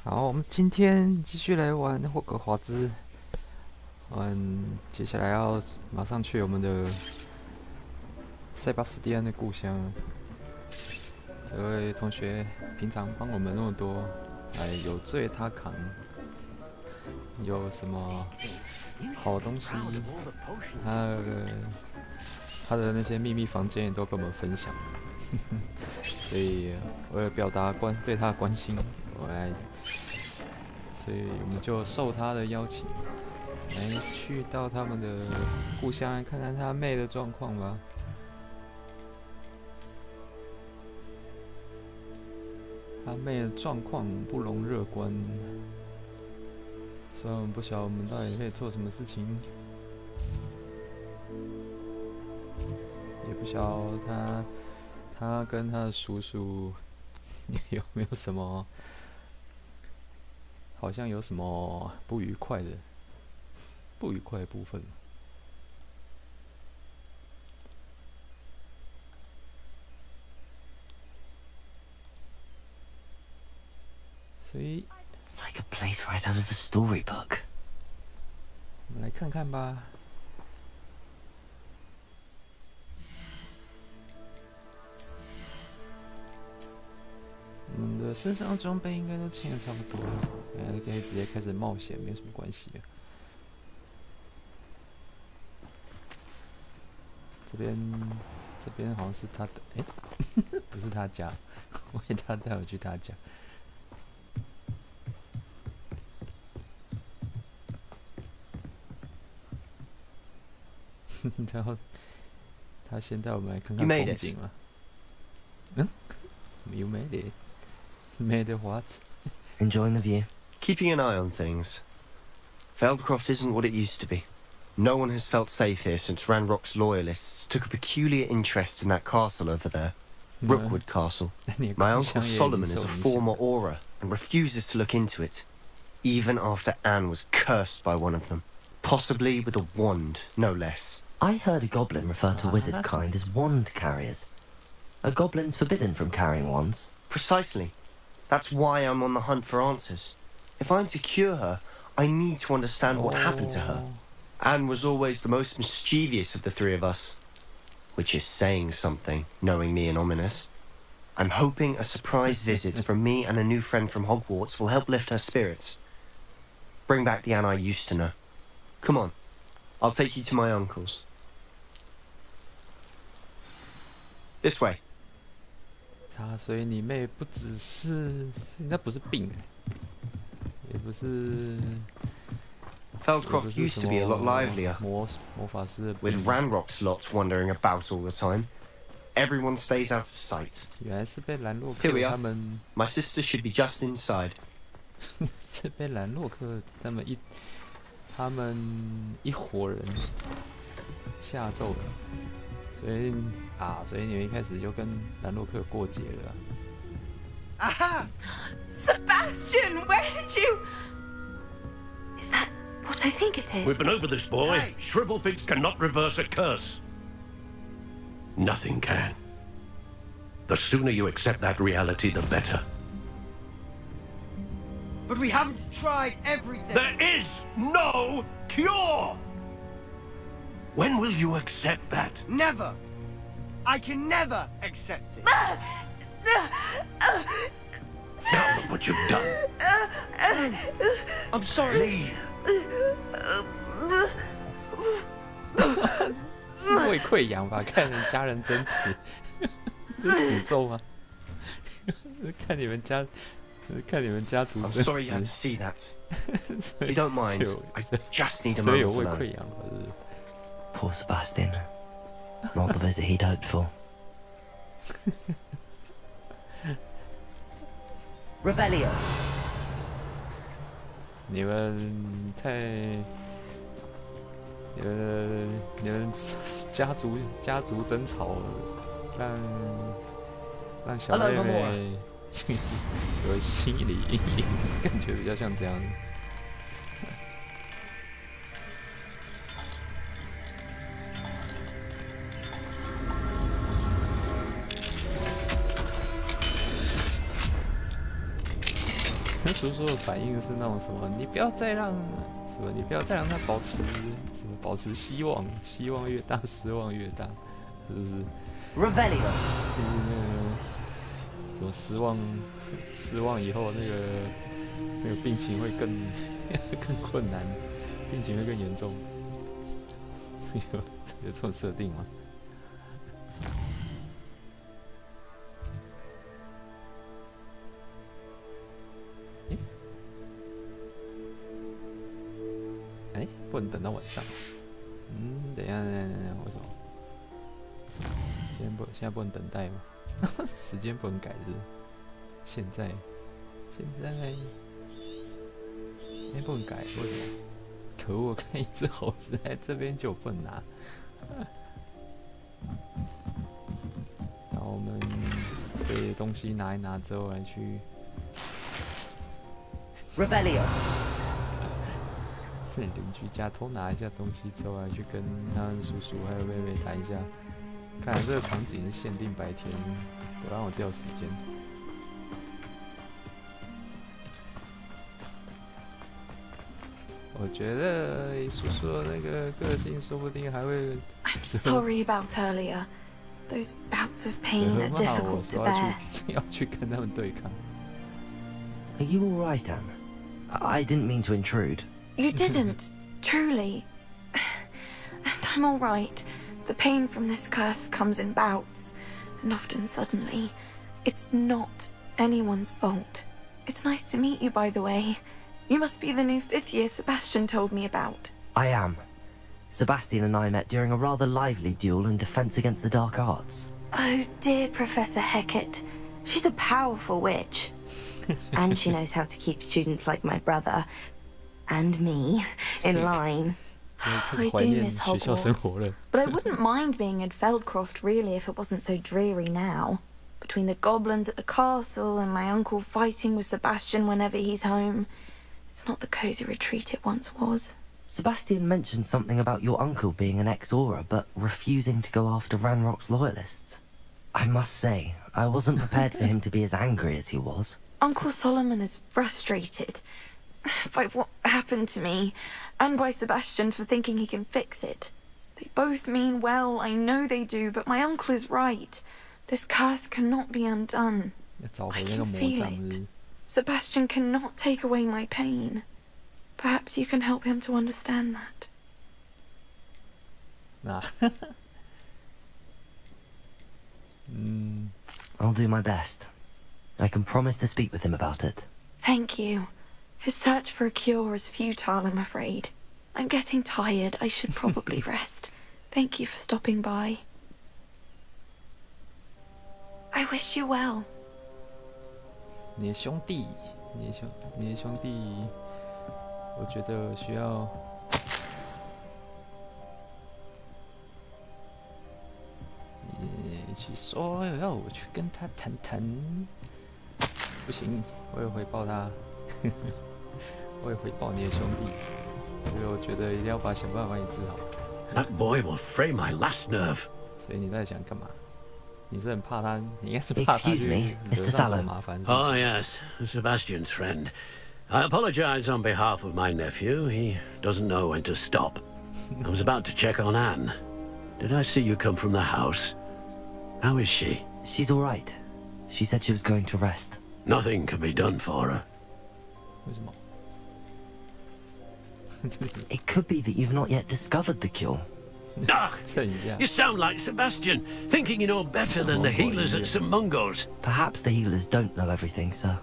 好，我们今天继续来玩霍格华兹。接下来要马上去我们的塞巴斯蒂安的故乡。这位同学平常帮我们那么多，有罪他扛，有什么好东西，他的那些秘密房间也都跟我们分享。所以为了表达对他的关心，所以我们就受他的邀请，来去到他们的故乡看看他妹的状况吧。他妹的状况不容乐观，虽然我们不晓得我们到底可以做什么事情，也不晓得他跟他的叔叔有没有什么，好像有什么不愉快的部分。所以 It's like a place right out of a storybook. 我们来看看吧。我们的身上的装备应该都清得差不多了，可以直接开始冒险，没有什么关系。这边好像是他的，不是他家，我以为他带我去他家。然后他先带我们来看看风景嘛。You made it. Made it what? Enjoying the view. Keeping an eye on things. Feldcroft isn't what it used to be. No one has felt safe here since Ranrock's loyalists took a peculiar interest in that castle over there. Rookwood Castle. My uncle Solomon is a former Auror and refuses to look into it, even after Anne was cursed by one of them. Possibly with a wand, no less. I heard a goblin refer to wizard kind as wand carriers. Are goblins forbidden from carrying wands? Precisely. That's why I'm on the hunt for answers. If I'm to cure her, I need to understand what happened to her. Anne was always the most mischievous of the three of us. Which is saying something, knowing me and ominous. I'm hoping a surprise visit from me and a new friend from Hogwarts will help lift her spirits. Bring back the Anne I used to know. Come on, I'll take you to my uncle's. This way. 所以你妹不只是，那不是病，也不是。Feldcroft used to be a lot livelier, 魔法师的病 with Ranrock's lot wandering about all the time. Everyone stays out of sight. 原来是被兰洛 Here 克 we 他 are. 们 My sister should be just inside. 是被兰洛克他们一伙人下咒的，所以你们一开始就跟兰洛克过节了。Aha! Sebastian, where did you? Is that what I think it is? We've been over this, boy. Hey. Shrivelfigs cannot reverse a curse. Nothing can. The sooner you accept that reality, the better. But we haven't tried everything. There is no cure! When will you accept that? Never. I can never accept it. Now look what you've done. I'm sorry. Leave. 是胃溃疡吧？看人家人争执，这是诅咒吗？看你们家族 I'm 争 sorry you had to 执，see that. If you don't mind, I just need a 所以有 moment 胃 alone. 溃疡，不是？ Poor Sebastian. Not the visit he'd hoped for. Revelio. 你们家族争吵，让小妹妹有心理阴影，感觉比较像这样子。叔叔的反应是那种什么，你不要再让他保持什么保持希望，希望越大失望越大，是不是？ Revelio. 就是那个什么失望以后那个病情会更困难，病情会更严重，有这种设定吗？哎，不能等到晚上。等一下，为什么？现在不能等待吗？时间不能改是？现在不能改，为什么？可恶！看一只猴子在这边就不能拿。然后我们这些东西拿一拿之后来去 Revelio. 邻居家偷拿一下东西之后来去跟他们叔叔还有妹妹谈一下。看来这个场景是限定白天，不让我掉时间。我觉得叔叔的那个个性说不定还会。I'm sorry about earlier. Those bouts of pain are difficult to bear. 要去跟他们对抗。Are you all right, Anne? I didn't mean to intrude. You didn't, truly. And I'm all right. The pain from this curse comes in bouts, and often suddenly. It's not anyone's fault. It's nice to meet you, by the way. You must be the new 5th year Sebastian told me about. I am. Sebastian and I met during a rather lively duel in defense against the dark arts. Oh, dear Professor Hecate. She's a powerful witch. And she knows how to keep students like my brother, and me, in line. I do miss Hogwarts, but I wouldn't mind being in Feldcroft really if it wasn't so dreary now. Between the goblins at the castle and my uncle fighting with Sebastian whenever he's home, it's not the cosy retreat it once was. Sebastian mentioned something about your uncle being an ex-Auror, but refusing to go after Ranrock's loyalists. I must say, I wasn't prepared for him to be as angry as he was. Uncle Solomon is frustrated by what happened to me, and by Sebastian for thinking he can fix it. They both mean well, I know they do, but my uncle is right. This curse cannot be undone. I can feel it. Sebastian cannot take away my pain. Perhaps you can help him to understand that. I'll do my best. I can promise to speak with him about it. Thank you. His search for a cure is futile, I'm afraid. I'm getting tired. I should probably rest. Thank you for stopping by. I wish you well. 你的兄弟，我觉得需要。一起说要我去跟他谈谈，不行，我会回报他，我会回报你的兄弟。这个我觉得一定要想办法把你治好。That boy will fray my last nerve. 所以你在想干嘛？你是很怕他，你应该是怕他 Excuse me, 惹 Mr. 上什么 Sallow. 麻烦。Oh, yes, Sebastian's friend. I apologize on behalf of my nephew. He doesn't know when to stop. I was about to check on Anne. Did I see you come from the house? How is she? She's all right. She said she was going to rest. Nothing can be done for her. 为什么？ It could be that you've not yet discovered the cure. Ah, 蹭一下 you。sound like Sebastian, thinking you know better than the healers at St. Mungo's. Perhaps the healers don't know everything, sir.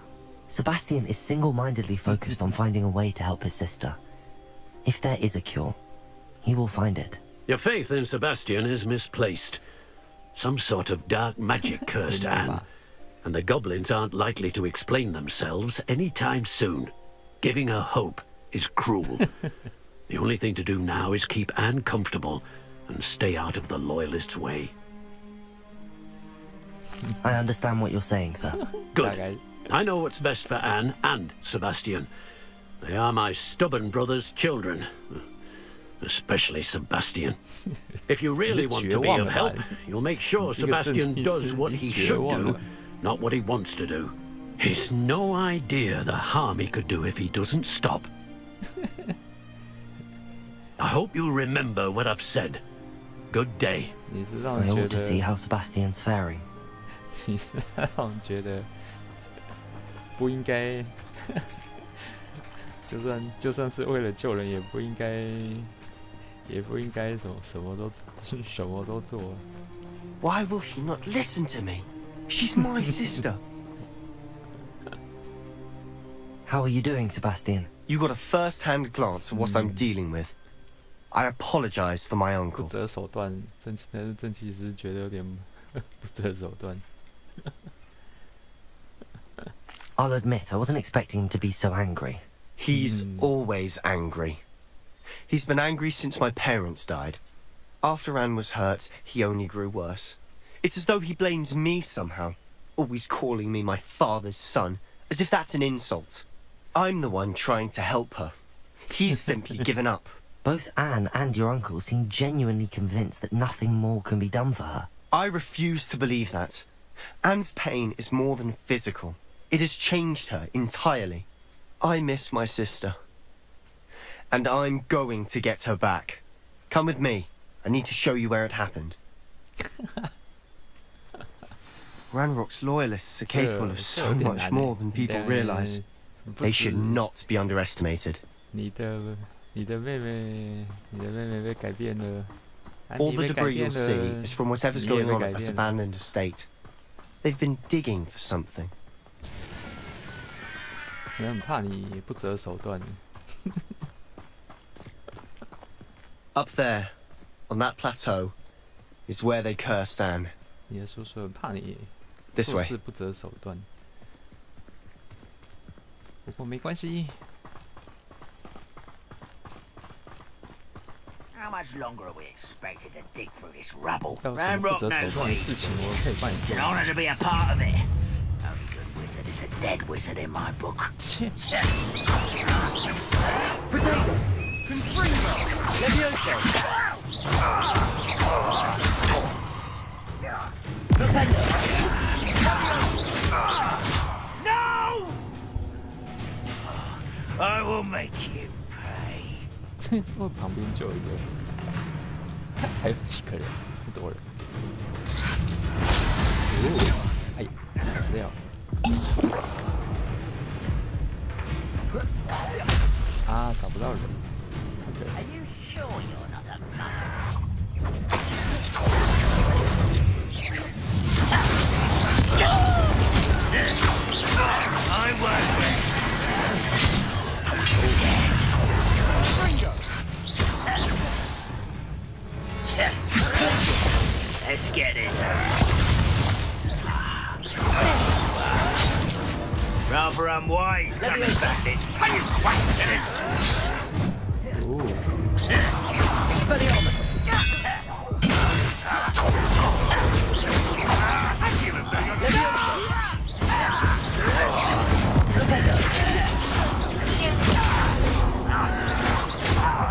Sebastian is single-mindedly focused on finding a way to help his sister. If there is a cure, he will find it. Your faith in Sebastian is misplaced. Some sort of dark magic cursed Anne. And the goblins aren't likely to explain themselves anytime soon. Giving her hope is cruel. The only thing to do now is keep Anne comfortable and stay out of the Loyalists' way. I understand what you're saying, sir. 大 Good. 概 I know what's best for Anne and Sebastian. They are my stubborn brother's children. Especially Sebastian. If you really want to be of help, you'll make sure Sebastian does what he should do, not what he wants to do. He's no idea the harm he could do if he doesn't stop. I hope you remember what I've said. Good day. 你是让 I 人觉 ought to see 得， how Sebastian's faring. 你是让人觉得不应该，就算是为了救人，也不应该什么都做。 Why will he not listen to me? She's my sister. How are you doing, Sebastian? You got a first-hand glance at what I'm dealing with. I apologize for my 不 uncle. 择手段，但是正气师觉得有点不择手段。 I'll admit, I wasn't expecting him to be so angry. He's always angry. He's been angry since my parents died. After Anne was hurt, he only grew worse. It's as though he blames me somehow, always calling me my father's son, as if that's an insult. I'm the one trying to help her. He's simply given up. Both Anne and your uncle seem genuinely convinced that nothing more can be done for her. I refuse to believe that. Anne's pain is more than physical. It has changed her entirely. I miss my sister. And I'm going to get her back. Come with me. I need to show you where it happened. Ranrock's loyalists are capable of so much more than people realize. They should not be underestimated. 你的妹妹被改变了。 All the debris you'll see is from whatever's going on at that abandoned estate. They've been digging for something. 我很怕你不择手段。 Up there, on that plateau, is where they cursed Anne. 你的叔叔很怕你 This 做 way. 事不择手段。不过没关系。 How much longer are we expected to dig through this rubble? 要有什么不 Ranrock 择手 knows 段 what 的 he's 事情，我可以帮你 It's 做 an。honor to be a part of it. Only good wizard is a dead wizard in my book. 切 No! I will make you pay. 我旁边就有一个，还有几个人，这么多人。哦，哎，闪不掉。啊，找不到人。Are you sure you're not a mother? I won't. Let's get this. Rather unwise coming back this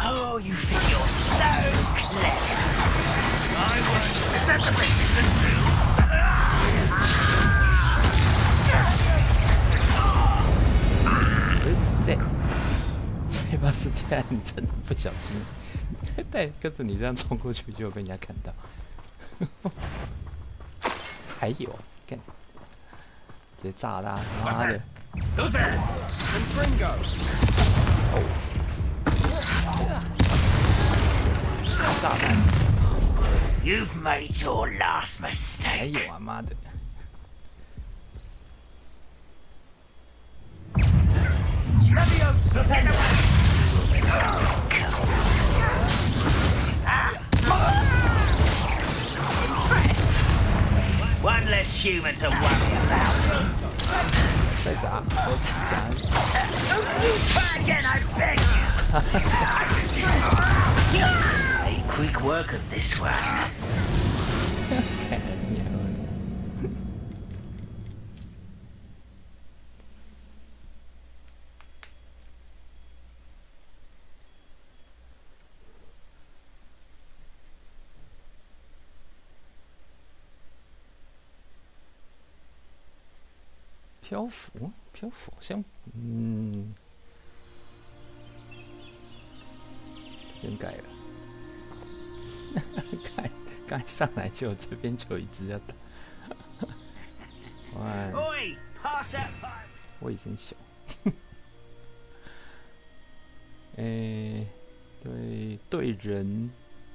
Oh, you think you're so clever. I won't. Is that the best you can do? 塞，塞巴斯蒂安，你真的不小心，跟着你这样冲过去，就被人家看到。还有，看，直接炸他，妈的！ Who's that? Oh. 炸弹， You've made your last 还 mistake. 有啊，妈的！ One less human to worry about. 再砸，我砸！ Try again, I beg you. Make quick work of this one. 看你妈的！漂浮，漂浮好像，这边改了。刚才上来就有这边就有一只要打。哇！我也真小。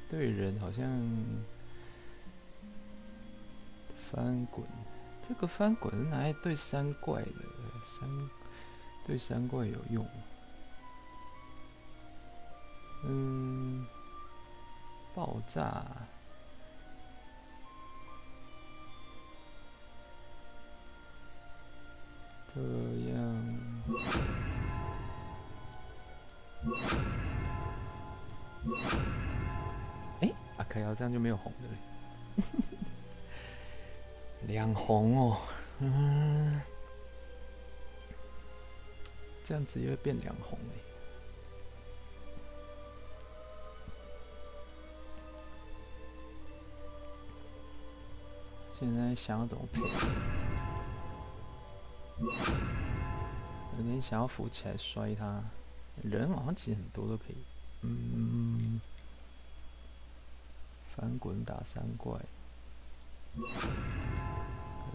对人好像翻滚，这个翻滚是拿来对山怪的，对山怪有用。爆炸。这样。可以这样就没有红的嘞。两红哦，这样子又会变两红嘞。现在想要怎么配？有点想要扶起来摔他，人好像其实很多都可以。翻滚打山怪，可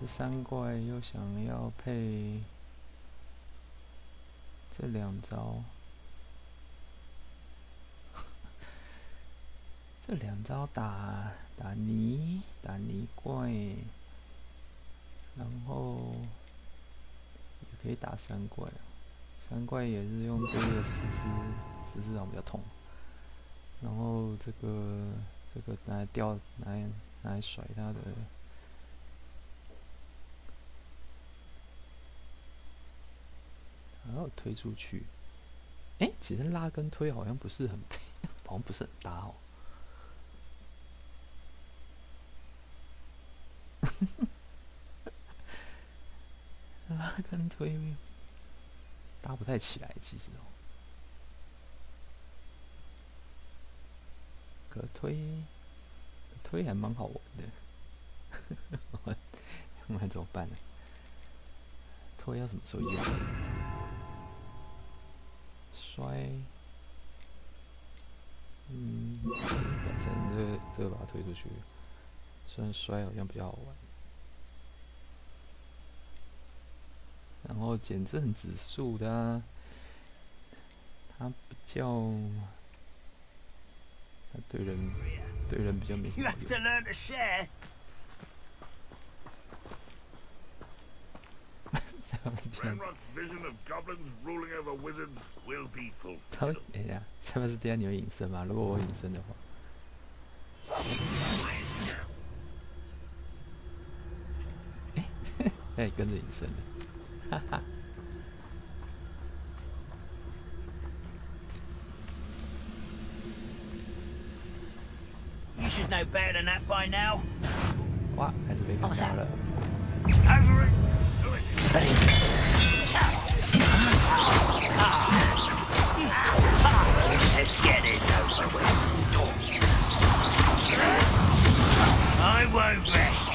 是山怪又想要配这两招，这两招打泥怪，然后也可以打山怪，山怪也是用这个丝好像比较痛，然后这个拿来吊，拿来甩他的，然后推出去。其实拉跟推好像不是很配，好像不是很搭哦。拉跟推搭不太起来，其实哦。可推还蛮好玩的，我怎么办呢？推要什么时候用？摔，改成这个把它推出去，虽然摔好像比较好玩。然后减震指数的它比较。对人比较没什么用。塞巴斯蒂安，你会隐身吗？如果我隐身的话，那也跟着隐身了，哈哈。You should know better than that by now. 哇，还是被看到了。Over it. Let's get this over with. I won't rest.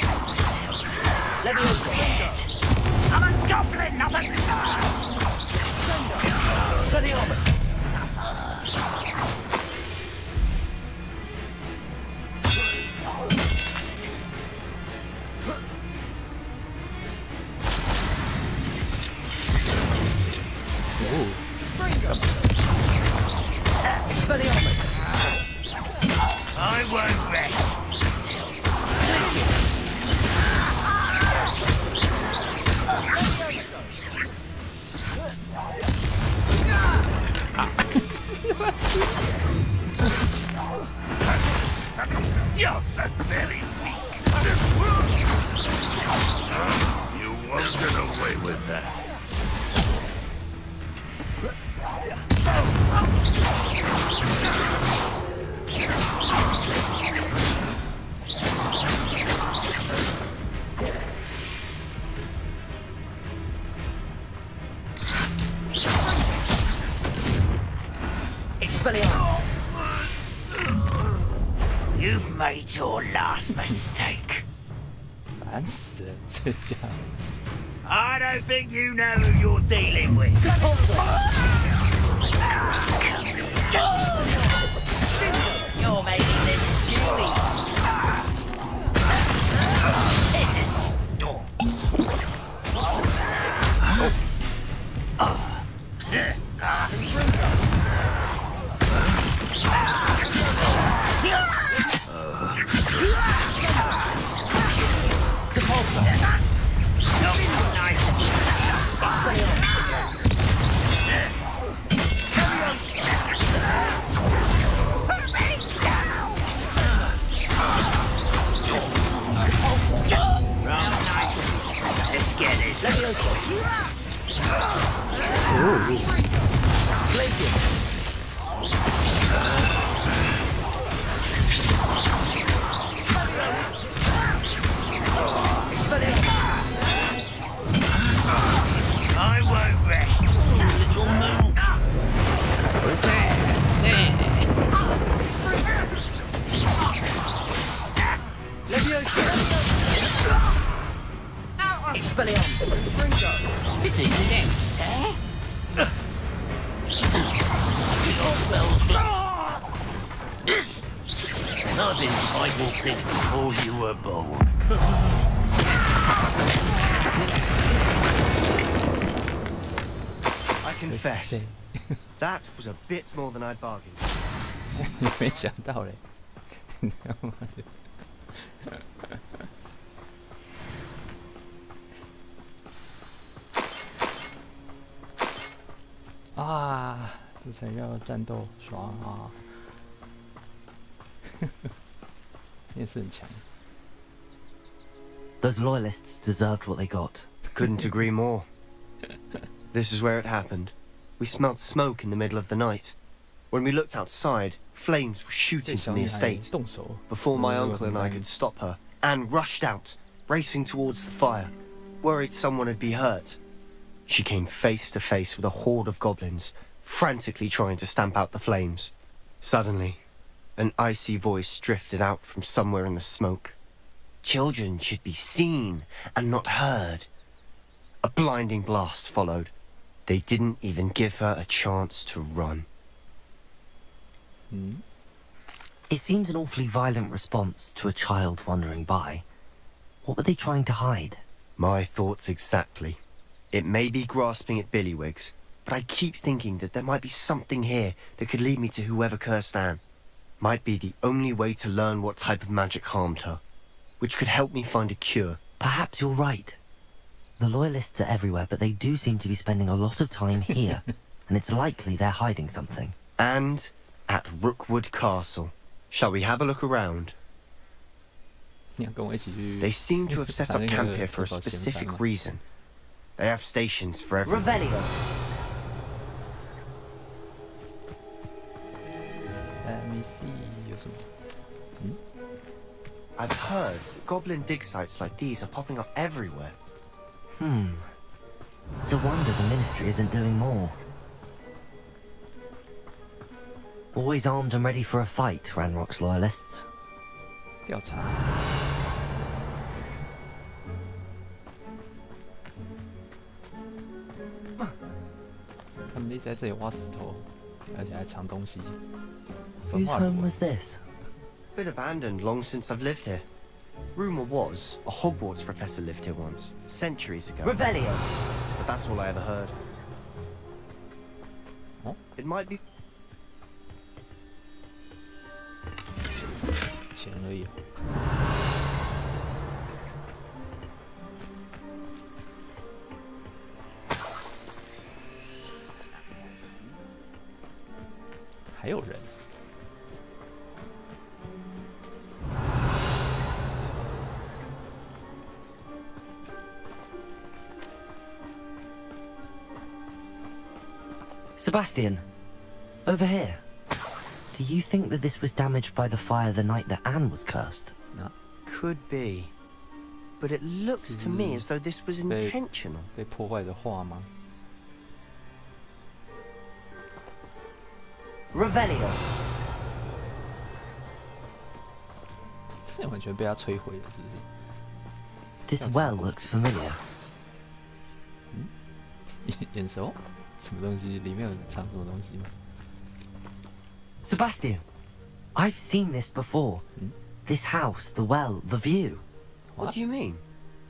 Let me scared. I'm a goblin, not a Study honest. I won't rest. You're so very weak. You won't get away with that. Expelliarmus! You've made your last mistake. 烦死了，这家伙。I don't think you know who you're dealing with. You're making this chewy. Let's get this. Let me go. Place it. I won't rest. Little moon. What's that? Expelliarmus. This isn't it, eh? I've been fighting since before you were born. I confess, that was a bit more than I'd bargained. 没想到嘞，啊，这才叫战斗爽啊！也是很强。 Those loyalists deserved what they got. Couldn't agree more. This is where it happened. We smelled smoke in the middle of the night. When we looked outside, flames were shooting from the estate. 动手。 Before my uncle and I could stop her, Anne rushed out, racing towards the fire, worried someone would be hurt. She came face to face with a horde of goblins, frantically trying to stamp out the flames. Suddenly, an icy voice drifted out from somewhere in the smoke. Children should be seen and not heard. A blinding blast followed. They didn't even give her a chance to run. It seems an awfully violent response to a child wandering by. What were they trying to hide? My thoughts exactly. It may be grasping at Billywigs, but I keep thinking that there might be something here that could lead me to whoever cursed Anne. Might be the only way to learn what type of magic harmed her, which could help me find a cure. Perhaps you're right. The loyalists are everywhere, but they do seem to be spending a lot of time here, and it's likely they're hiding something. And at Rookwood Castle. Shall we have a look around? 你要跟我一起去。 They seem to have set up camp here for a specific reason. They have stations for everyone. Revelio. Let me see， 有什么？ I've heard that goblin dig sites like these are popping up everywhere. It's a wonder the ministry isn't doing more. Always armed and ready for a fight, Ranrock's loyalists. 调查。他们一直在这里挖石头，而且还藏东西。焚 Whose 化 home 炉。 was this? Been abandoned long since I've lived here. Rumor was a Hogwarts professor lived here once, centuries ago. Revelio. But that's all I ever heard. Oh. It might be. 钱而已。还有人。 Sebastian, over here. Do you think that this was damaged by the fire the night that Anne was cursed? No. Could be. But it looks to me as though this was intentional. 被破坏的画吗？ Revelio. 这完全被他摧毁的，是不是？ This well looks familiar. 眼熟？什么东西？里面有藏什么东西吗？ Sebastian, I've seen this before. This house, the well, the view. What do you mean?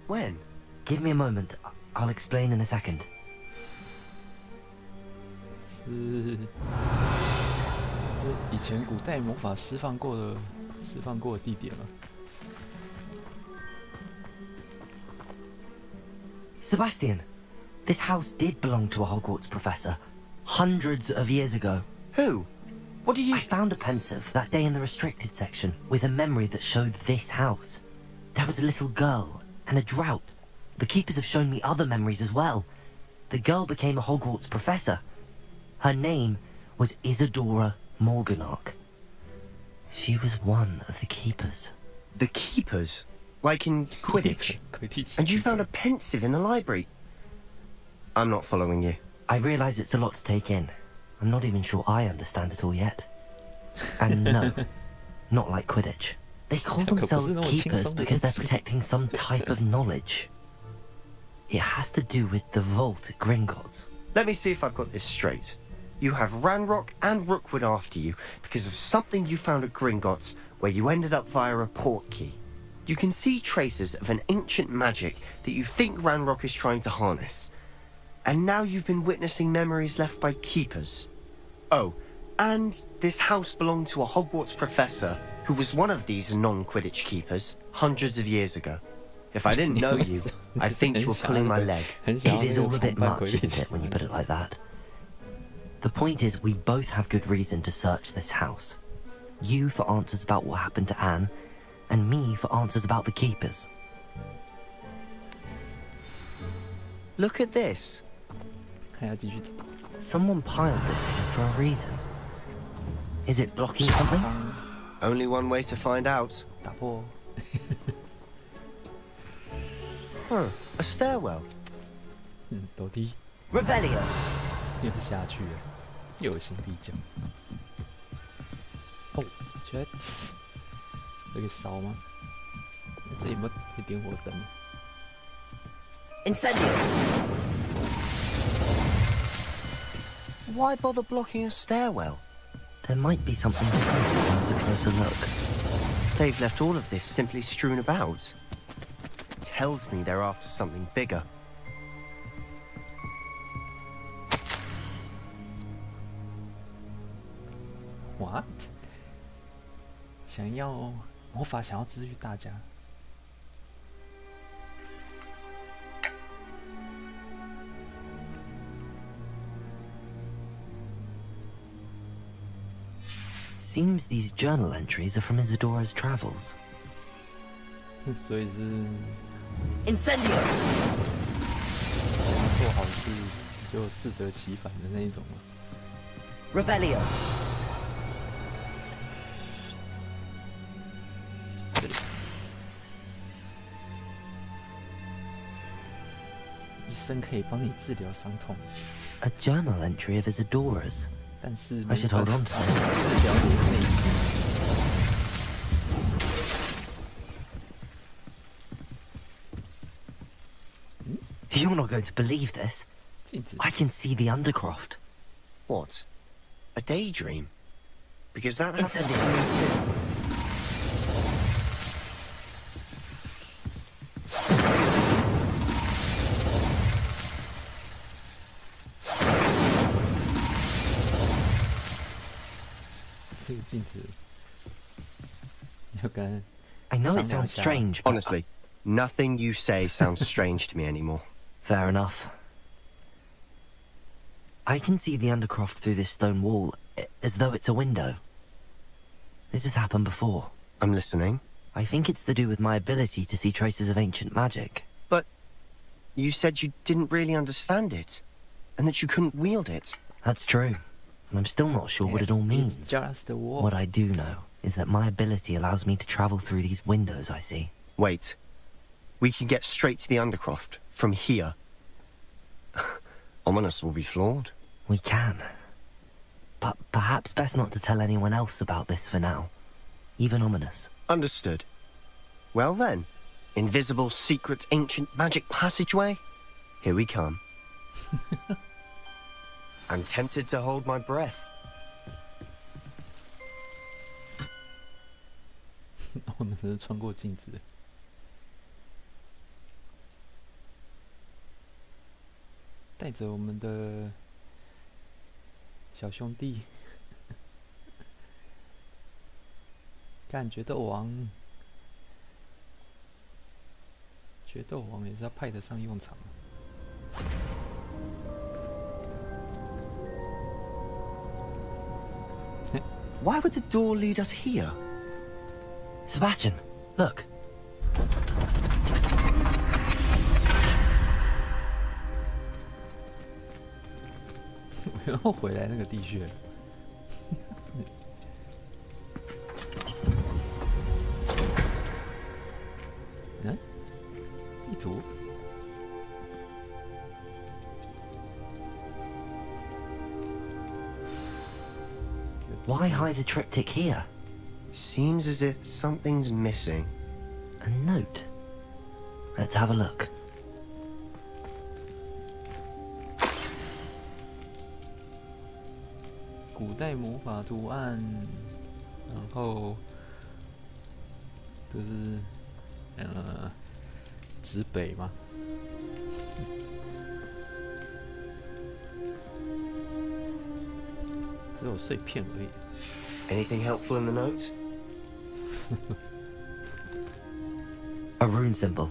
When? Give me a moment. I'll explain in a second. 是以前古代魔法释放过的地点吗？ Sebastian, this house did belong to a Hogwarts professor hundreds of years ago. Who? What do you... I found a pensive that day in the restricted section with a memory that showed this house. There was a little girl and a drought. The keepers have shown me other memories as well. The girl became a Hogwarts professor. Her name was Isadora Morganach. She was one of the keepers. The keepers? Like in Quidditch? And you found a pensive in the library? I'm not following you. I realize it's a lot to take in. I'm not even sure I understand it all yet. And no, not like Quidditch. They call themselves keepers because they're protecting some type of knowledge. It has to do with the vault at Gringotts. Let me see if I've got this straight. You have Ranrock and Rookwood after you because of something you found at Gringotts where you ended up via a port key. You can see traces of an ancient magic that you think Ranrock is trying to harness. And now you've been witnessing memories left by keepers. Oh, and this house belonged to a Hogwarts professor who was one of these non-Quidditch keepers hundreds of years ago. If I didn't know you, I think you were pulling my leg. It is all a bit much, isn't it, when you put it like that? The point is, we both have good reason to search this house. You for answers about what happened to Anne, and me for answers about the keepers. Look at this. 还要继续找。 Someone piled this here for a reason. Is it blocking something? Only one way to find out. 打破。 Huh, a stairwell. 楼梯 Revelio! 又下去了，又有新地角。哦，觉得这个烧吗？这有没有会点火灯？ Incendio! Why bother blocking a stairwell? There might be something behind it with a closer look. They've left all of this simply strewn about. Tells me they're after something bigger. What？ 想要魔法，想要治愈大家。 Seems these journal entries are from Isadora's travels. 所以是 Incendio! 想要做好事就适得其反的那一种吗？ Revelio! 这里，医生可以帮你治疗伤痛， A journal entry of Isadora's. 但是 I should hold on to 治疗你的内心。 You're not going to believe this. 镜子 I can see the Undercroft. What? A daydream? Because that happens to Incendio! me too. I know it sounds strange, but Honestly, nothing you say sounds strange to me anymore. fair enough. I can see the Undercroft through this stone wall, as though it's a window. This has happened before. I'm listening. I think it's to do with my ability to see traces of ancient magic. But you said you didn't really understand it, and that you couldn't wield it. That's true, and I'm still not sure what it all means. It's just a wall. What I do know is that my ability allows me to travel through these windows I see. Wait. We can get straight to the Undercroft from here. Ominous will be floored. We can. But perhaps best not to tell anyone else about this for now. Even Ominous. Understood. Well then, invisible, secret, ancient magic passageway? Here we come. I'm tempted to hold my breath. 我们只是穿过镜子。带着我们的小兄弟，干决斗王，决斗王也是要派得上用场。Why would the door lead us here? Sebastian, look. 然后回来那个地穴了。嗯，地图。Why hide a triptych here? Seems as if something's missing. A note. Let's have a look. 古代魔法图案，然后这是指北吗？只有碎片而已。Anything helpful in the note? A rune symbol.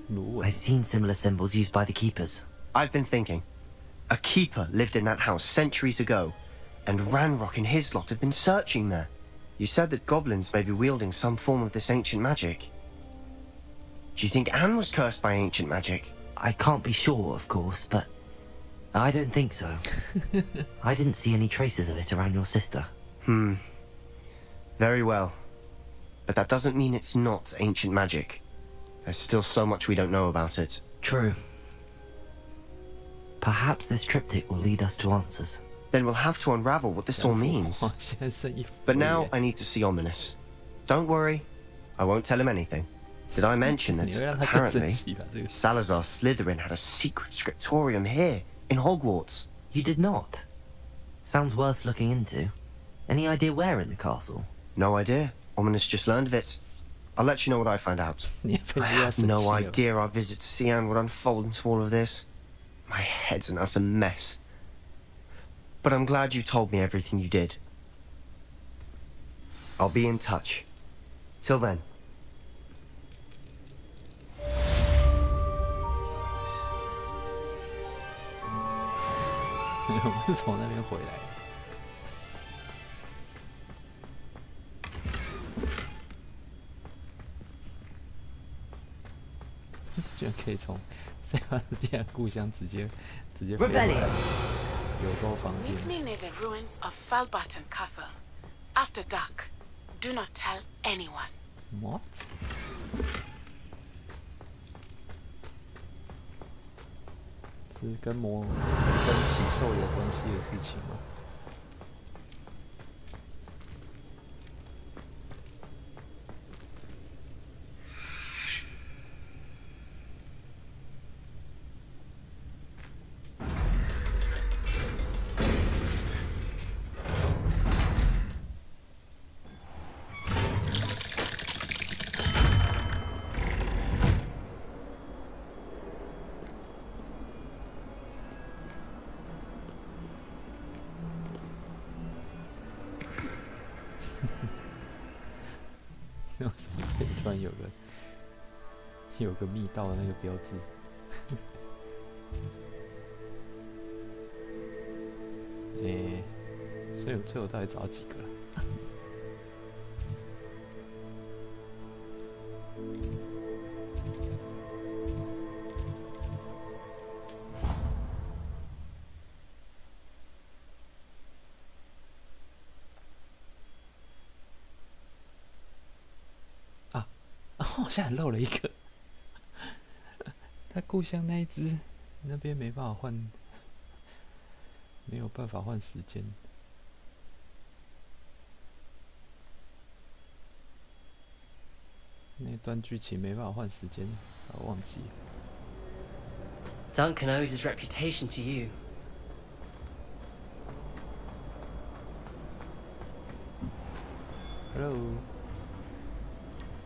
芦苇 I've seen similar symbols used by the keepers. I've been thinking. A keeper lived in that house centuries ago, and Ranrock and his lot have been searching there. You said that goblins may be wielding some form of this ancient magic. Do you think Anne was cursed by ancient magic? I can't be sure, of course, but I don't think so. I didn't see any traces of it around your sister. Very well. But that doesn't mean it's not ancient magic. There's still so much we don't know about it. True. Perhaps this triptych will lead us to answers. Then we'll have to unravel what this all means. 现在剩一幅 But 而已 now I need to see Ominous. Don't worry, I won't tell him anything. Did I mention 你 that 会让他更生 apparently 气吧？这个 Salazar Slytherin had a secret scriptorium here in Hogwarts? You did not? Sounds worth looking into. Any idea where in the castle? No idea. Ominous just learned of it. I'll let you know what I find out. 你也被 I 不要 had 生气 no 了。 idea our visit to Sian would unfold into all of this. My head's an utter mess. But I'm glad you told me everything you did. I'll be in touch. Till then. 我们是从那边回来的。居然可以从塞巴斯蒂安故乡直接飞回来，有够方便。 Meet me near the ruins of Falbarton Castle. After dark. Do not tell anyone. What？ 是跟奇兽有关系的事情吗？为什么这里突然有个密道的那个标志？所以我最后到底找到几个了？好像还漏了一个，他故乡那一只，那边没办法换，没有办法换时间。那段剧情没办法换时间，我忘记了。Duncan owes his reputation to you. Hello.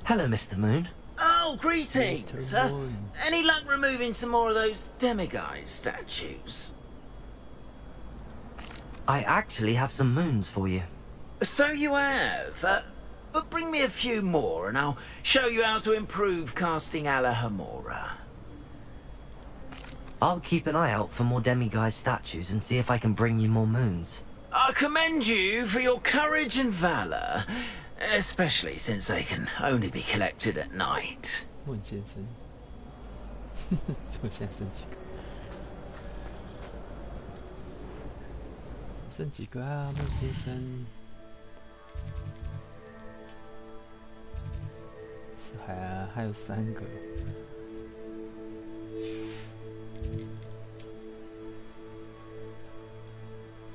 Hello, Mr. Moon. Oh, greetings! Mr. Moon. Any luck removing some more of those demiguise statues? I actually have some moons for you. So you have. But bring me a few more and I'll show you how to improve casting Alahamora. I'll keep an eye out for more demiguise statues and see if I can bring you more moons. I commend you for your courage and valour, especially since they can only be collected at night. 孟先生，我现在剩几个？剩几个啊，孟先生？是还有3个。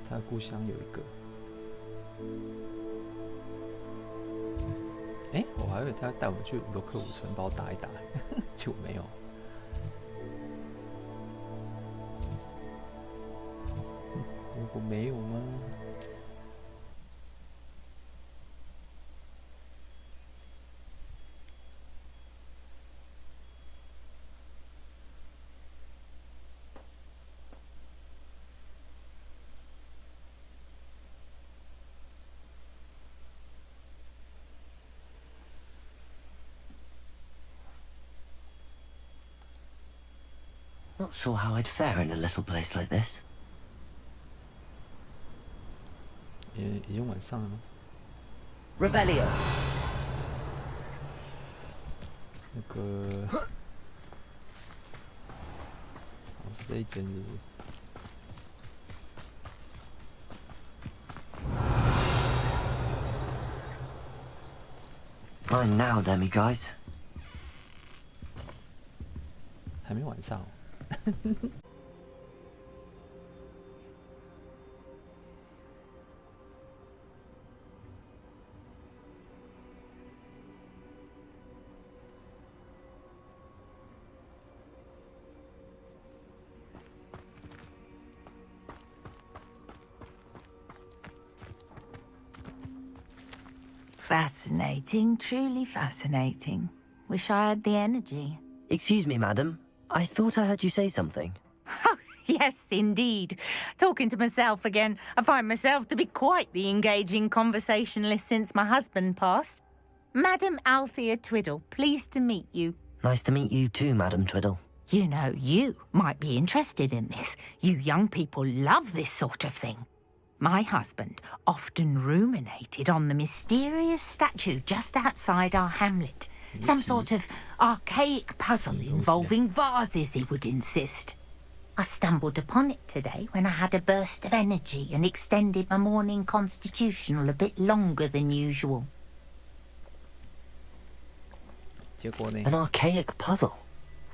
他的故乡有一个。哎，我还以为他要带我们去罗克武村把我打一打，结果没有。如果没有吗？ Not sure how I'd fare in a little place like this. 已经晚上了吗？ Revelio. 那个，好像是这一间，是不是？ Mine now, demiguise. 还没晚上哦。Fascinating, truly fascinating. Wish I had the energy. Excuse me, madam. I thought I heard you say something. Oh, yes, indeed. Talking to myself again. I find myself to be quite the engaging conversationalist since my husband passed. Madam Althea Twiddle, pleased to meet you. Nice to meet you too, Madam Twiddle. You know, you might be interested in this. You young people love this sort of thing. My husband often ruminated on the mysterious statue just outside our hamlet. Some sort of archaic puzzle involving vases, he would insist. I stumbled upon it today when I had a burst of energy and extended my morning constitutional a bit longer than usual. 结果呢？ An archaic puzzle.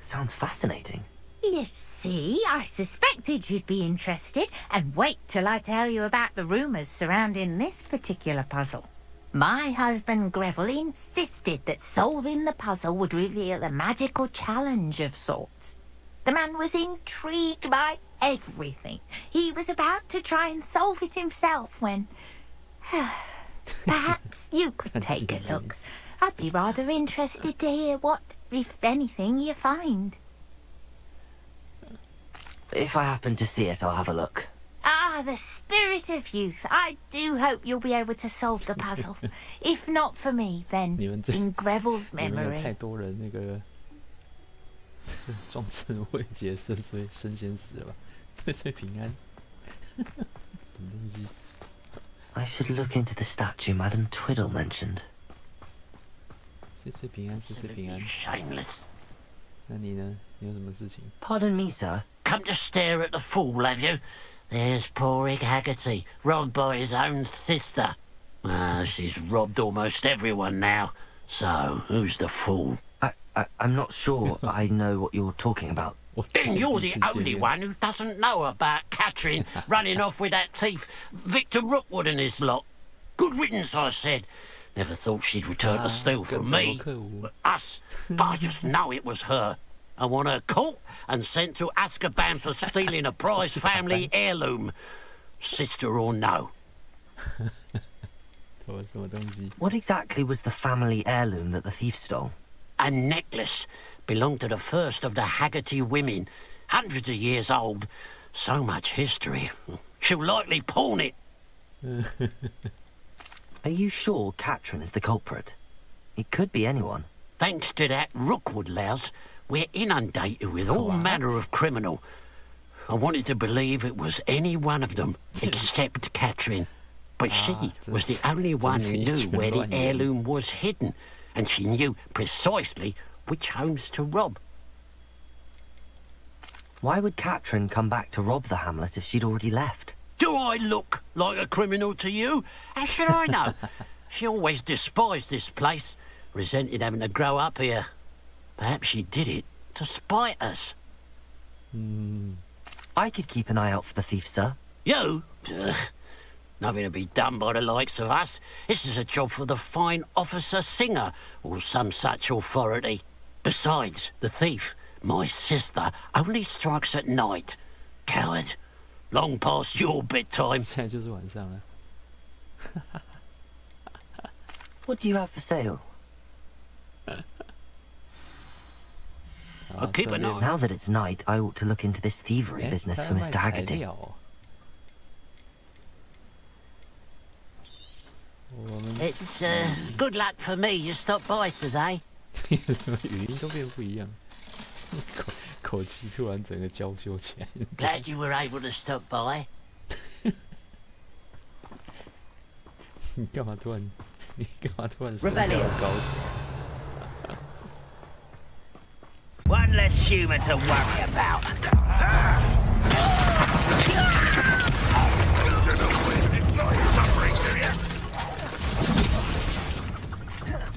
Sounds fascinating. You see, I suspected you'd be interested, and wait till I tell you about the rumours surrounding this particular puzzle. My husband Greville insisted that solving the puzzle would reveal a magical challenge of sorts. The man was intrigued by everything. He was about to try and solve it himself when... Perhaps you could take a look. I'd be rather interested to hear what, if anything, you find. If I happen to see it, I'll have a look. Ah, the spirit of youth. I do hope you'll be able to solve the puzzle. If not for me, then in Greville's 你们有 memory. 太多人那个壮志未竭身先死了吧？岁岁平安，什么东西？ I should look into the statue Madam Twiddle mentioned. 岁岁平安，岁岁平安。 Shameless. 那你呢？你有什么事情？ Pardon me, sir. Come to stare at the fool, have you? There's poor Hakuti, robbed by his own sister. She's robbed almost everyone now. So, who's the fool? I'm not sure I know what you're talking about. Then you're the only one who doesn't know about Catherine running off with that thief, Victor Rookwood and his lot. Good riddance, I said. Never thought she'd return to steal from me. But us. But I just know it was her. I want her caught and sent to Azkaban for stealing a prize family heirloom. Sister or no. What exactly was the family heirloom that the thief stole? A necklace. Belonged to the first of the Hakuti women. Hundreds of years old. So much history. She'll likely pawn it. Are you sure Katrin is the culprit? It could be anyone. Thanks to that Rookwood louse, we're inundated with all manner of criminal. I wanted to believe it was any one of them, except Katrin. But she was the only one who knew where the heirloom was hidden, and she knew precisely which homes to rob. Why would Katrin come back to rob the hamlet if she'd already left? Do I look like a criminal to you? How should I know? She always despised this place, resented having to grow up here. Perhaps she did it to spite us. I could keep an eye out for the thief, sir. You? Ugh. Nothing to be done by the likes of us. This is a job for the fine officer Singer, or some such authority. Besides, the thief, my sister, only strikes at night. Coward. Long past your bedtime. 现在就是晚上了。 What do you have for sale? I'll keep an eye. Now that it's night, I ought to look into this thievery business for Mr. Hakuti. It's good luck for me you stopped by today. 语音都变不一样，口气突然整个娇羞起来。 Glad you were able to stop by. 你干嘛突然声 Rebellion 调高起来？ One less human to worry about.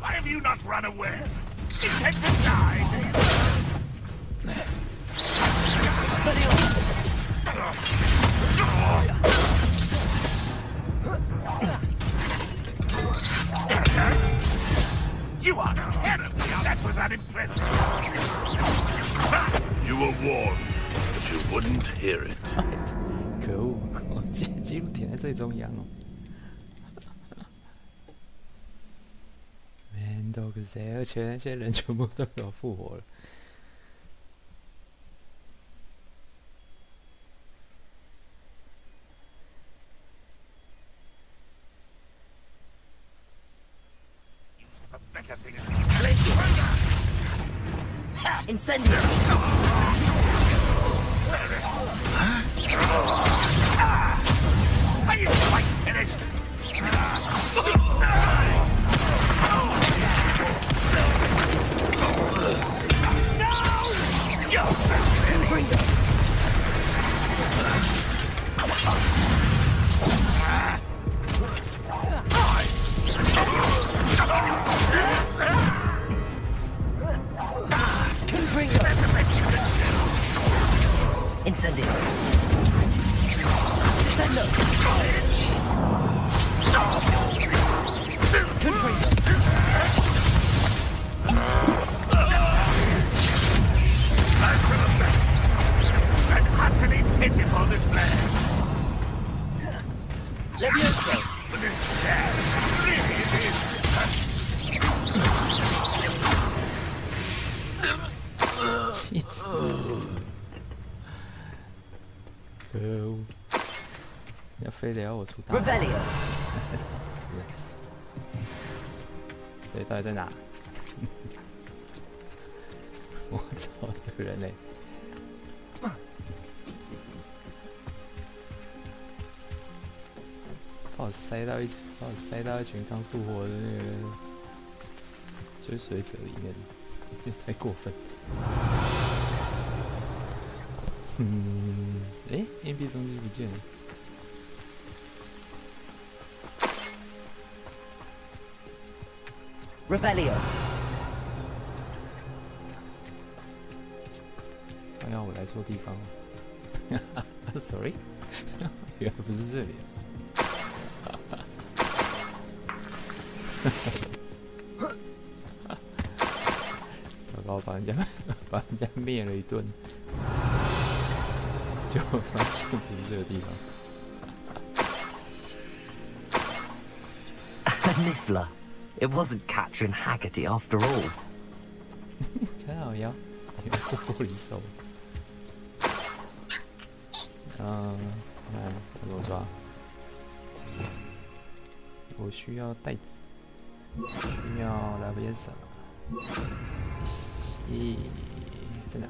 Why have you not run away? Intend to die? You are terrible. That was unimpressive. You were warned, but you wouldn't hear it. 可恶，我记录点在最中央哦。Man dog 谁？而且那些人全部都有复活了。Better things than pleasure. Incendio! Are you quite finished? No! You're so freedom! Incendio! Sendo! An utterly pitiful display. Levioso! But this sad, really it is. 气死了！可恶！要非得要我出大 Revelio! 死！谁到底在哪？我操，这个人类！把我塞到一群刚复活的那个追随者里面，太过分！硬币踪迹不见了。Revelio! 刚刚我来错地方了。Sorry， 原来不是这里。糟糕，把人家灭了一顿，就发现不是这个地方。Niffler. It wasn't Katrin Hakuti after all. 看好呀，原来是玻璃手。看要怎么抓？我需要袋子，需要拉贝萨。咦，在哪？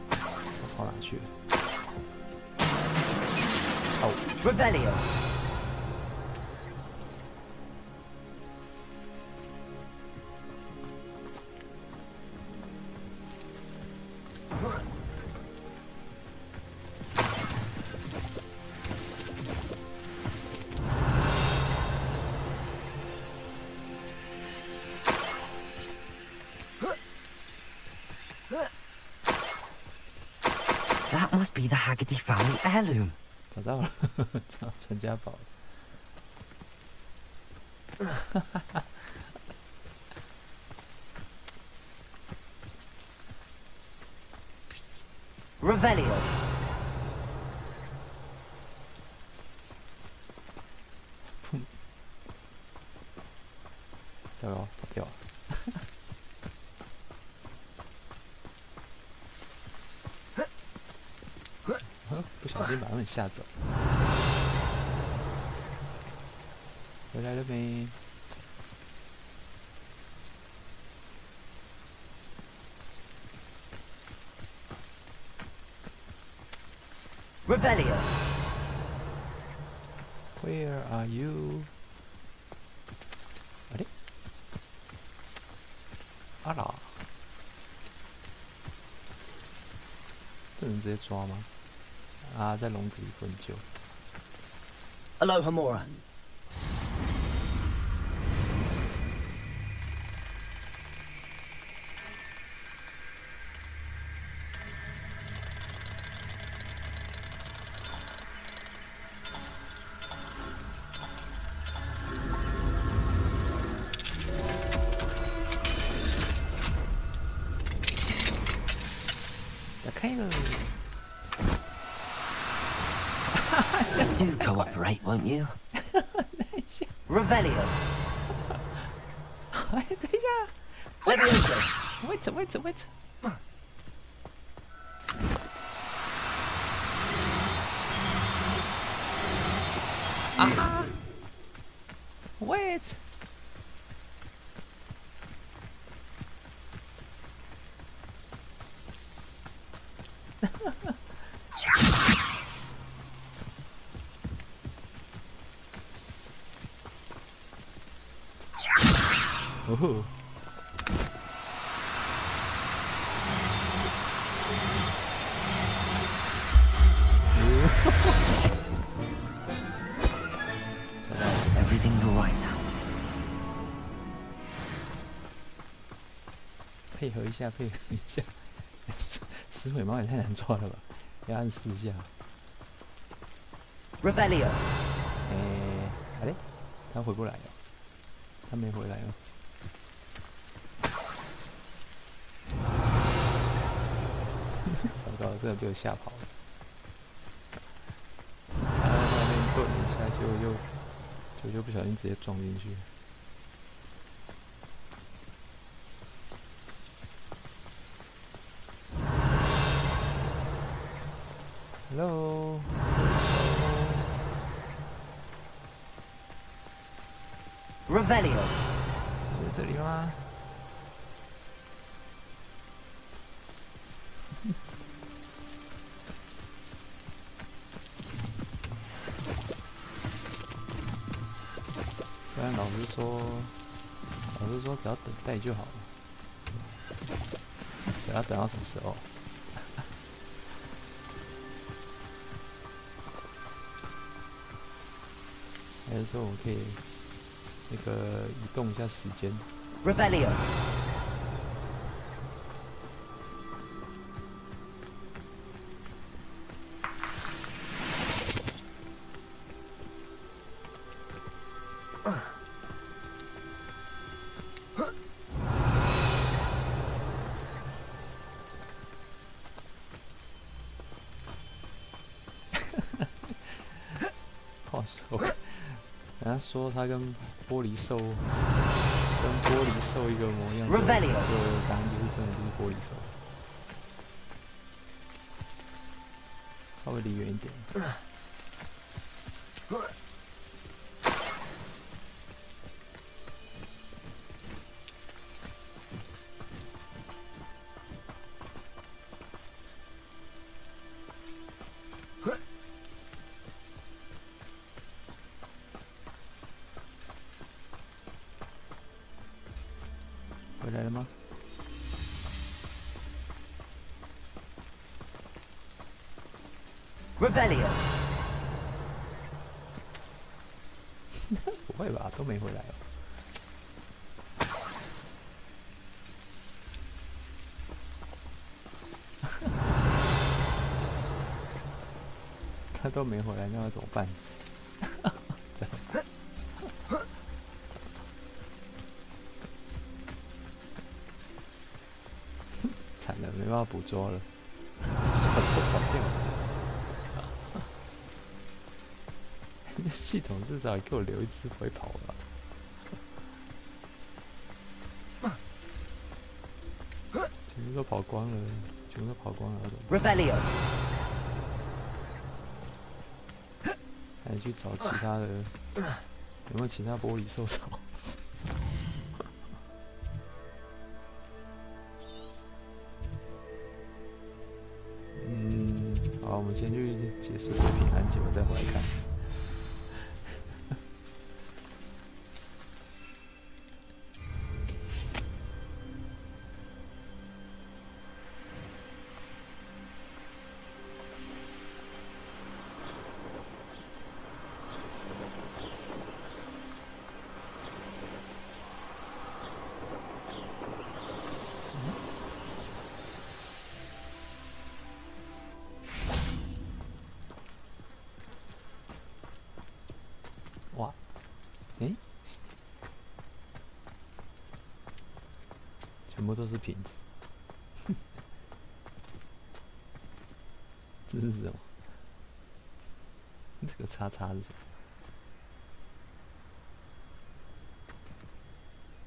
我跑哪去了？哦 Revelio. That must be the Hakuti family heirloom. 找到了，找传家宝。Revelio. 糟糕，跑掉了。不小心把他们吓走。回来了没？ Revelio. Where are you？ 啊嘞？啊啦！这能直接抓吗？啊，在笼子里不能救。 Aloha Mora. Do cooperate, won't you? Revelio. 哎，等一下 Levioso. Wait. 啊 ！Wait。哦。Everything's all right now. 配合一下。石尾猫也太难抓了吧？要按4下。 Revelio. 哎嘞，他回不来了，他没回来哦。糟糕，这个被我吓跑了。他在外面顿一下，就不小心直接撞进去。Hello。 Revelio. 在这里吗？虽然老师说只要等待就好了，要等到什么时候？还是说我可以那个移动一下时间？ Revelio. 人家说他跟玻璃兽一个模样，就答案就是真的就是玻璃兽，稍微离远一点。回来了吗？Revelio 不会吧，都没回来哦。他都没回来，那要怎么办？惨了，没办法捕捉了，小偷跑掉了。那系统至少也给我留一只回跑吧。全部都跑光了，全部都跑光了，要怎么办？ Revelio 还去找其他的，有没有其他玻璃兽草？好，我们先去结束这平安节，我再回来看。哇，诶，全部都是瓶子，这是什么？这个叉叉是什么？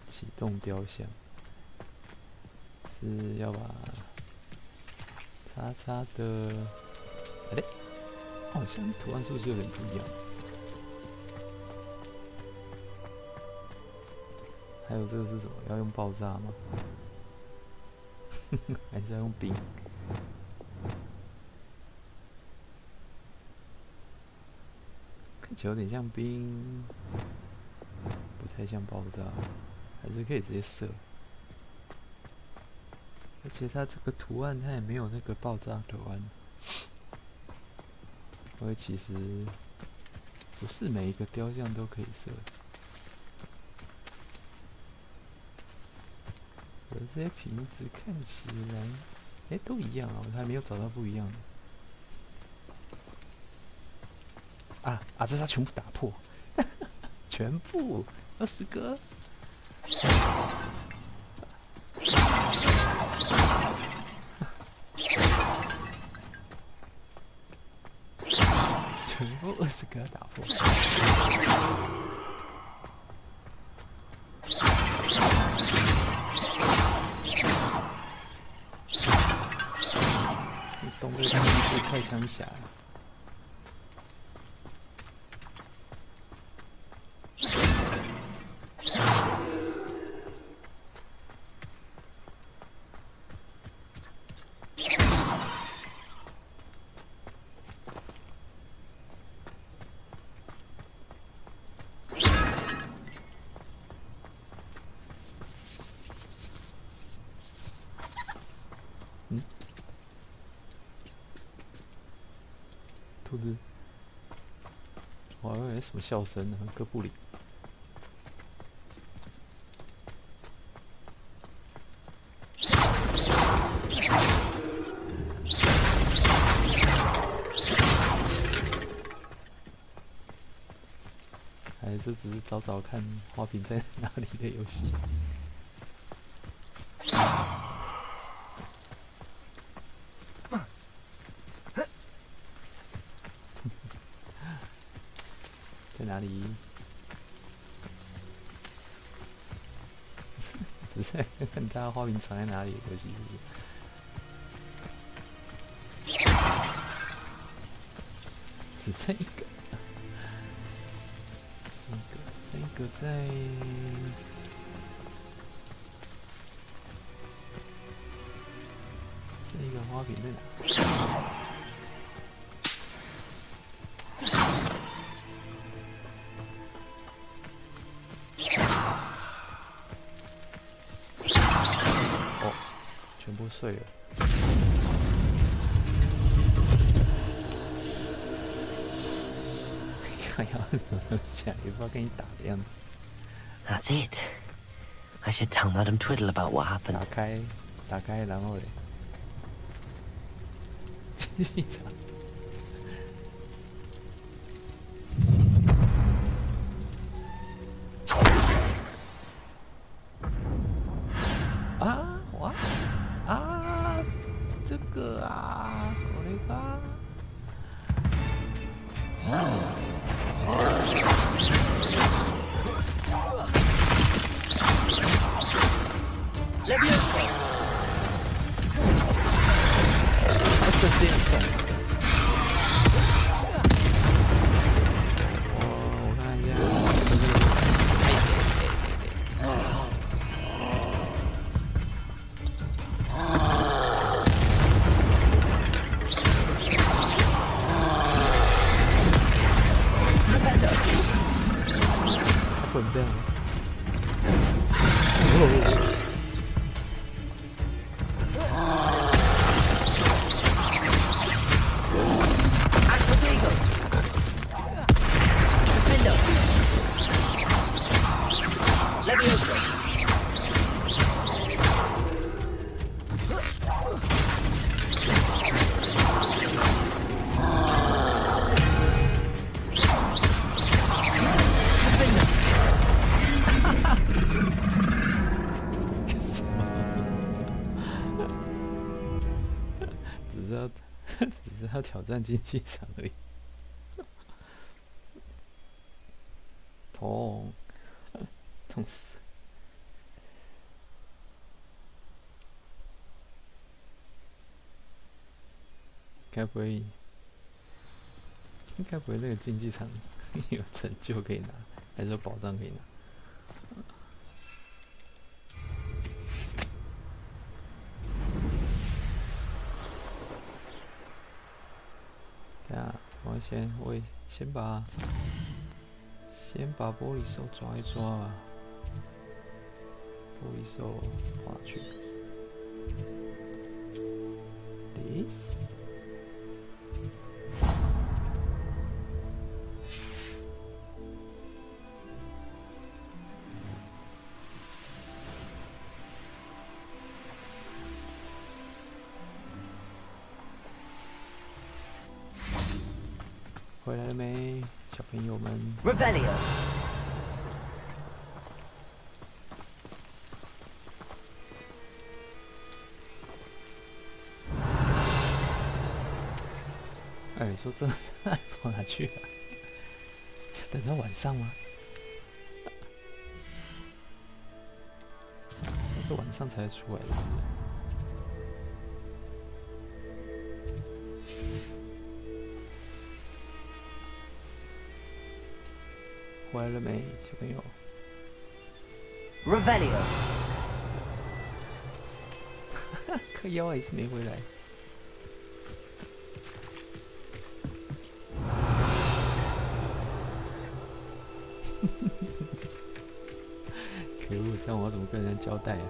启动雕像是要把叉叉的，哎，好像图案是不是有点不一样？还有这个是什么？要用爆炸吗？还是要用冰？看起来有点像冰，不太像爆炸，还是可以直接射。而且它这个图案，它也没有那个爆炸图案，因为其实不是每一个雕像都可以射。可是这些瓶子看起来，都一样啊，我还没有找到不一样的。这是它全部打破，全部20个。全部20个打破。动这个东西太枪侠了。兔子，我还以为什么笑声呢？哥布林。哎，这只是找找看花瓶在哪里的游戏。在哪里？只是看他花瓶藏在哪里的游戏是不是？只剩一个，剩一个在。剩一个花瓶在哪？哦，全部碎了。看样子下一步要跟你打的样子。That's it. I should tell Madame Twiddle about what happened. 打开，然后嘞，继续查。啊 ，what？ 啊，这个啊，これが。瞬间移动。我看一下，不能这样。只是要挑战竞技场而已。痛死！该不会那个竞技场有成就可以拿，还是有宝藏可以拿？等下，我也先把玻璃兽抓一抓吧。玻璃兽滑去。This。回来了没，小朋友们 Revelio. 哎，你说真的跑哪去了？等到晚上吗？那是晚上才出来的，是不是？回来了没，小朋友 Revelio. 嗑药还是没回来。可恶，这样我要怎么跟人家交代啊？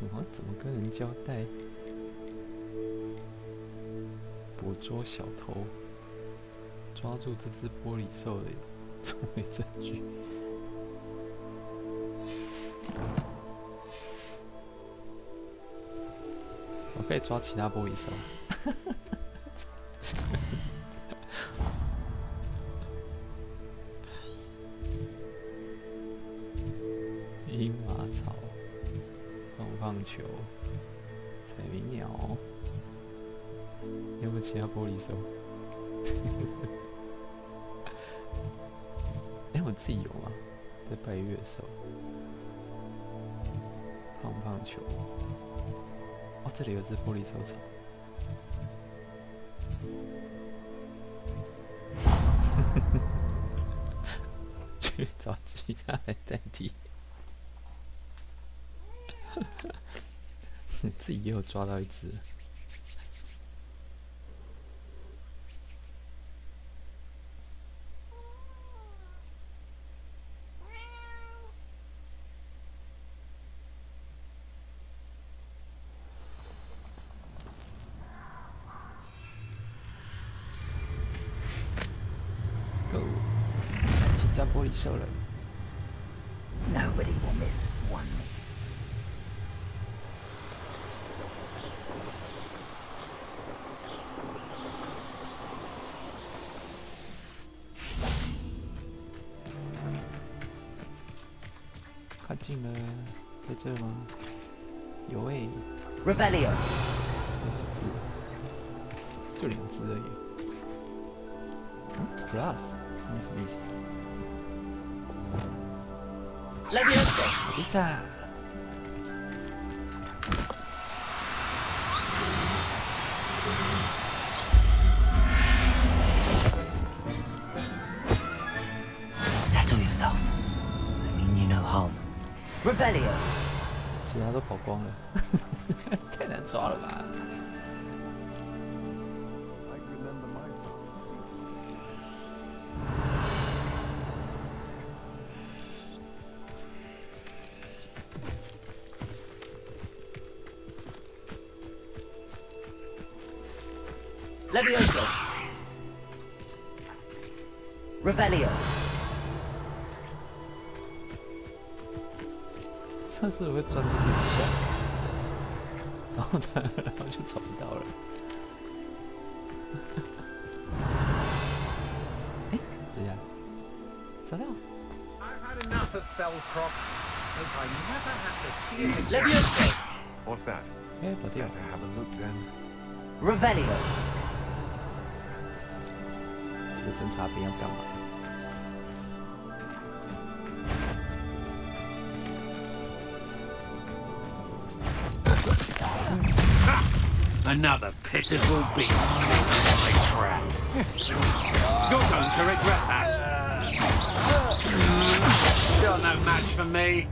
我怎么跟人交代？捕捉小偷，抓住这只玻璃兽的作为证据。我可以抓其他玻璃兽。鹰马草、棒球、彩云鸟，有没有其他玻璃兽？么自由吗？在拜月兽，胖球。哦，这里有只玻璃收藏。去找其他来代替。自己也有抓到一只。Go， 去抓玻璃兽了。Nobody will miss one. 靠近了，在这吗？有诶、Revelio. 有几只？就2只而已。Plus， 那什么意思 Levioso.？Lisa。Settle yourself. I mean you no harm. Revelio. 其他都跑光了，太难抓了吧？ Levioso. Revelio. 它是会钻进地下，然后就找不到了。哎，等一下，找到。Levioso. What's that? 哎，跑掉。 Have a look then. Revelio. 这个侦察兵要干嘛？ Another pitiful beast in my trap. You're going to regret that. Still no match for me.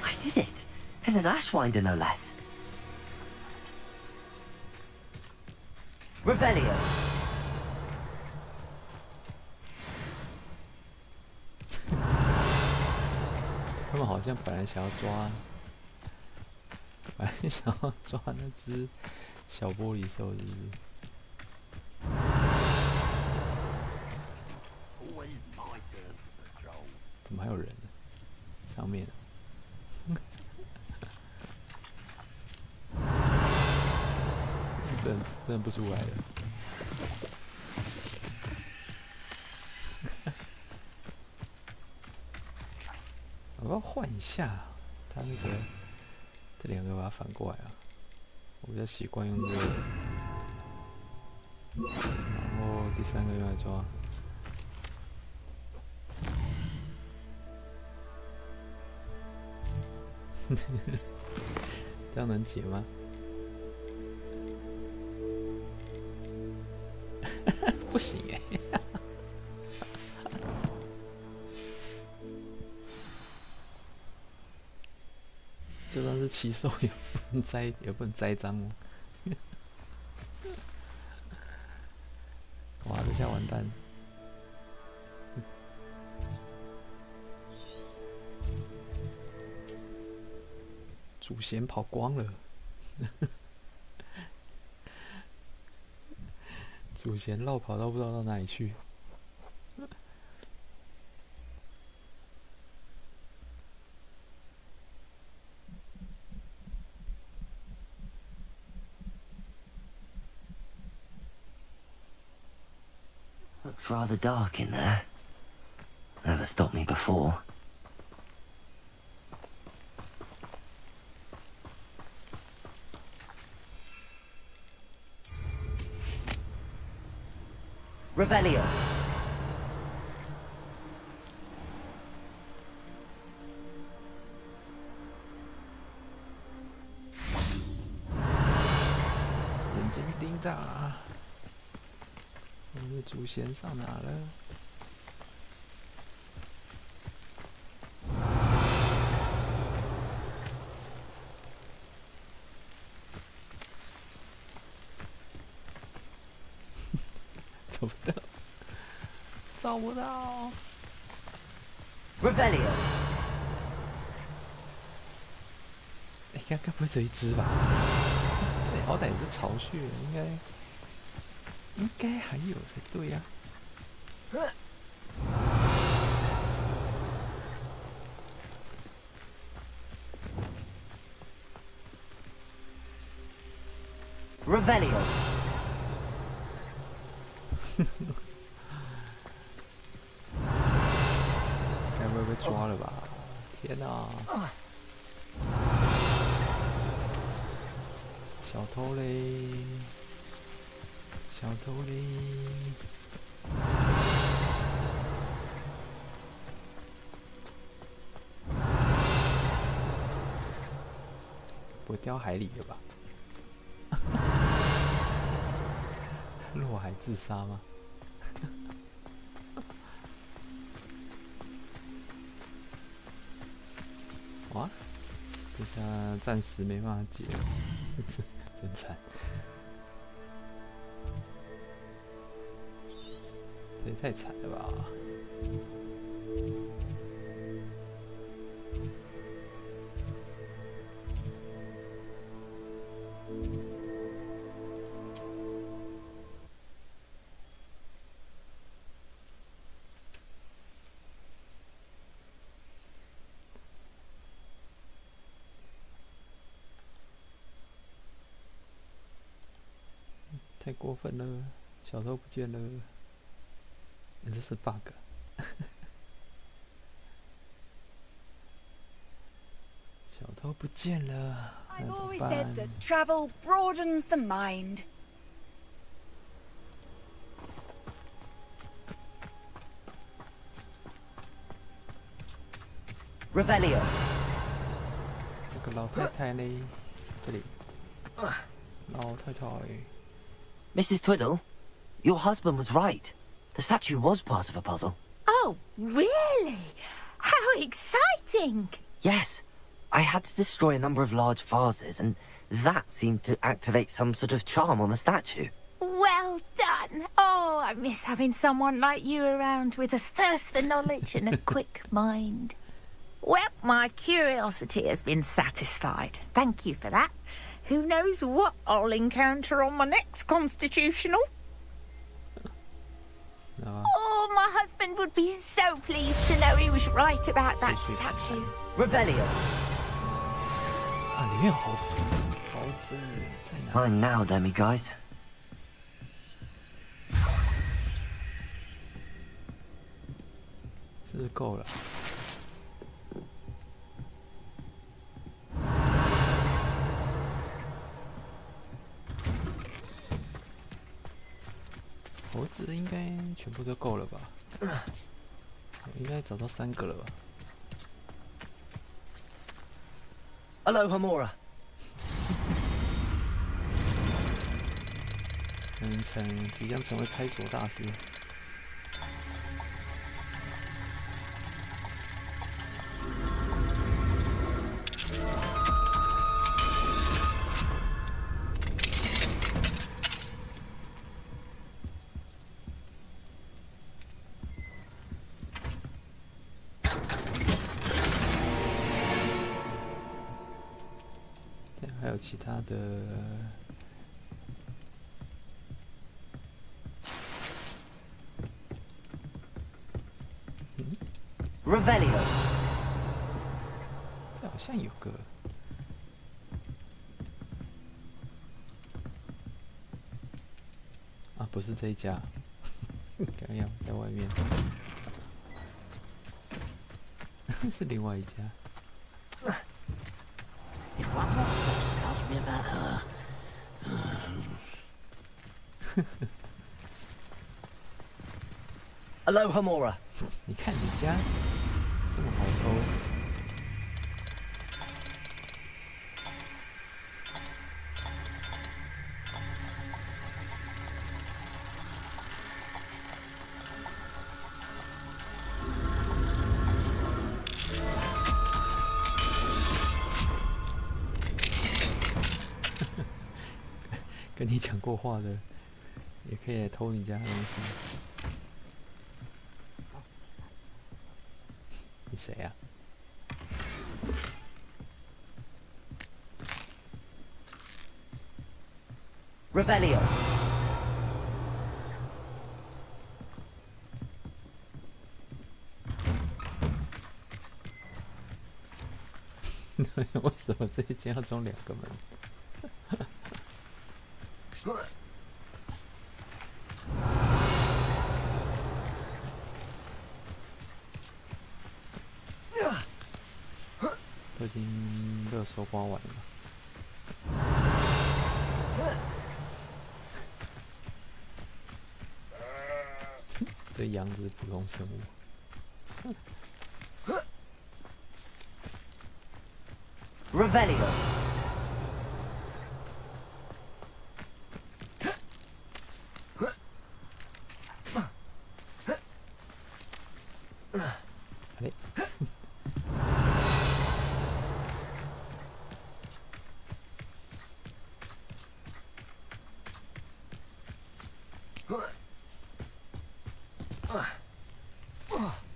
I did it! And an Ashwinder, no less. Revelio. 他们好像本来想要抓那只小玻璃兽，是不是？怎么还有人呢？上面。真的不出来了。我要换一下，它那个这2个把它反过来啊，我比较习惯用这个，然后第3个用来抓。这样能解吗？不行哎、就算是骑兽也不能栽赃哦。哇，这下完蛋！祖先跑光了，祖先绕跑到不知道到哪里去。Looks rather dark in there. Never stopped me before. Revelio. 眼睛盯大，我们的祖先上哪了？找不到，找不到。Revelio. 哎，该不会只有一只吧？这好歹也是巢穴，应该还有才对呀、Revelio. 该不会被抓了吧？天哪、小偷嘞！小偷嘞！不会掉海里了吧？落海自杀吗？哇，这下暂时没办法解了，真惨。这也太惨了吧！太过分了，小偷不见了，这是 bug。小偷不见了，那 I've 怎么 always 办 said that travel broadens the mind. Revelio. 这个老太太嘞，这里，老太太。 Mrs. Twiddle, your husband was right. The statue was part of a puzzle. Oh, really? How exciting! Yes. I had to destroy a number of large vases, and that seemed to activate some sort of charm on the statue. Well done. Oh, I miss having someone like you around with a thirst for knowledge and a quick mind. Well, my curiosity has been satisfied. Thank you for that. Who knows what I'll encounter on my next constitutional? Oh, my husband would be so pleased to know he was right about that statue. Revelio. 啊，里面有猴子，猴子在哪？ Fine now, demiguise. 是不是够了？猴子应该全部都够了吧？应该找到3个了吧？ Aloha Mora. 即将成为开锁大师。还有其他的。 Revelio. 这好像有个。啊，不是这一家，刚刚在外面，是另外一家。 If one more person tells me about her. Aloha Mora. 你看你家这么好偷。跟你讲过话的，也可以来偷你家的东西。你谁啊？ Revelio. 为什么这一间要装2个门？都已经被我搜刮完了。这羊子是普通生物。 Revelio. Allez.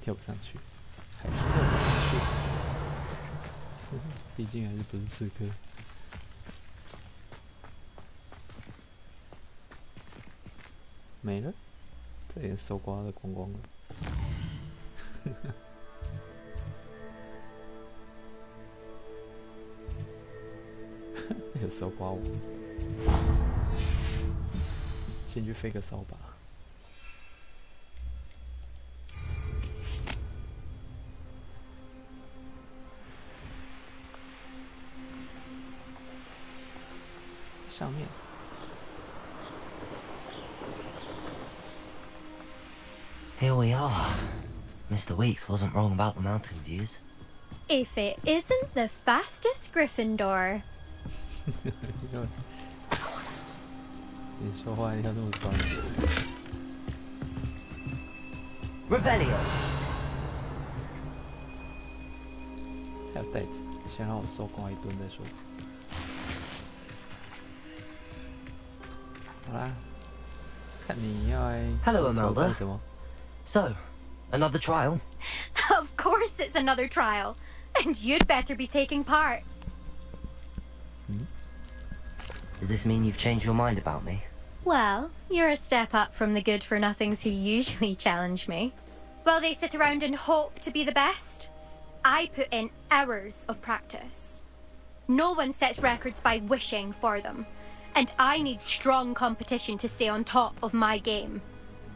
跳不上去，还是跳不上去。毕竟还是不是刺客。没了，这也搜刮的光光了。有搜刮我，先去飞个扫把。 上面。Here we are. Mr. Weeks wasn't wrong about the mountain views. If it isn't the fastest Gryffindor. 你说话要这么酸。Revelio. 还有袋子，先让我搜刮一顿再说。 好啦，看你要来 Hello, 挑 Imelda. 战什么？ So, another trial? Of course it's another trial. And you'd better be taking part. Does this mean you've changed your mind about me? Well, you're a step up from the good-for-nothings who usually challenge me. While they sit around and hope to be the best, I put in hours of practice. No one sets records by wishing for them. And I need strong competition to stay on top of my game.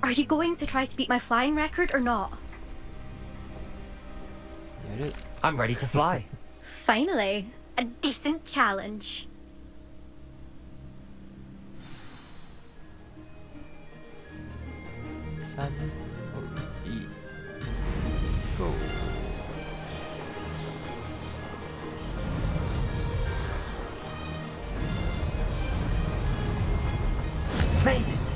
Are you going to try to beat my flying record or not? I'm ready to fly. Finally, a decent challenge. 3、2、1 ，Go！ Made it!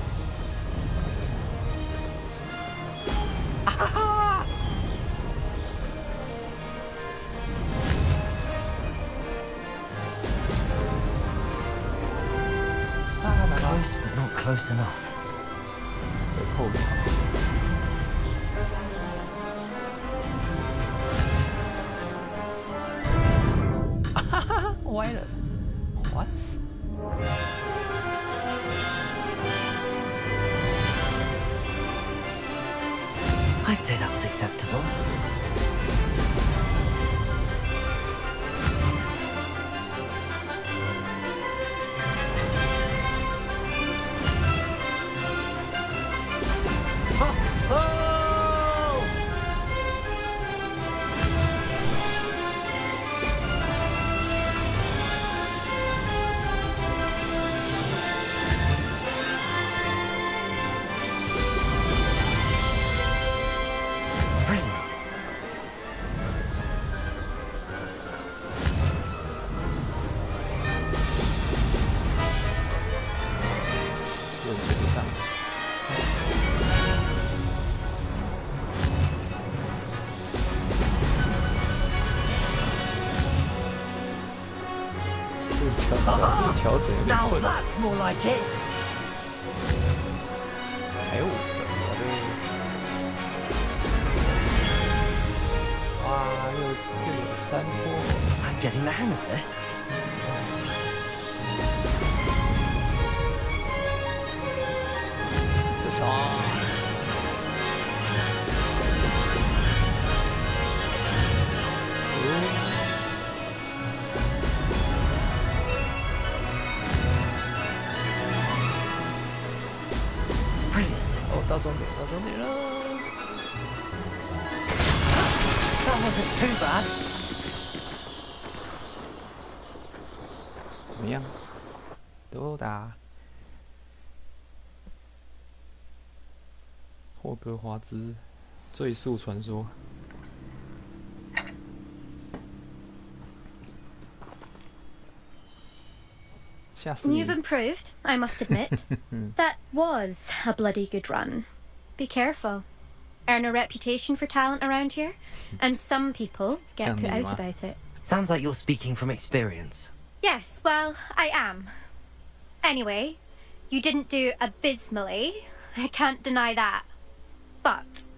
Close, but not close enough. 后面。哈哈，歪了。What？ I'd say that was acceptable. 调整有点 Now 困难。 that's more like it. 还有5个，好的。哇，又有山坡。I'm getting the hang of this. 这啥？哦，到终点，到终点了。That wasn't too bad. 怎么样？都打。霍格华兹最速传说。吓死你 You've improved, I must admit. That was a bloody good run. Be careful. Earn a reputation for talent around here, and some people get put out about it. Sounds like you're speaking from experience. Yes, well, I am. Anyway, you didn't do abysmally. I can't deny that. But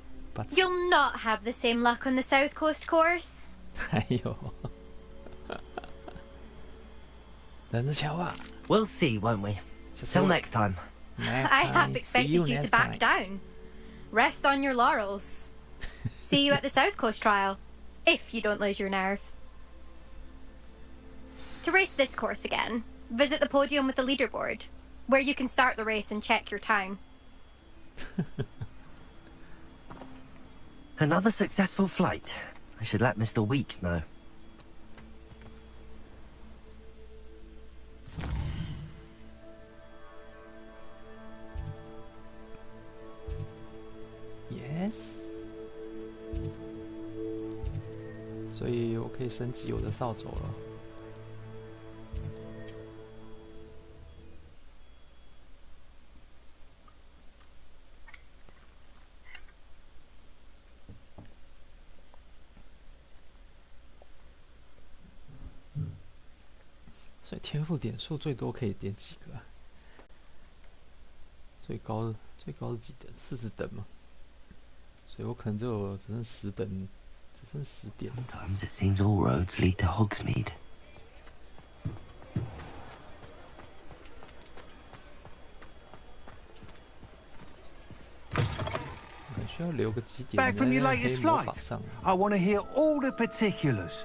you'll not have the same luck on the South Coast course. 还有，等着瞧吧。 We'll see, won't we? Till next time. I half expected you to back down. Rest on your laurels. See you at the South Coast trial, if you don't lose your nerve. To race this course again, visit the podium with the leaderboard, where you can start the race and check your time. Another successful flight. I should let Mr. Weeks know. Yes. 所以我可以升级我的扫帚了。所以天赋点数最多可以点几个、啊？最高是几等？40等嘛。所以我可能只剩10等，只剩10点。Sometimes it seems all roads lead to Hogsmeade. 需要留个几点 Back from your 在 latest 黑魔 flight. 法上。 I want to hear all the particulars.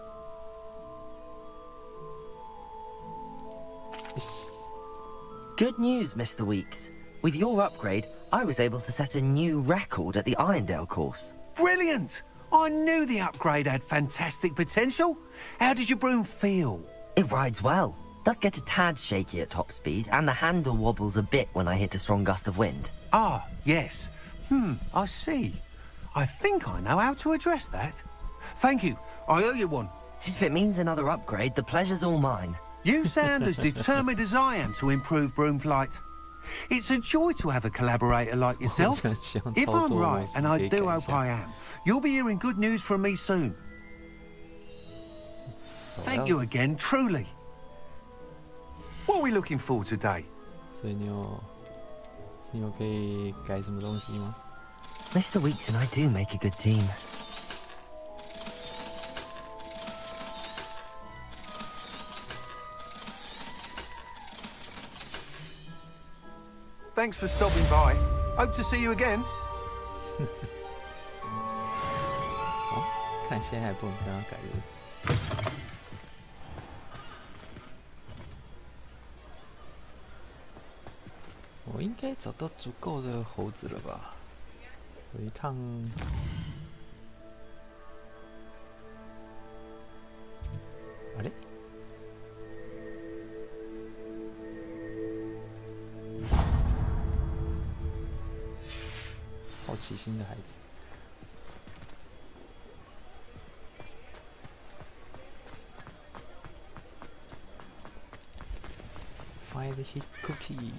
Good news, Mr. Weeks. With your upgrade, I was able to set a new record at the Irondale course. Brilliant! I knew the upgrade had fantastic potential. How did your broom feel? It rides well. Does get a tad shaky at top speed, and the handle wobbles a bit when I hit a strong gust of wind. Ah, yes. I see. I think I know how to address that. Thank you. I owe you one. If it means another upgrade, the pleasure's all mine. You sound as determined as I am to improve broom flight. It's a joy to have a collaborator like yourself. If I'm right, and I do hope I am, you'll be hearing good news from me soon. Thank you again, truly. What are we looking for today? 所以你有可以改什么东西吗？ Mr. Weeks and I do make a good team. Thanks for stopping by. Hope to see you again. 哦，看现在还不能跟他改的。我应该找到足够的猴子了吧？有一趟，啊嘞？好奇心的孩子。Find his cookie.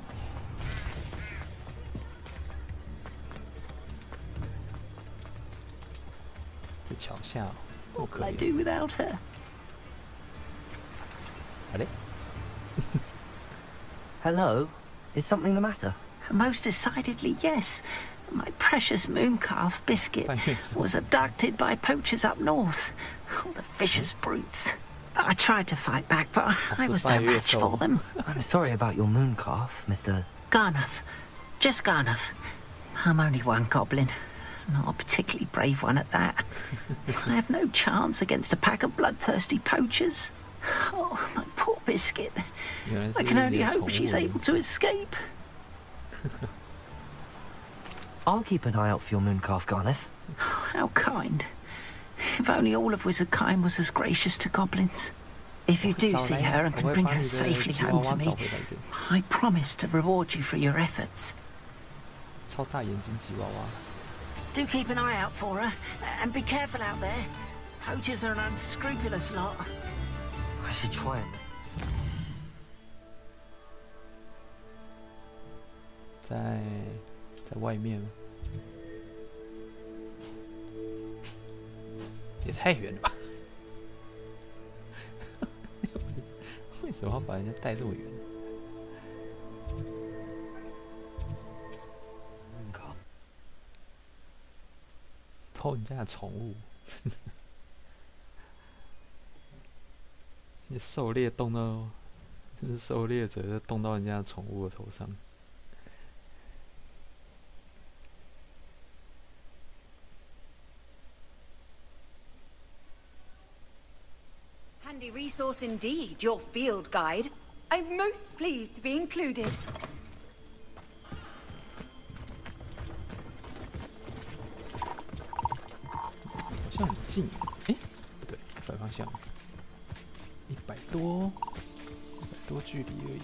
桥下、哦，这么 What 可 will I 怜。 do without her? 啊嘞 Hello? Is something the matter? Most decidedly, yes. My precious moon calf, Biscuit, was abducted by poachers up north. Oh, the vicious brutes. I tried to fight back, but I was no match for them. I'm sorry about your moon calf, Mr. Garnuff. Just Garnuff. I'm only one goblin. Not a particularly brave one at that. I have no chance against a pack of bloodthirsty poachers. Oh, my poor Biscuit. I can only hope she's able to escape. I'll keep an eye out for your moon calf, Garneth. How kind. If only all of Wizardkind was as gracious to goblins. If you do see her and can bring her safely home to me, I promise to reward you for your efforts. 超大眼睛吉娃娃。 Do keep an eye out for her, and be careful out there. Poachers are an unscrupulous lot. I should try and... 在外面，也太远了吧？为什么要把人家带这么远？偷人家的宠物，你狩猎动到，是狩猎者就动到人家的宠物的头上。 Handy resource indeed, your field guide. I'm most pleased to be included. 好像很近，哎，不对，反方向，100多距离而已。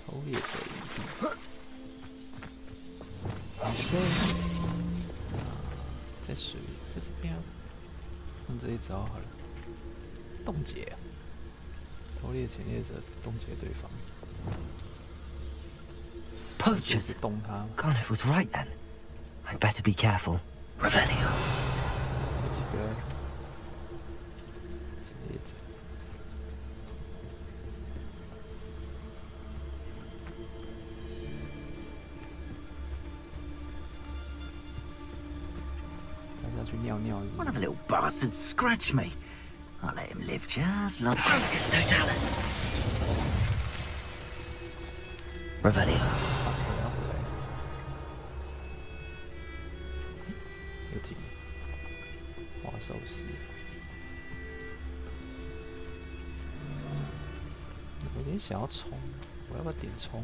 偷猎者营地，好深啊，在水，在这边。 用这一招好了，冻结啊！偷猎潜猎者冻结对方。Poachers. 动他。Garneth was right then. I'd better be careful. Revelio. 有几个潜猎者。去尿尿。One of the little bastards scratched me. I'll let him live just long. Focus totalis. Revelio. 又停。花寿司。有点想要冲，我要不要点冲？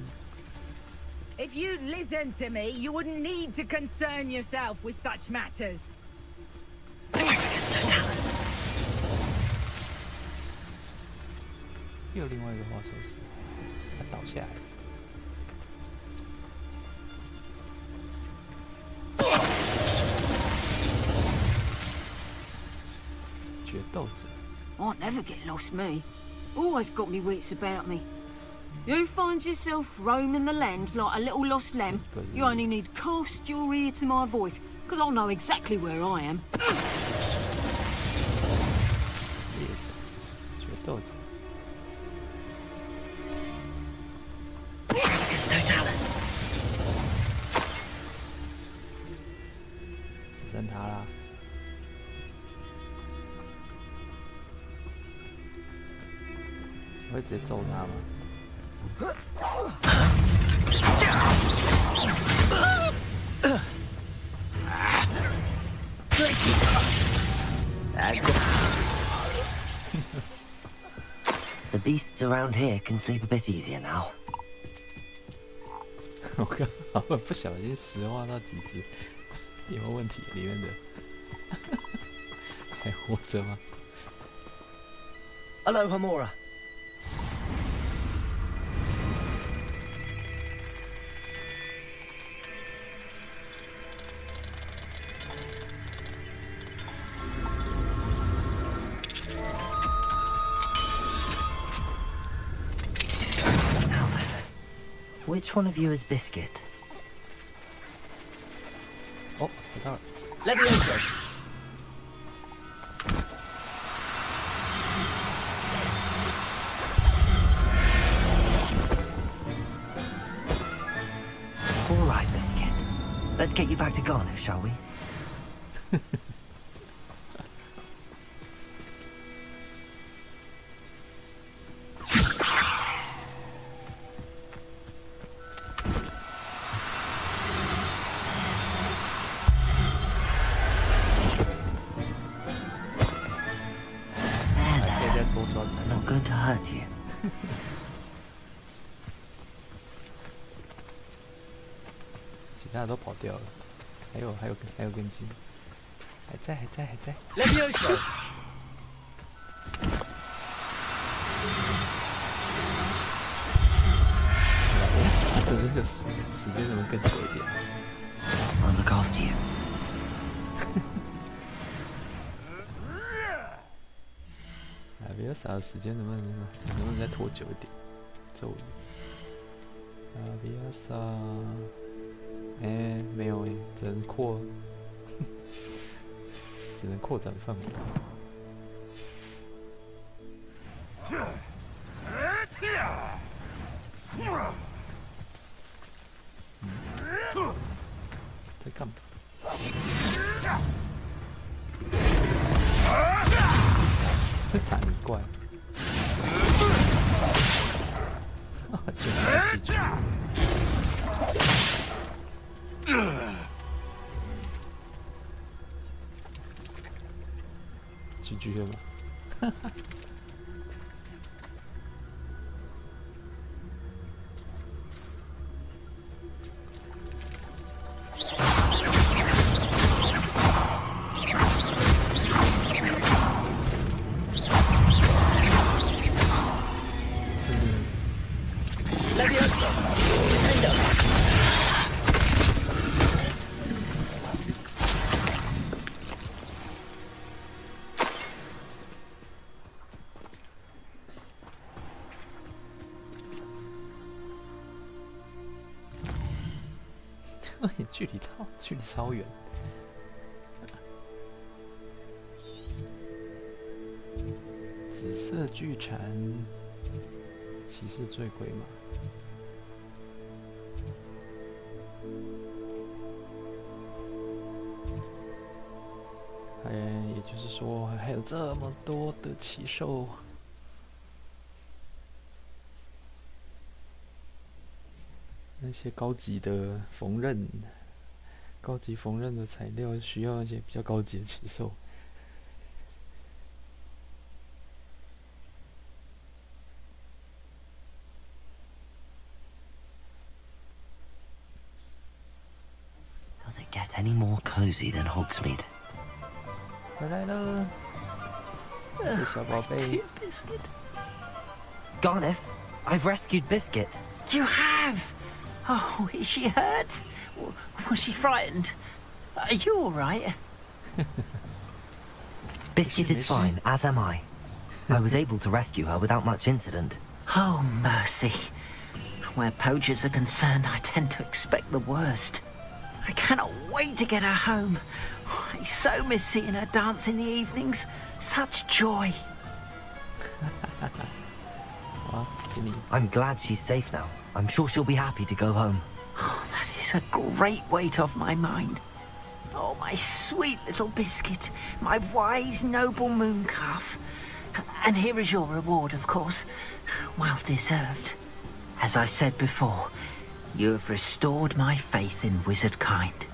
If you'd listen to me, you wouldn't need to concern yourself with such matters. Totalis. 又有另外一个花寿司，它倒下来了。决斗者。I never get lost, me. Always got me wits about me. You find yourself roaming the land like a little lost lamb, you only need cast your ear to my voice, because I'll know exactly where I am. 猎者，决斗者。 Totalis. 只剩他啦。我会直接揍他吗？ The beasts around here can sleep a bit easier now. 我刚好不小心石化到几只，有没有问题？里面的还活着吗 Hello, Hamora. Which one of you is Biscuit? 哦，找到了。Levioso. All right, Biscuit. Let's get you back to Garniff, shall we? 可以再多抓几 I'm not going to hurt you. 其他的都跑掉了，还有根筋，还在。Levioso. 的那个时间能不能更久一点？ I'll look after you. 比较少的时间能不能再拖久一点？咒语。比较少。没有只能扩，只能扩展范围。在干嘛？这打你怪，竟然记住。GG 了吗？Levioso. Defender. 距离超远。紫色巨蝉，骑士醉鬼马。也就是说，还有这么多的奇兽。那些高级的缝纫的材料需要一些比较高级的奇兽。Does it get any more cozy than Hogsmeade? 回来了，我的小宝贝。Biscuit. Garniff, I've rescued Biscuit. You have? Oh, is she hurt? Was she frightened? Are you all right? Biscuit is fine, as am I. I was able to rescue her without much incident. Oh, mercy. Where poachers are concerned, I tend to expect the worst. I cannot wait to get her home. I so miss seeing her dance in the evenings. Such joy. I'm glad she's safe now. I'm sure she'll be happy to go home. Oh, that is a great weight off my mind. Oh, my sweet little Biscuit, my wise, noble moon calf. And here is your reward, of course. Well deserved. As I said before, you have restored my faith in wizard kind.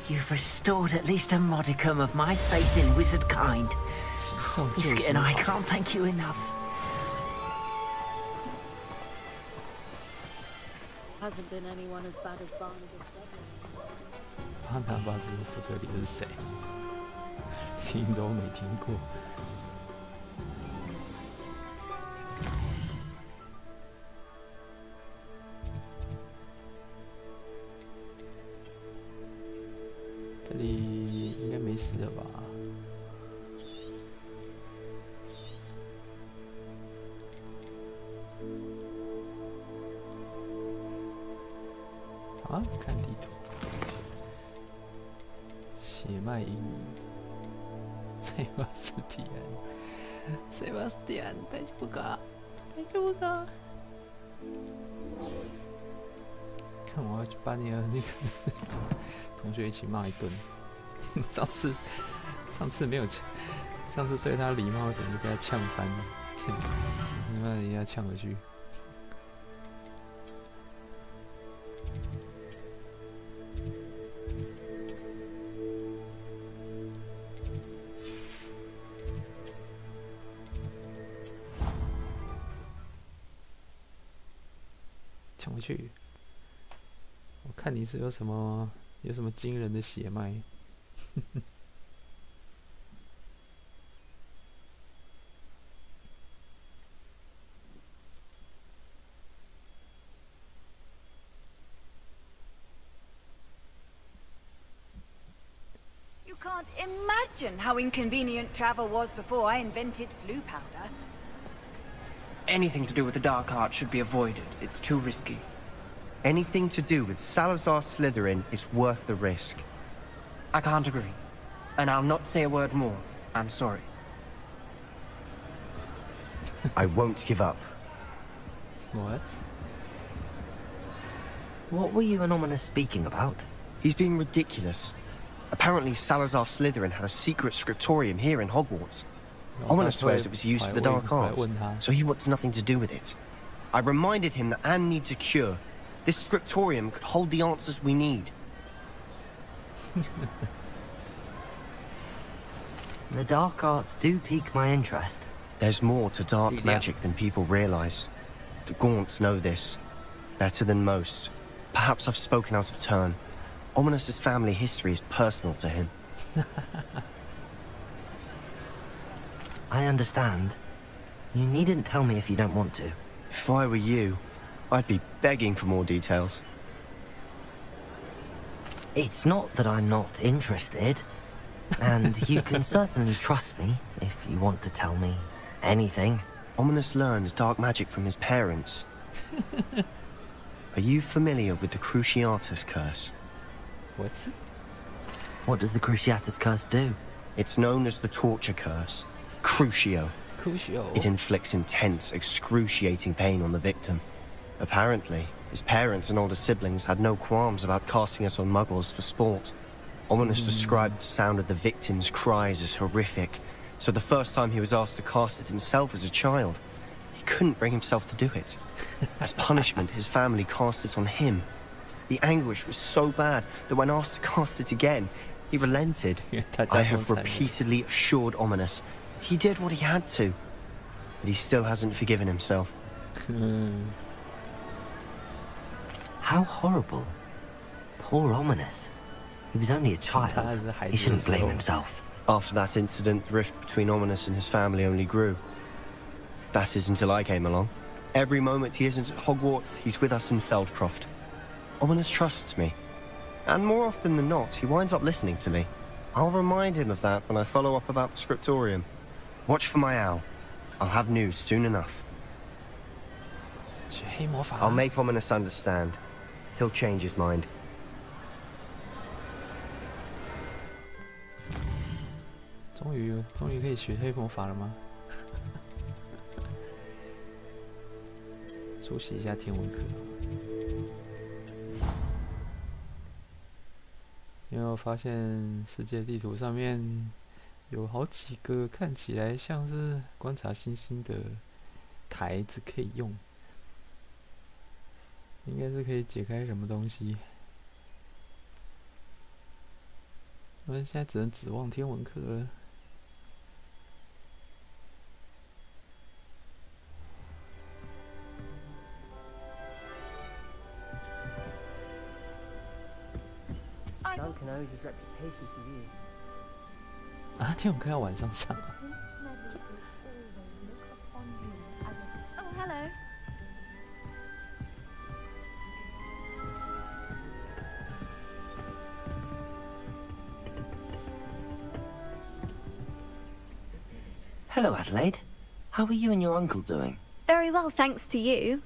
You've restored at least a modicum of my faith in wizard kind. Biscuit and I can't thank you enough. Hasn't been anyone as bad as Barnabas. 巴拿巴斯福特里是谁？听都没听过。这里应该没事了吧？啊，看地图。血脉英语。塞巴斯蒂安，塞巴斯蒂安，大丈夫か？大丈夫か？看我要去把你的那个同学一起骂一顿。上次没有呛，上次对他礼貌一点就被他呛翻了，他妈的一下呛回去。抢回去！我看你是有什么惊人的血脉。You can't imagine how inconvenient travel was before I invented flu powder. Anything to do with the dark art should be avoided. It's too risky. Anything to do with Salazar Slytherin is worth the risk. I can't agree. And I'll not say a word more. I'm sorry. I won't give up. What? What were you and Ominous speaking about? He's being ridiculous. Apparently Salazar Slytherin had a secret scriptorium here in Hogwarts. Ominous swears it was used for the dark arts, so he wants nothing to do with it. I reminded him that Anne needs a cure. This scriptorium could hold the answers we need. The dark arts do pique my interest. There's more to dark magic than people realize. The Gaunts know this. Better than most. Perhaps I've spoken out of turn. Ominous's family history is personal to him. I understand. You needn't tell me if you don't want to. If I were you, I'd be begging for more details. It's not that I'm not interested. And you can certainly trust me if you want to tell me anything. Ominous learned dark magic from his parents. Are you familiar with the Cruciatus Curse? What? What does the Cruciatus Curse do? It's known as the Torture Curse. Crucio. Crucio? It inflicts intense, excruciating pain on the victim. Apparently, his parents and older siblings had no qualms about casting it on muggles for sport. Ominous described the sound of the victim's cries as horrific, so the first time he was asked to cast it himself as a child, he couldn't bring himself to do it. As punishment, his family cast it on him. The anguish was so bad that when asked to cast it again, he relented. I have repeatedly assured Ominous that he did what he had to, but he still hasn't forgiven himself. How horrible. Poor Ominous. He was only a child. He shouldn't blame himself. After that incident, the rift between Ominous and his family only grew. That is until I came along. Every moment he isn't at Hogwarts, he's with us in Feldcroft. Ominous trusts me. And more often than not, he winds up listening to me. I'll remind him of that when I follow up about the scriptorium. Watch for my owl. I'll have news soon enough. I'll make Ominous understand. He'll change his mind. 终于可以学黑魔法了吗？出席一下天文课。因为我发现世界地图上面有好几个看起来像是观察星星的台子可以用，应该是可以解开什么东西。我们现在只能指望天文课了。啊，天文课要晚上上啊。Oh, hello. Hello, Adelaide. How are you and your uncle doing? Very well, thanks to you.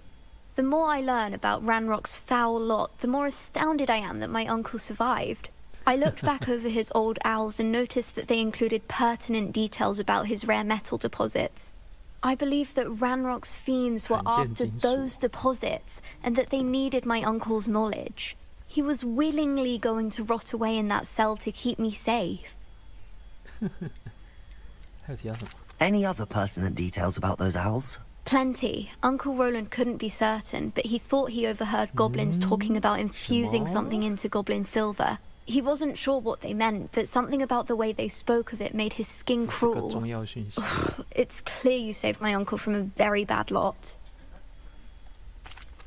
The more I learn about Ranrock's foul lot, the more astounded I am that my uncle survived. I looked back over his old owls and noticed that they included pertinent details about his rare metal deposits. I believe that Ranrock's fiends were after those deposits and that they needed my uncle's knowledge. He was willingly going to rot away in that cell to keep me safe. Any other pertinent details about those owls? Plenty. Uncle Roland couldn't be certain, but he thought he overheard goblins talking about infusing something into goblin silver. He wasn't sure what they meant, but something about the way they spoke of it made his skin crawl. It's clear you saved my uncle from a very bad lot.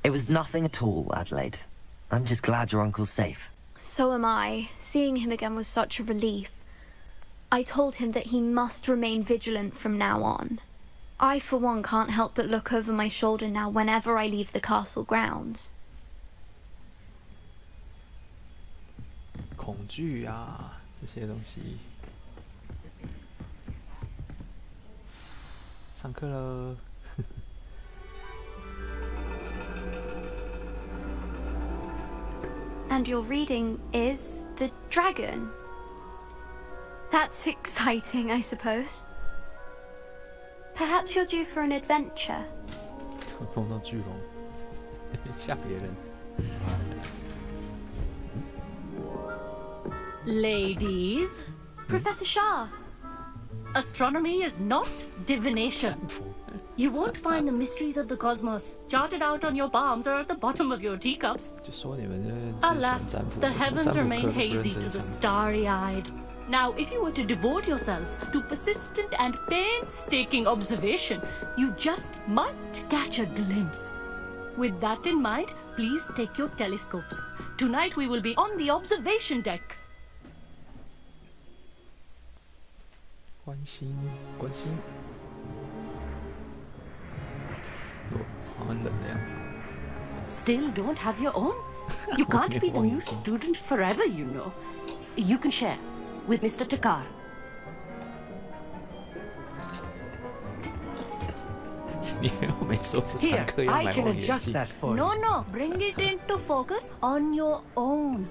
It was nothing at all, Adelaide. I'm just glad your uncle's safe. So am I. Seeing him again was such a relief. I told him that he must remain vigilant from now on. I, for one, can't help but look over my shoulder now whenever I leave the castle grounds. 恐惧啊，这些东西。上课了。And your reading is The Dragon. That's exciting, I suppose. Perhaps you're due for an adventure. 碰到巨龙，吓别人。Ladies. Professor Shah. Astronomy is not divination. You won't find the mysteries of the cosmos charted out on your palms or at the bottom of your teacups. Alas, the heavens remain hazy to the starry-eyed. Now, if you were to devote yourselves to persistent and painstaking observation, you just might catch a glimpse. With that in mind, please take your telescopes. Tonight we will be on the observation deck. 关心，关心。哦，好像冷的样子。Still don't have your own? You can't be the new student forever, you know. You can share with Mr. Takar. Here, I can adjust that for you. No, bring it into focus on your own.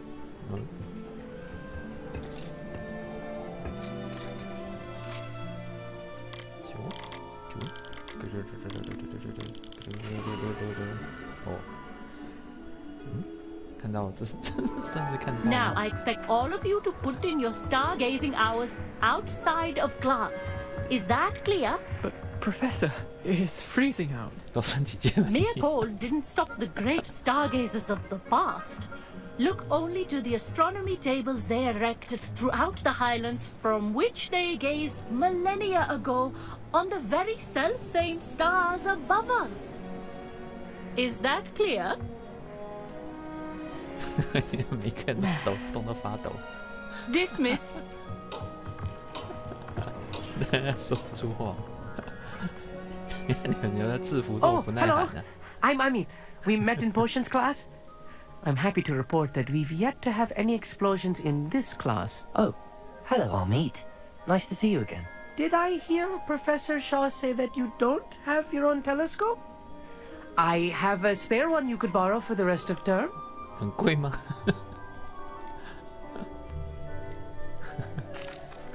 Now I expect all of you to put in your stargazing hours outside of class. Is that clear? But, Professor, it's freezing out. Mere cold didn't stop the great stargazers of the past. Look only to the astronomy tables they erected throughout the Highlands, from which they gazed millennia ago on the very self-same stars above us. Is that clear? 每个人都冻到发抖。Dismiss. 说不出话。你的制服这么不耐寒啊 I'm Amit. We met in potions class. I'm happy to report that we've yet to have any explosions in this class. Oh, hello, Amit. Nice to see you again. Did I hear Professor Shaw say that you don't have your own telescope? I have a spare one you could borrow for the rest of term. 很贵吗？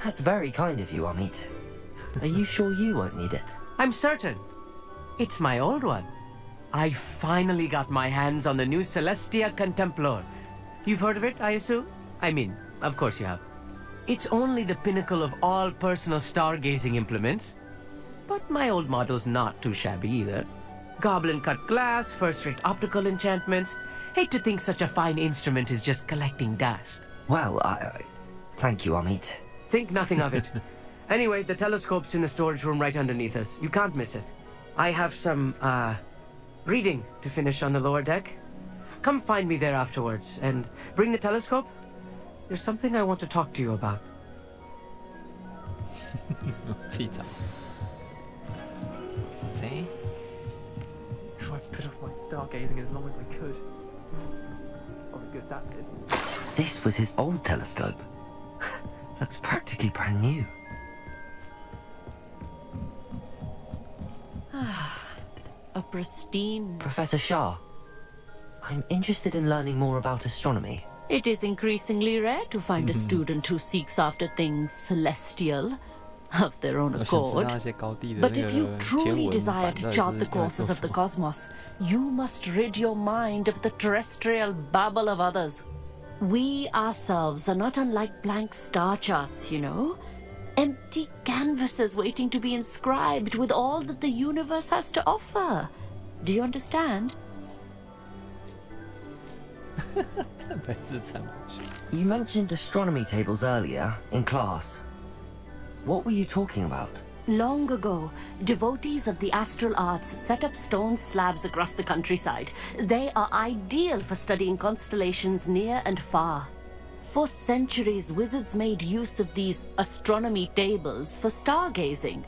That's very kind of you, Amit. Are you sure you won't need it? I'm certain. It's my old one. I finally got my hands on the new Celestia Contemplor. You've heard of it, I assume? I mean, of course you have. It's only the pinnacle of all personal stargazing implements. But my old model's not too shabby either. Goblin-cut glass, first-rate optical enchantments. Hate to think such a fine instrument is just collecting dust. Well, thank you, Amit. Think nothing of it. Anyway, the telescope's in the storage room right underneath us. You can't miss it. I have some, reading to finish on the lower deck. Come find me there afterwards, and bring the telescope. There's something I want to talk to you about. 自己找。谁？ Tried to put off my stargazing as long as I could. Oh, good that did. This was his old telescope. Looks practically brand new. A pristine... Professor Shah, I'm interested in learning more about astronomy. It is increasingly rare to find a student who seeks after things celestial of their own accord. But if you truly desire to chart the courses of the cosmos, you must rid your mind of the terrestrial babble of others. We ourselves are not unlike blank star charts, you know. Empty canvases waiting to be inscribed with all that the universe has to offer. Do you understand? You mentioned astronomy tables earlier, in class. What were you talking about? Long ago, devotees of the astral arts set up stone slabs across the countryside. They are ideal for studying constellations near and far. For centuries, wizards made use of these astronomy tables for stargazing.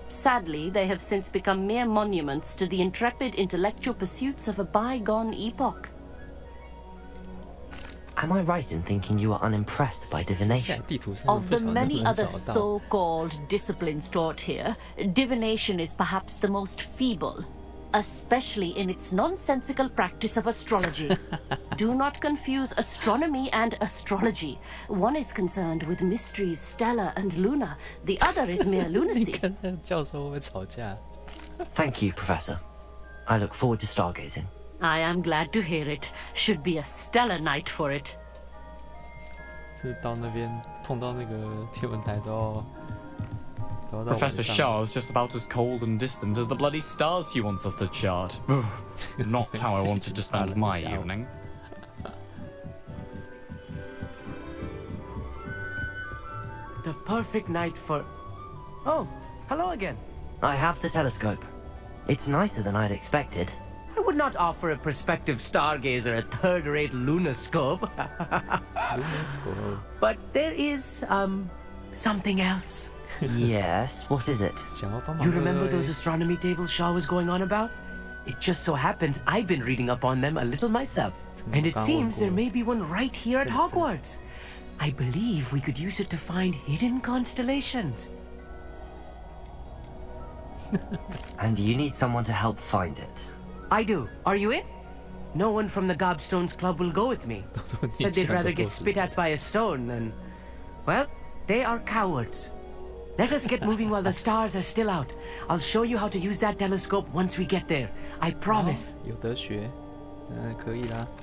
Sadly, they have since become mere monuments to the intrepid intellectual pursuits of a bygone epoch. Am I right in thinking you are unimpressed by divination? Of the many other so-called disciplines taught here, divination is perhaps the most feeble, especially in its nonsensical practice of astrology. Do not confuse astronomy and astrology. One is concerned with mysteries stellar and lunar, the other is mere lunacy. Thank you, Professor. I look forward to stargazing. I am glad to hear it. Should be a stellar night for it. 是到那边碰到那个天文台都要到 Professor Shah's just about as cold and distant as the bloody stars she wants us to chart. Not how I wanted to spend my evening. The perfect night for... Oh, hello again. I have the telescope. It's nicer than I'd expected. I would not offer a prospective stargazer a third-rate lunoscope. But there is, something else. Yes, what is it? You remember those astronomy tables Shaw was going on about? It just so happens I've been reading up on them a little myself. And it seems there may be one right here at Hogwarts. I believe we could use it to find hidden constellations. And you need someone to help find it. I do. Are you in? No one from the Gobstones Club will go with me. Said they'd rather get spit at by a stone than... Well, they are cowards. Let us get moving while the stars are still out. I'll show you how to use that telescope once we get there. I promise.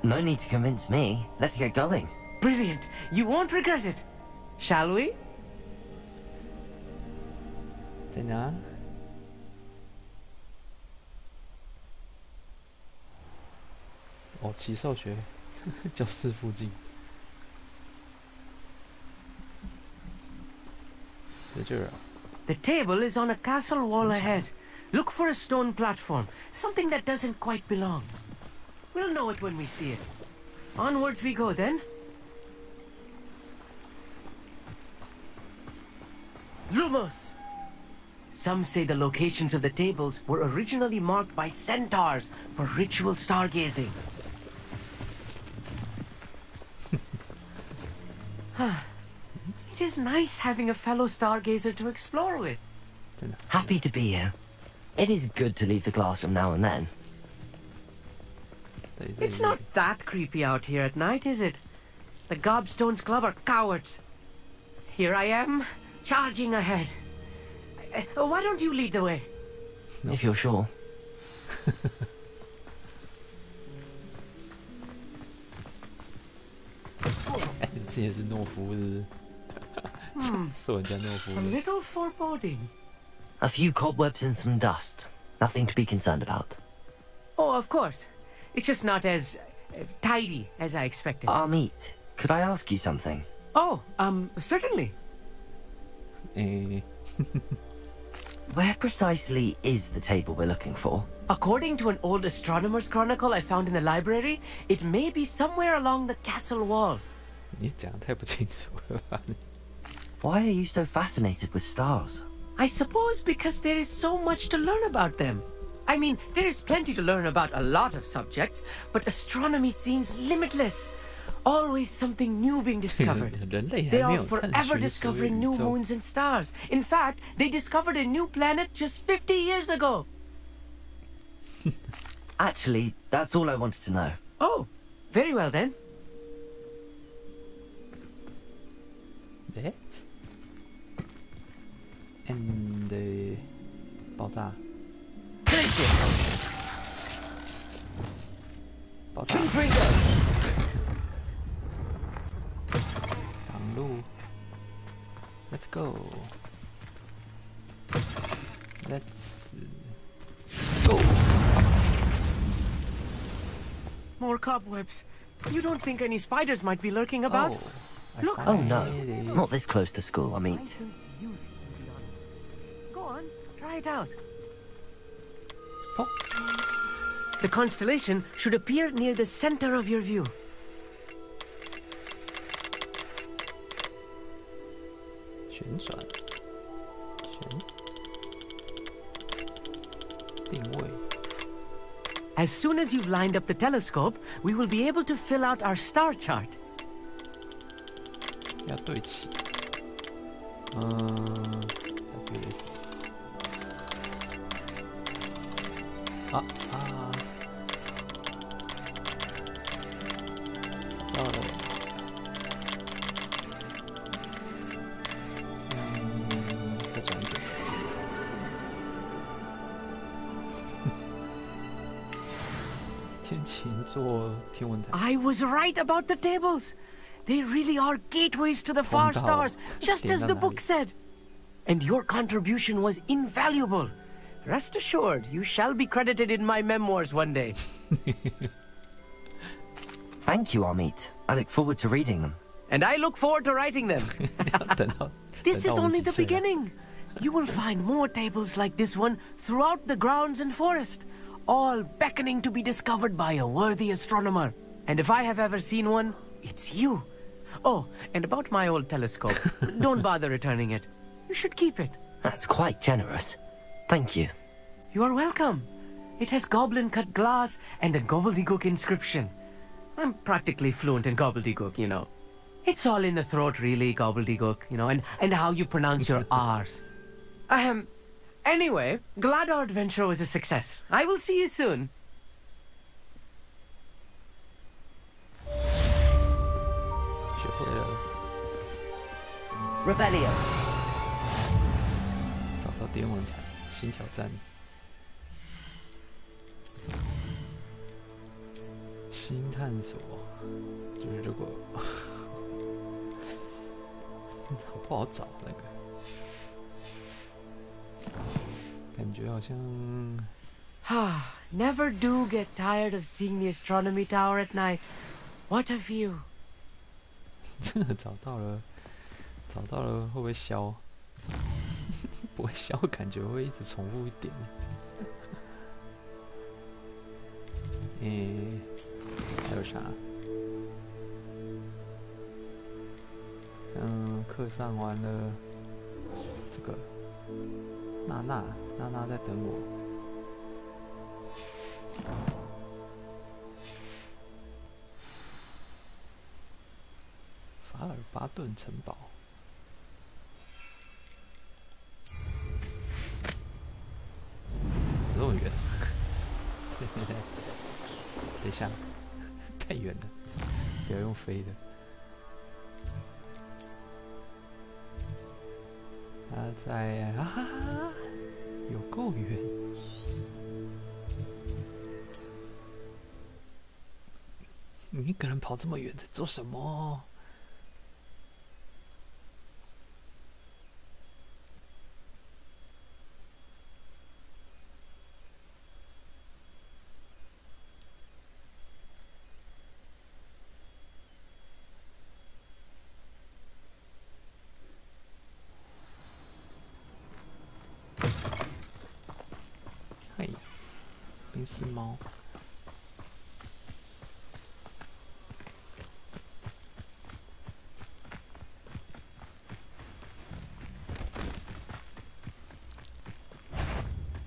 No need to convince me. Let's get going. Brilliant. You won't regret it. Shall we? 在哪？哦，奇兽学教室附近。在这儿啊。The table is on a castle wall ahead. Look for a stone platform, something that doesn't quite belong. We'll know it when we see it. Onwards we go then. Lumos! Some say the locations of the tables were originally marked by centaurs for ritual stargazing. It is nice having a fellow stargazer to explore with. Happy to be here. It is good to leave the classroom now and then. It's not that creepy out here at night, is it? The Gobstones Club are cowards. Here I am, charging ahead. Why don't you lead the way? If you're sure. 这也是懦夫是说人家懦夫 A little foreboding. A few cobwebs and some dust. Nothing to be concerned about. Oh, of course. It's just not as tidy as I expected. Amit, could I ask you something? Oh, certainly. Where precisely is the table we're looking for? According to an old astronomer's chronicle I found in the library, it may be somewhere along the castle wall. 你讲得太不清楚了吧？ Why are you so fascinated with stars? I suppose because there is so much to learn about them. I mean, there is plenty to learn about a lot of subjects, but astronomy seems limitless. Always something new being discovered. They are forever discovering new moons and stars. In fact, they discovered a new planet just 50 years ago. Actually, that's all I wanted to know. Oh, very well then. that and 爆炸。爆炸。挡路。Let's go. Let's go. More cobwebs. You don't think any spiders might be lurking about? Look. Oh no, not this close to school, I mean. Go on, try it out. Oh. The constellation should appear near the center of your view. 旋转，定位。As soon as you've lined up the telescope, we will be able to fill out our star chart. 要对齐。啊啊！找到了。这样再转一点。天琴座天文台。I was right about the tables. They really are gateways to the far stars, just as the book said. And your contribution was invaluable. Rest assured, you shall be credited in my memoirs one day. Thank you, Amit. I look forward to reading them. And I look forward to writing them. This is only the beginning. You will find more tables like this one throughout the grounds and forest, all beckoning to be discovered by a worthy astronomer. And if I have ever seen one, it's you. Oh, and about my old telescope, don't bother returning it. You should keep it. That's quite generous. Thank you. You are welcome. It has goblin-cut glass and a gobbledygook inscription. I'm practically fluent in gobbledygook, you know. It's all in the throat, really, gobbledygook, you know, and how you pronounce your R's. Anyway, glad our adventure was a success. I will see you soon. Rebellion. 找到天文台，新挑战。新探索，就是如果好不好找那个，感觉好像。Never do get tired of seeing the astronomy tower at night. What a view! 真的找到了，会不会消？不会消，感觉会一直重复一点。还有啥？课上完了，这个娜娜在等我。法尔巴顿城堡。这么远？等一下，太远了，不要用飞的。他在有够远。你一个人跑这么远，在做什么？冰丝猫。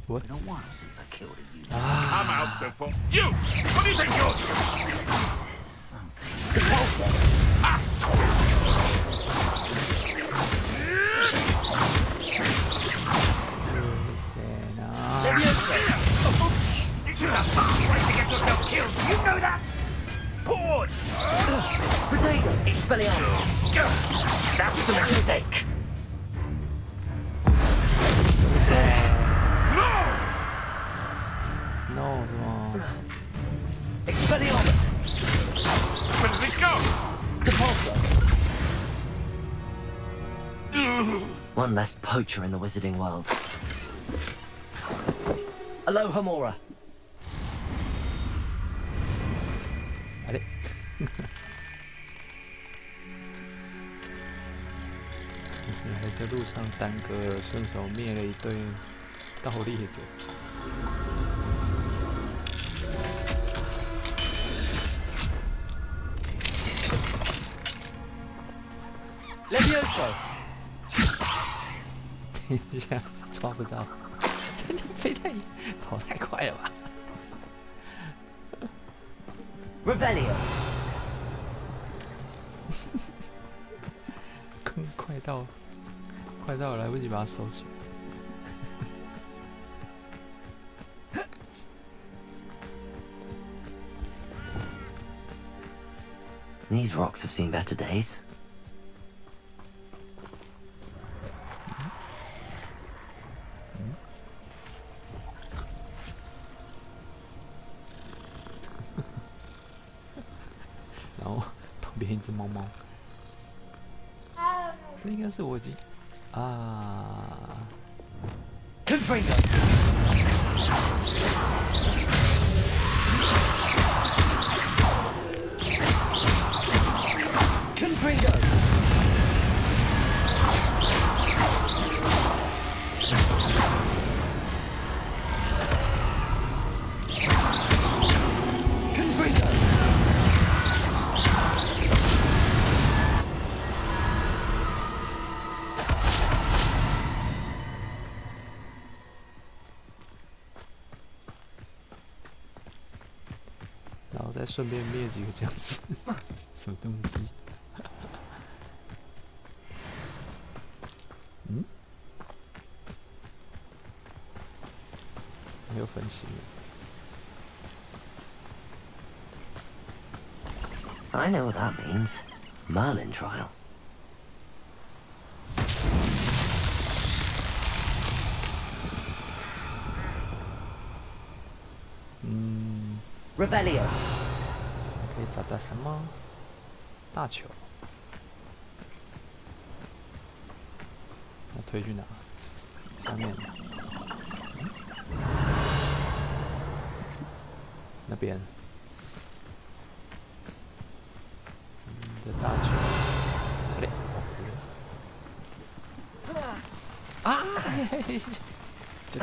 What? Been a while since I killed a unit. I'm out before you. What do you think you're? This is a fast way to get yourself killed. You know that? horde! Potato, Expelliarmus! That's a mistake! No， 什么 Expelliarmus! Where did it go? Depulso! One less poacher in the wizarding world. Aloha Mora. あれ还在路上耽搁了，顺手灭了一队盗猎者。Levioso! 等一下，抓不到，飞太跑太快了吧 Revelio! 快到来不及把它收起来。These rocks have seen better days. "然后旁边一只猫猫，这应该是我已经啊。Confringo! Confringo! Confringo! 然后再顺便灭几个僵尸，什么东西？嗯？没有分析。I know what that means. Merlin trial. Revelio. 可以找到什么？大球。要推去哪？下面。那边。的大球。不对，啊！这！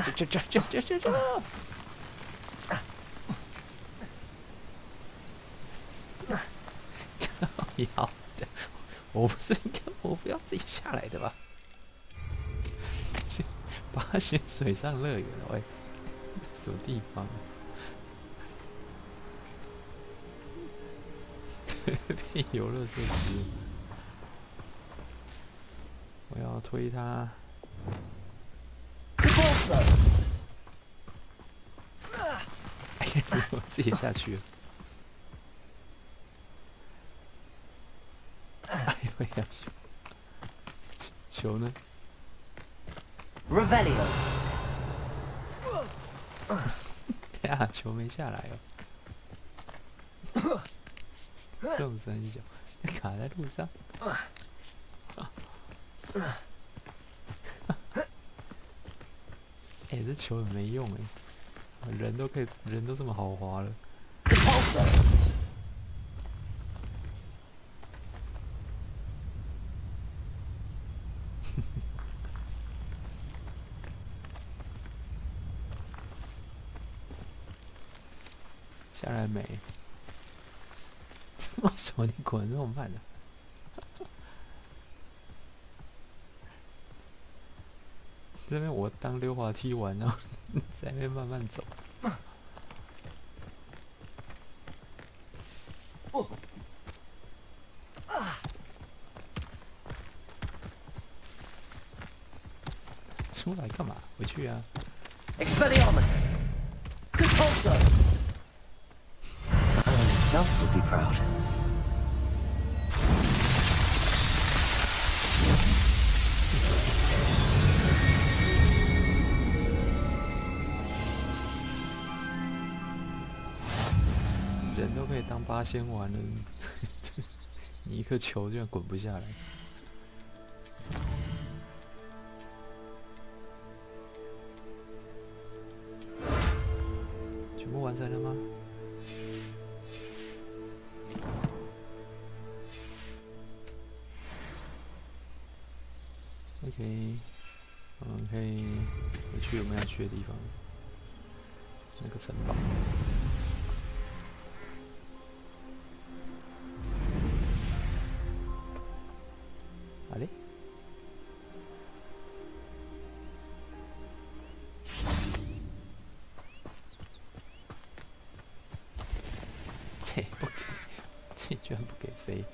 要的，我不要自己下来的吧？八仙水上乐园，喂，什么地方？变游乐设施，我要推它。哎呀，我自己下去了。哎呦呀！球呢 Revelio. 等下球没下来哦。这种三小卡在路上。哎，这球很没用哎，人都这么豪华了。下来没？为什么你滚那么慢呢？这边我当溜滑梯玩，然后在那边慢慢走。出来干嘛？回去啊 Expelliarmus! Depulso! himself would be proud. 人都可以当八仙丸了，你一颗球居然滚不下来。全部完成了吗？OK， 我们可以回去我们要去的地方，那个城堡。あれ？这不给，这居然不给飞。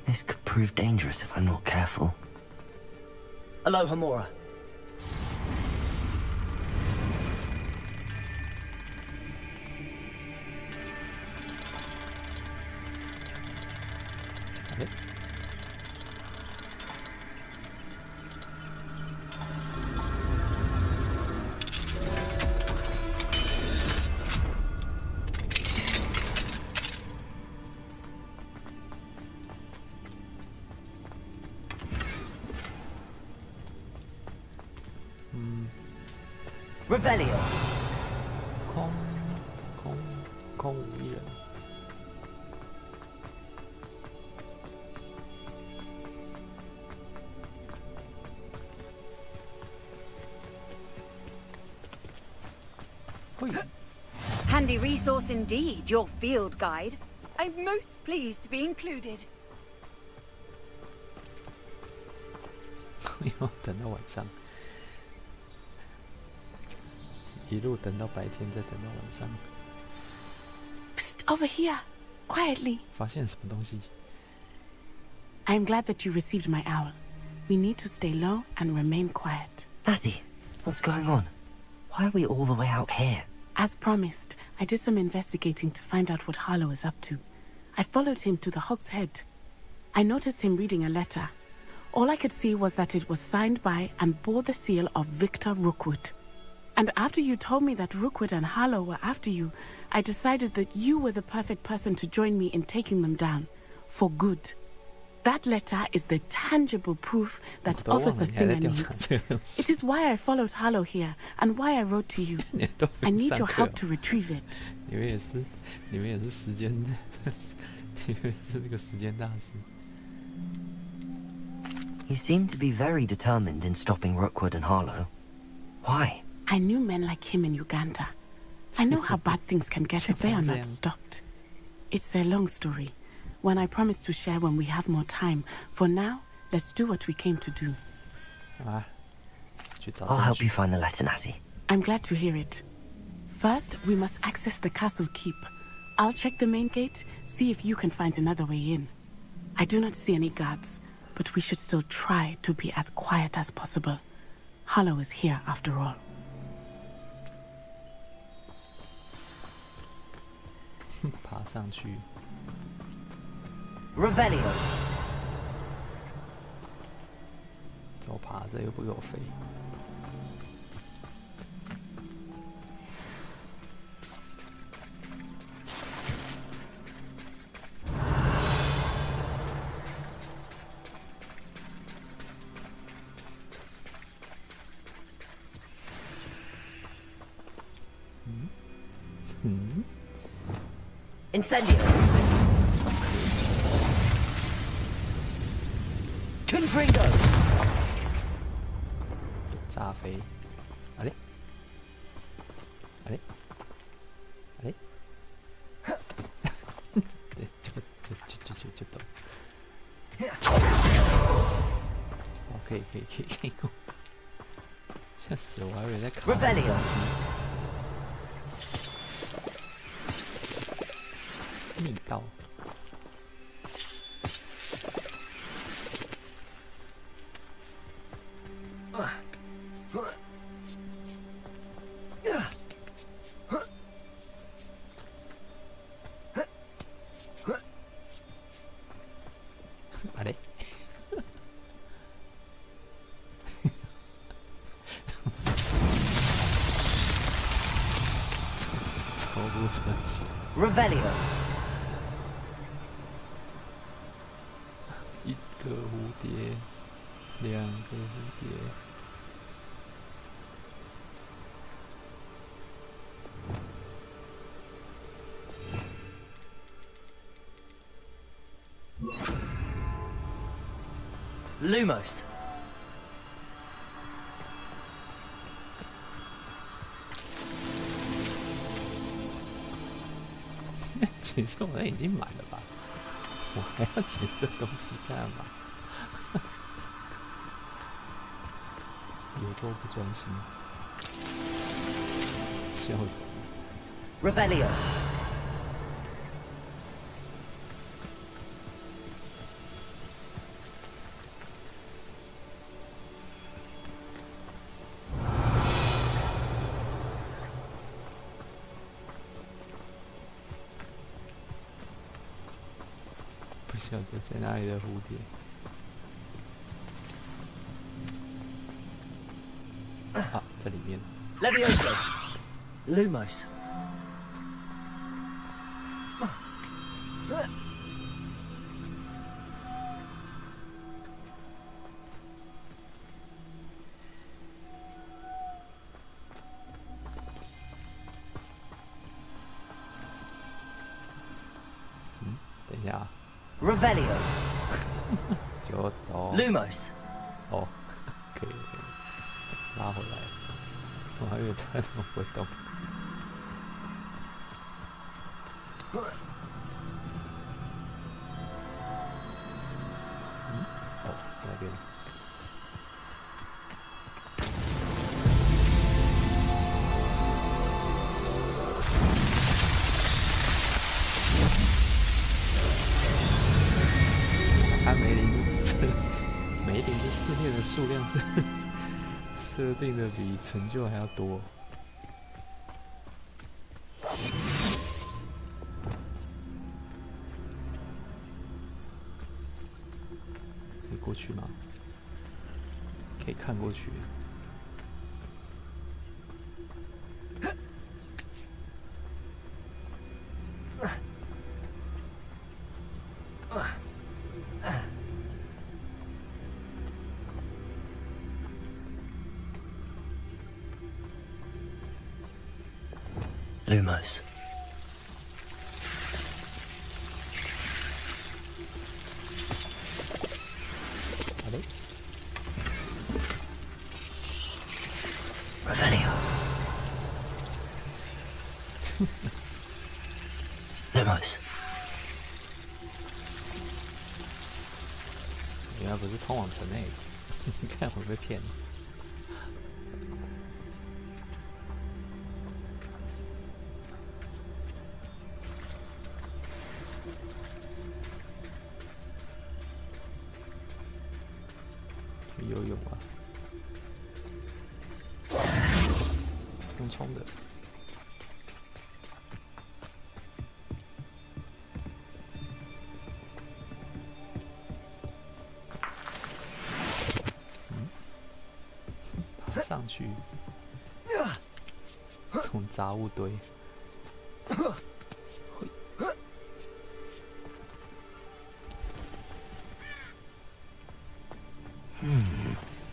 This could prove dangerous if I'm not careful. Hello, Hamura. Revelio. 空无一人。Handy resource indeed, your field guide. I'm most pleased to be included. 要等到晚上。一路等到白天，再等到晚上。Psst, over here, quietly. 发现什么东西 I'm glad that you received my owl. We need to stay low and remain quiet. Natty, what's going on? Why are we all the way out here? As promised, I did some investigating to find out what Harlow is up to. I followed him to the Hog's Head. I noticed him reading a letter. All I could see was that it was signed by and bore the seal of Victor Rookwood. And after you told me that Rookwood and Harlow were after you, I decided that you were the perfect person to join me in taking them down. For good. That letter is the tangible proof that Officer Singer needs. It is why I followed Harlow here, and why I wrote to you. I need your help to retrieve it. 你们也是时间，你们是那个时间大师。You seem to be very determined in stopping Rookwood and Harlow. Why? I knew men like him in Uganda. I know how bad things can get if they are not stopped. It's a long story, one I promise to share when we have more time. For now, let's do what we came to do. I'll help you find the letter, Natty. I'm glad to hear it. First, we must access the castle keep. I'll check the main gate, see if you can find another way in. I do not see any guards, but we should still try to be as quiet as possible. Harlow is here after all. 爬上去。Revelio. 我爬着又不给我飞。Incendio. Confringo. 炸飞。あれ？あれ？あれ？ちょっと。哦，可以，吓死我！我还以为在卡。Revelio. 密道。头部转型。Revelio。一个蝴蝶，两个蝴蝶。Lumos。其实我已经满了吧，我还要捡这东西干嘛？有多不专心，笑死。Revelio。不晓得在哪里的蝴蝶。啊，在里面。Levioso。Lumos。等一下啊。Revelio。就到。Lumos。哦，可以，拉回来。我还以为它怎么会动。哦，那边。看梅林，梅林的试炼的数量是设定的比成就还要多。可以过去吗？可以看过去。Lumos。Revelio。Lumos。原来不是通往城内的，你看会不会骗你？游泳啊，用冲的。爬上去，从杂物堆。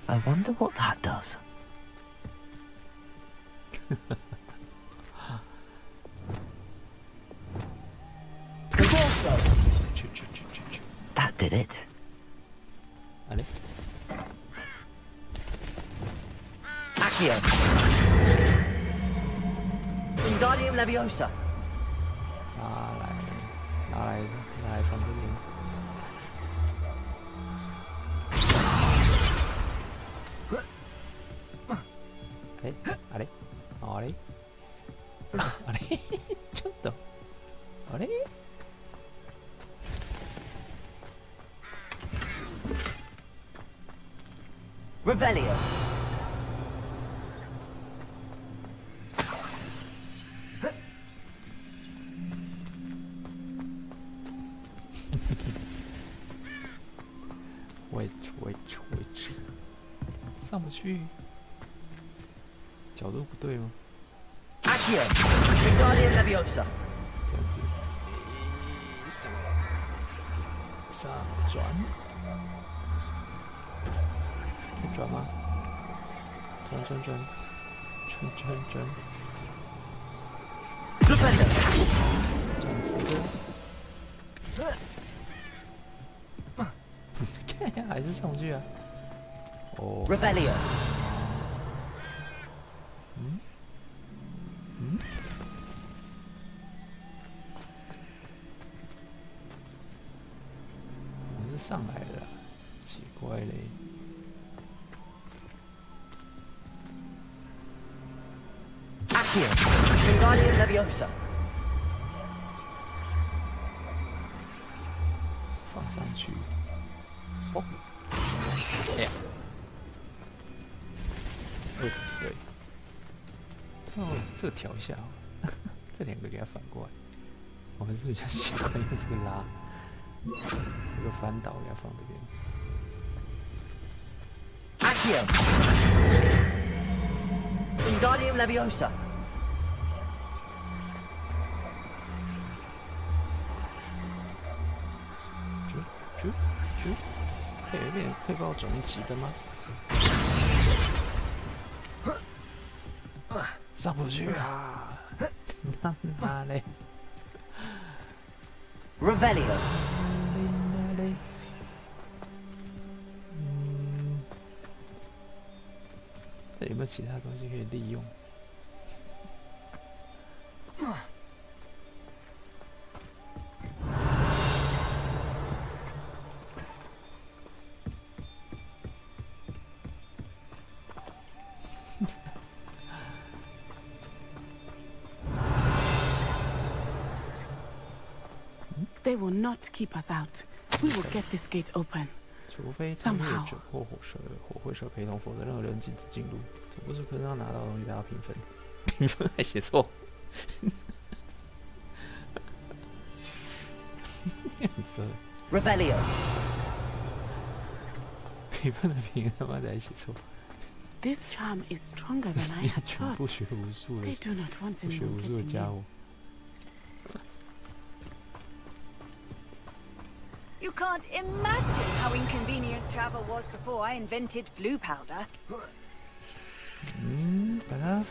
I wonder what that does. That did it. Allez. Accio. Wingardium Leviosa. 拿来放这边。あれちょっとあれRevelio。wait， 上不去，角度不对吗？ Accio, Wingardium Leviosa. 这样子，上转，可以转吗？转。转直的。看一下，还是上不去啊。哦。Revelio. 我是上来的，奇怪嘞。Accio, Wingardium Leviosa. 放上去。哦。哎呀。位置不对。哦，这个调一下，这两个给它反过来。我还是比较习惯用这个拉，这个翻倒给它放这边。Accio, Wingardium Leviosa. 可以把我转成直的吗？上不去啊！哪嘞 Revelio. 这里有没有其他东西可以利用？They will not keep us out. We will get this gate open. 除非他们有酒或火会社陪同，否则任何人禁止进入。这不是课上拿到的东西，大家评分，评分还写错。Revelio. 评分的评他妈的还写错。This charm is stronger than I had 全部 thought. 学武术的， They do not want 不学 anyone 武术的 getting 家 in. 伙。 You can't imagine how inconvenient travel was before I invented flu powder. 把它，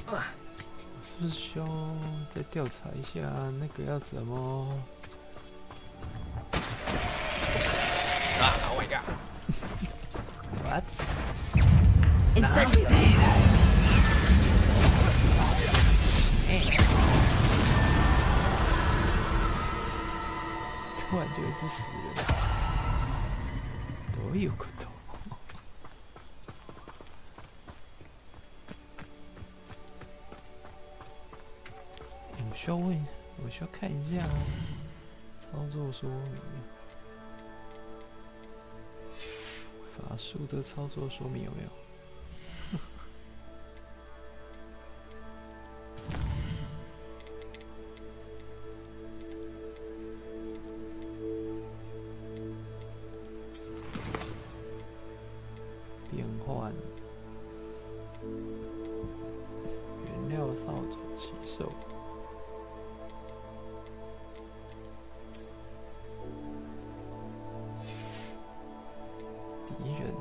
我是不是需要再调查一下那个要怎么？啊 ！Oh my god！ What？ Incendio. 突然就一只死人，どういうこと？我需要问，我需要看一下操作说明，法术的操作说明有没有？变换原料扫帚起兽。 敌人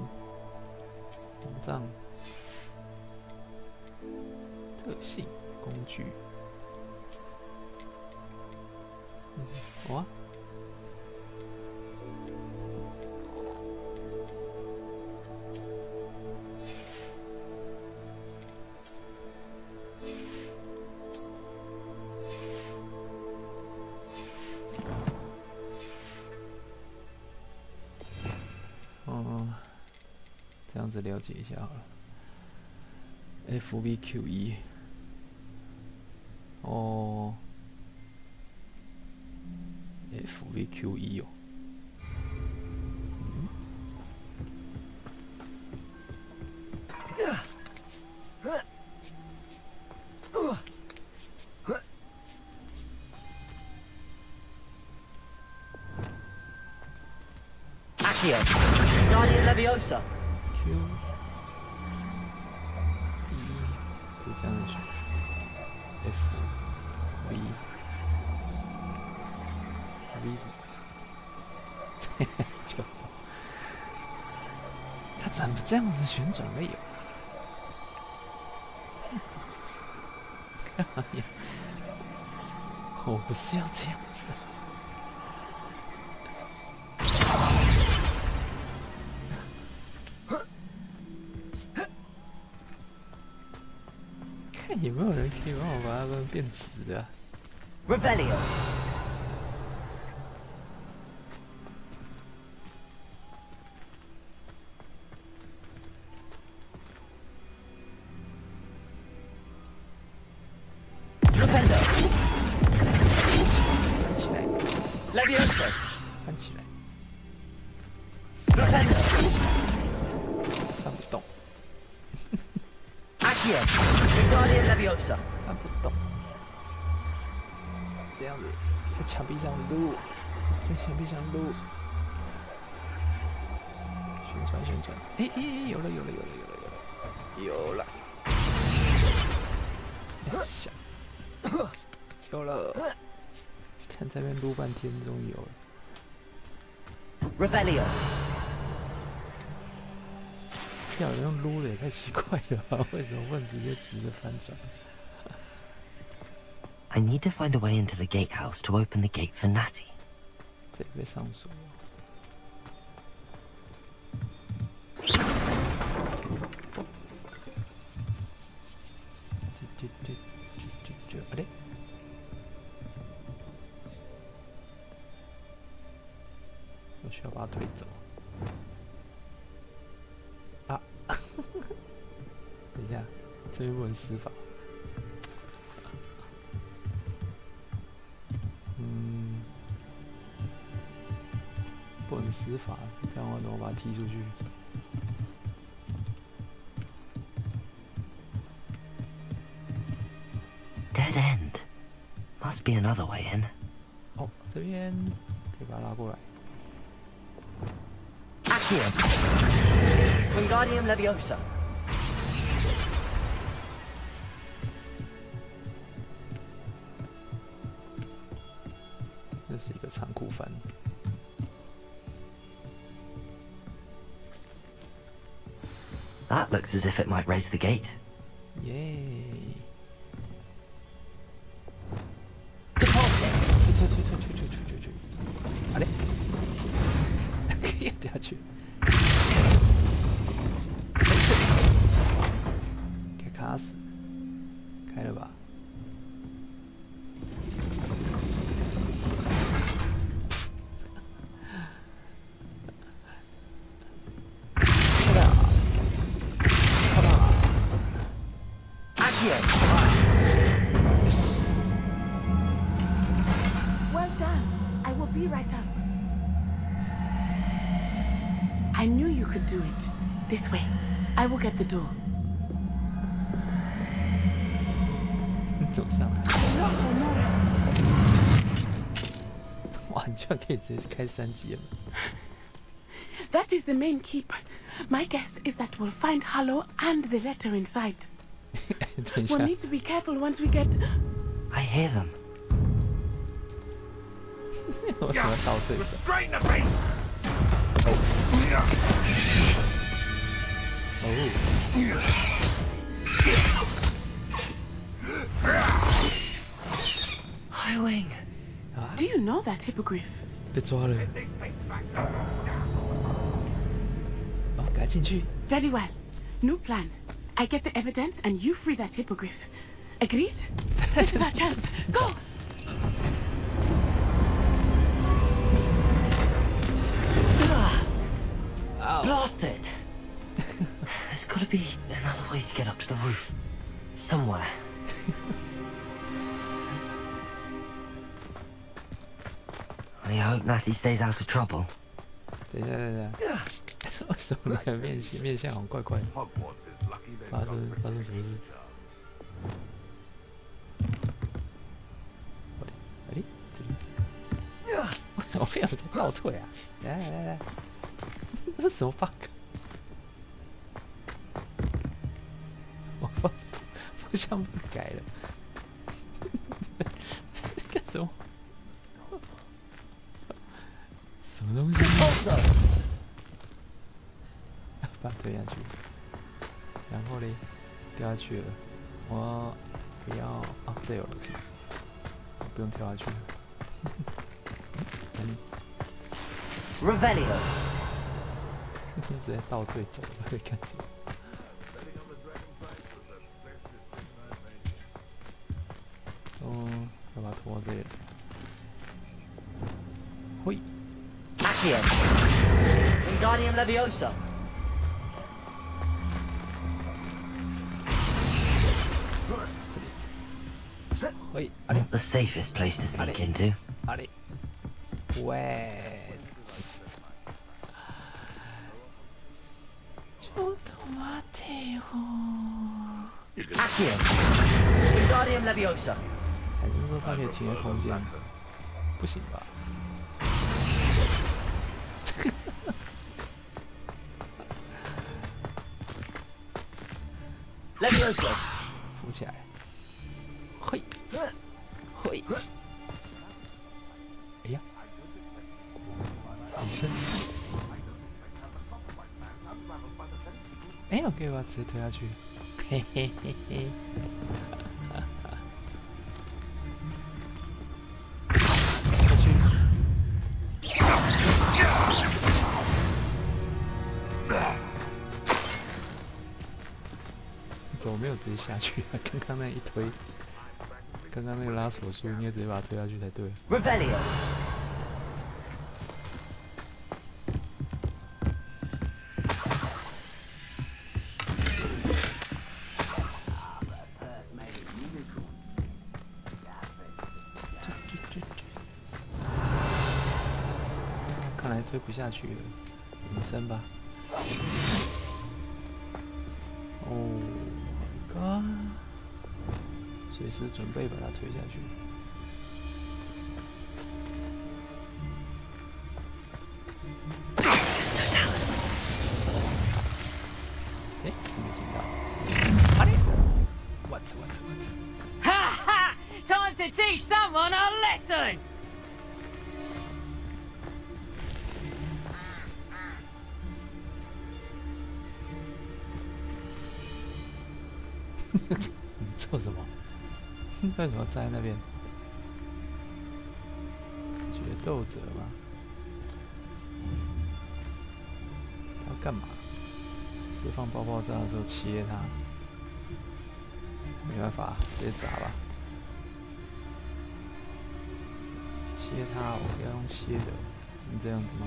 膨胀特性工具，哇！这样子了解一下好了。FVQE 哦 ，FVQE 哦。Accio, Wingardium Leviosa. Q 1直这样选 F V V 就它怎么这样子旋转了有？干嘛呀？我不是要这样子。看有没有人可以帮我把它们变直的、啊。Revelio. Flipendo. 翻起来。Levioso. 翻起来。Flipendo. 翻起来。翻不动。Accio. Wingardium Leviosa. 翻不动。这样子，在墙壁上撸，在墙壁上撸。旋转旋转。哎，有了有了有了有了有了有了。下。有了，看这边撸半天，终于有了。Revelio. 要人用撸的也太奇怪了吧？为什么不能直接直的翻转 I need to find a way into the gatehouse to open the gate for Natty. 这里被上锁了。啊嘞！我需要把它推走。啊！等一下，这边不能施法。不能施法，这样我怎么把它踢出去？ Dead end. Must be another way in. 哦，这边可以把它拉过来。 Accio. Wingardium Leviosa. 这是一个仓库翻。 That looks as if it might raise the gate. Yay! 退！啊嘞！可以掉下去。给卡死！开了吧？Well done. I will be right up. I knew you could do it. This way. I will get the door. 走上来。哇，你居然可以直接开3级了。That is the main keep. My guess is that we'll find Hollow and the letter inside. We'll need to be careful once we get. I hear them. 我要倒退走。Highwing. Do you know that hippogriff? 被抓了。哦，赶紧去。 Very well. New plan. I get the evidence and you free that hippogriff. Agreed? This is our chance. Go! Blast it! There's got to be another way to get up to the roof. Somewhere. I hope Natty stays out of trouble. 等一下，为什么那个面相好像怪怪的？发生什么事？哎，这里，为什么会有在倒退啊？来，这是什么 bug？ 我放像不改了，干什么？什么东西？把它推下去，然后嘞，掉下去了。我不要啊，这有楼梯，不用跳下去了。Revelio 你直接倒退走了，在干什么？哦，要把它拖到这里。嘿 Accio Wingardium Leviosa Not the safest place to sneak into. 喂，ちょっと待てよ。Accio Wingardium Leviosa 还是说它可以停在空间？不行吧？Leviosa 扶起来。嘿，嘿。哎呀，起身。哎，我可以把它直接推下去。嘿嘿嘿嘿。下去。怎么没有直接下去啊？刚刚那一推，刚刚那个拉手术应该直接把它推下去才对。Revelio 看来推不下去了，隐身吧。Oh my god！ 随时准备把它推下去。哎，没听到。啊嘞 ！What？ Ha ha! Time to teach someone a lesson! 你做什么？为什么站在那边？决斗者吗？他要干嘛？释放爆炸的时候切他？没办法，直接砸吧。切他，我不要用切的，能这样子吗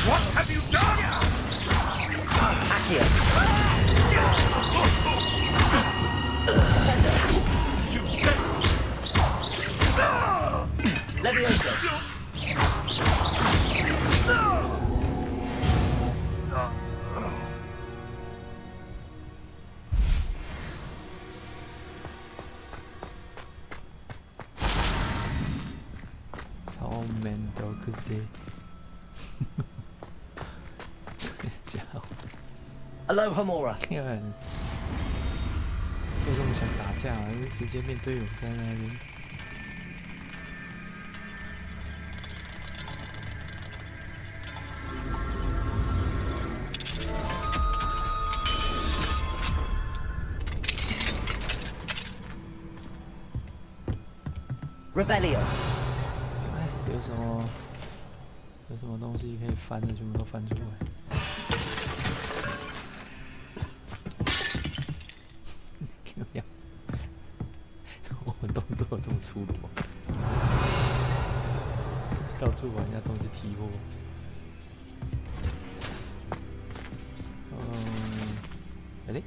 ？What have you done? Accio Leviosa超 man 的可是。这家伙 Aloha Mora 看，就这么想打架，还是直接面队友在那边。Revelio 哎，有什么东西可以翻的，全部都翻出来。我们动作这么粗鲁吗？到处把人家东西踢破。哎嘞，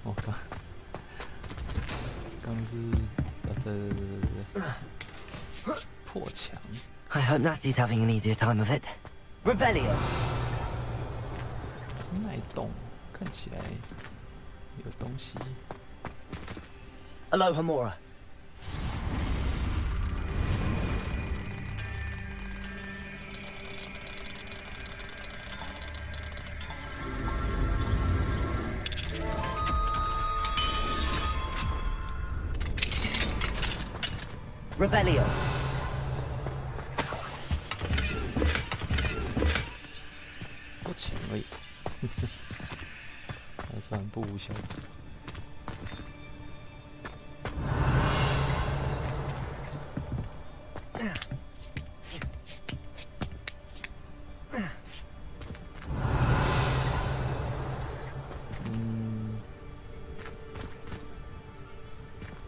我刚是破墙。I hope Natsy's having an easier time of it. Revelio 那一栋看起来有东西。Aloha Mora. Revelio. 不钱而已，还算不无小补。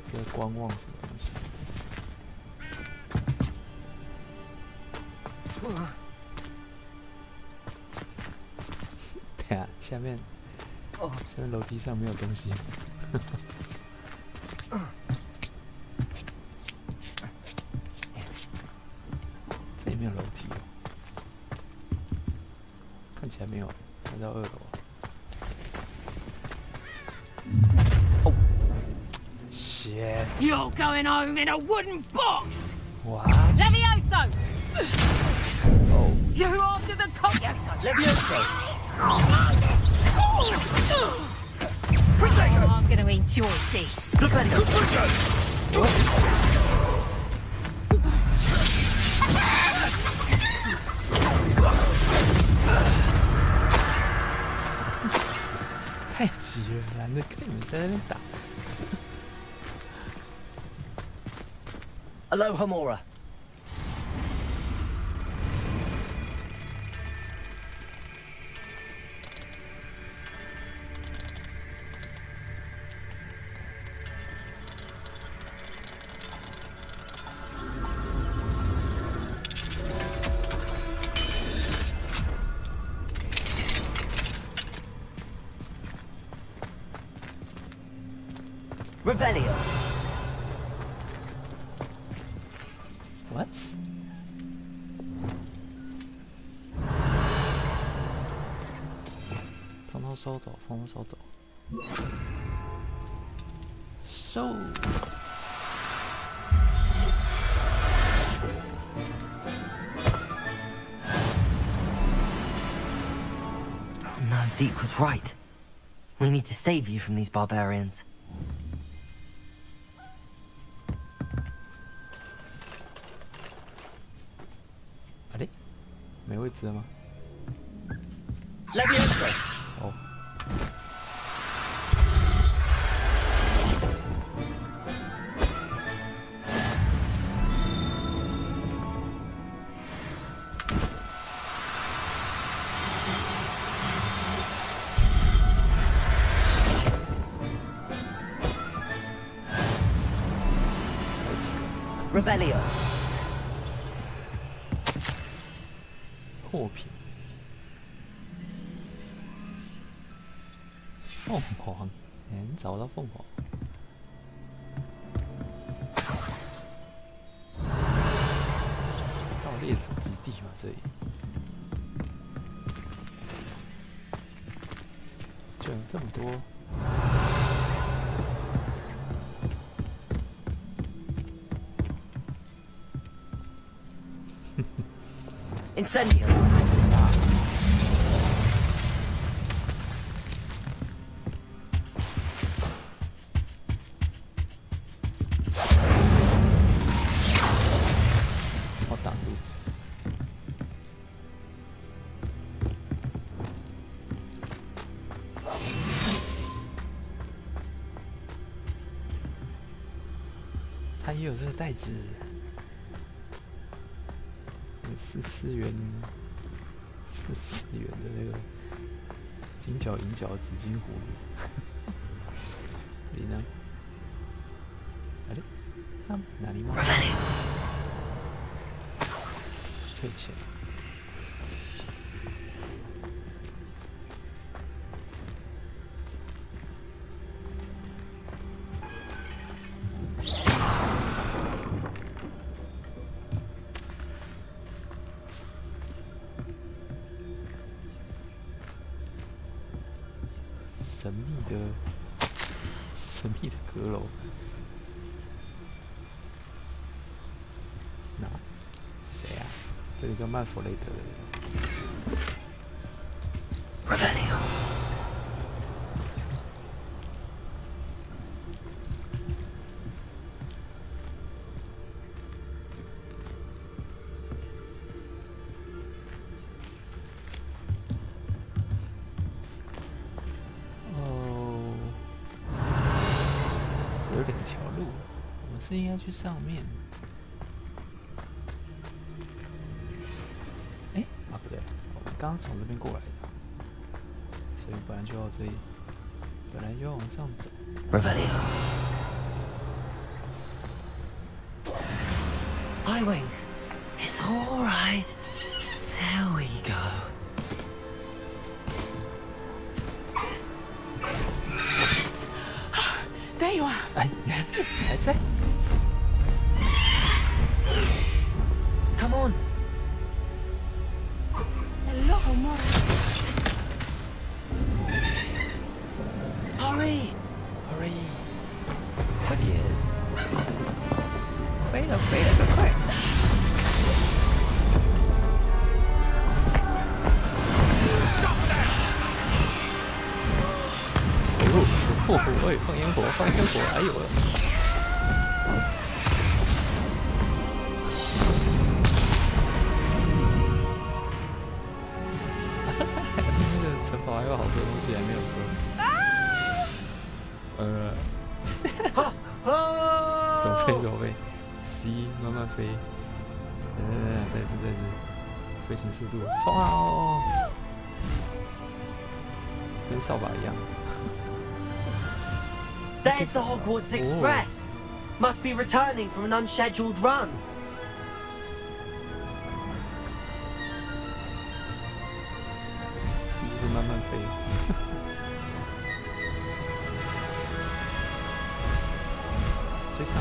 在观望什么东西？对啊，下面楼梯上没有东西。这里没有楼梯哦，看起来没有，看到2楼。哦 ，shit！ You're going home in a wooden box. What? Levioso. Oh. You after the Levioso. Levioso. Oh, I'm going to enjoy this. Flipendo. 太急了，懒得跟你们在那边打。Aloha Mora. Revelio. What? 统统收走，统统收走。收。No, Deek was right. We need to save you from these barbarians. 没位置了吗？ Levioso. 哦。Revelio. 货品。凤凰，你找到凤凰？到猎者基地嘛，这里就有这么多。Incendio. 它也有这个袋子，4次元的那个金角银角紫金葫芦。这里呢？哪里吗？氪钱。神秘的阁楼。那谁啊？这个叫曼弗雷德的人。Revelio.2条路，我们是应该去上面。不对，我们刚从这边过来的，所以本来就要往上走。Revelio. Highwing. It's all right. There we go. There you are. 哎，还在 Come on. Hello, more. Hurry. 快点！飞了，快快！喂，放烟火！哎呦！那个城堡还有好多东西还没有收。怎么飞？C 慢慢飞。等，再一次，飞行速度，冲啊！跟扫把一样。There's the Hogwarts Express. Must be returning from an unscheduled run. C 是慢慢飞。追上！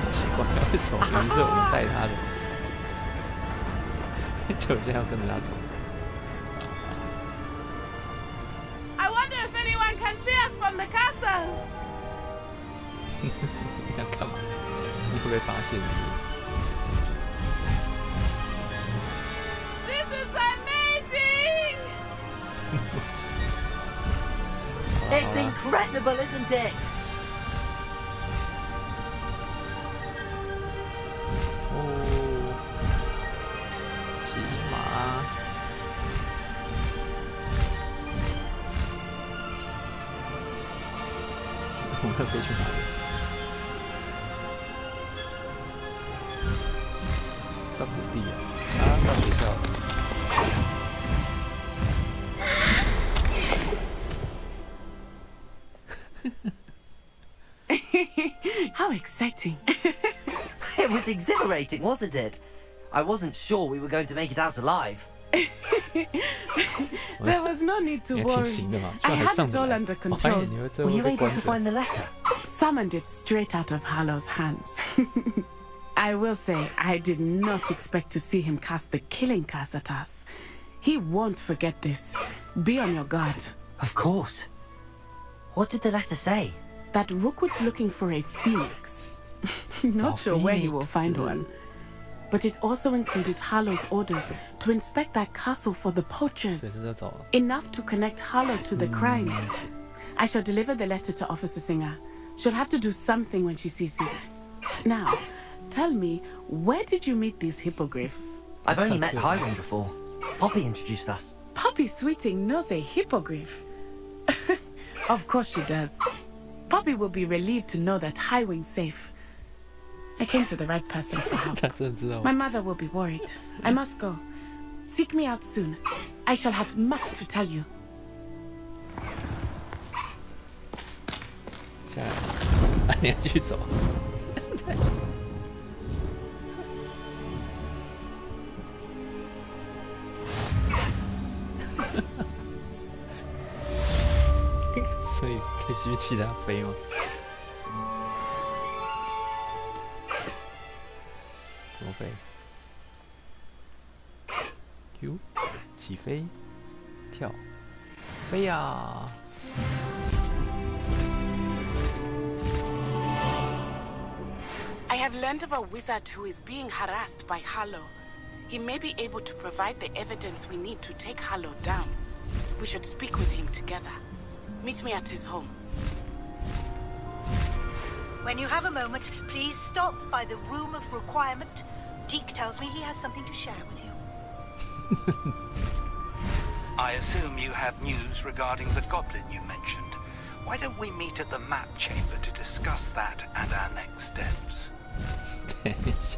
奇怪，为什么明明是我们带他的，结果现在要跟着他走？ From the castle. 你要干嘛？你会不会发现？This is amazing. It's incredible, isn't it? 骑马。 我们要飞去哪里？到谷地啊！到学校了。How exciting! It was exhilarating, wasn't it? I wasn't sure we were going to make it out alive. There was no need to worry. I had it all under control. Were you able to find the letter? Summoned it straight out of Harlow's hands. I will say, I did not expect to see him cast the killing curse at us. He won't forget this. Be on your guard. Of course. What did the letter say? That Rookwood's looking for a phoenix. Not sure where he will find one. But it also included Harlow's orders to inspect that castle for the poachers. Enough to connect Harlow to the crimes. I shall deliver the letter to Officer Singer. She'll have to do something when she sees it. Now, tell me, where did you meet these hippogriffs? I've only met Highwing before. Poppy introduced us. Poppy Sweeting knows a hippogriff. Of course she does. Poppy will be relieved to know that Highwing's safe. I came to the right person for help. My mother will be worried. I must go. Seek me out soon. I shall have much to tell you. 下来，你要继续走。所以可以继续骑它飞吗？怎么飞 ？Q 起飞，跳，飞呀！ I have learned of a wizard who is being harassed by Harlow. He may be able to provide the evidence we need to take Harlow down. We should speak with him together. Meet me at his home. When you have a moment, please stop by the Room of Requirement. Deke tells me he has something to share with you. I assume you have news regarding the goblin you mentioned. Why don't we meet at the map chamber to discuss that and our next steps? 等一下。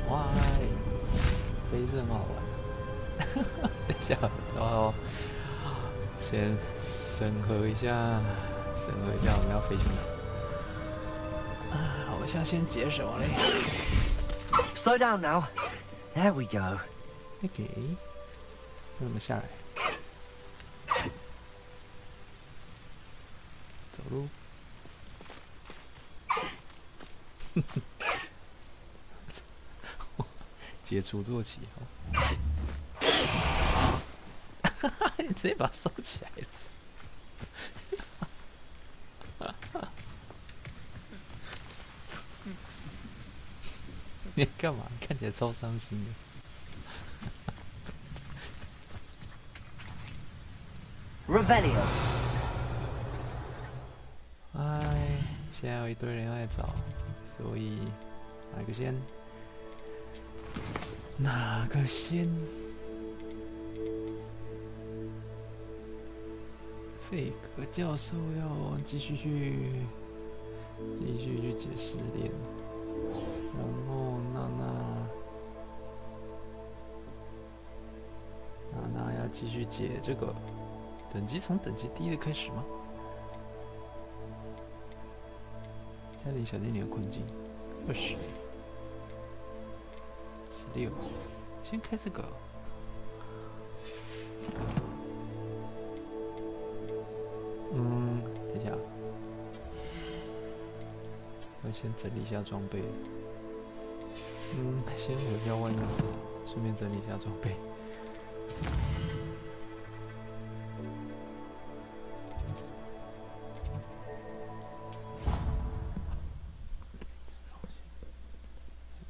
哇，飞是很好玩。等一下，然后先审核一下，我们要飞去哪？啊，好像先解手嘞。 Slow down now. There we go. OK， 那我们下来，走路。解除坐骑哦。你直接把它收起来了。你干嘛？看起来超伤心的。Revelio。哎，现在有一堆人在找，所以哪个先？哪个先？费格教授要继续去解失恋。 然后娜要继续解这个等级，从等级低的开始吗？家里小精灵的困境，20、16，先开这个。等一下，我先整理一下装备。 先回一下万应室，顺便整理一下装备。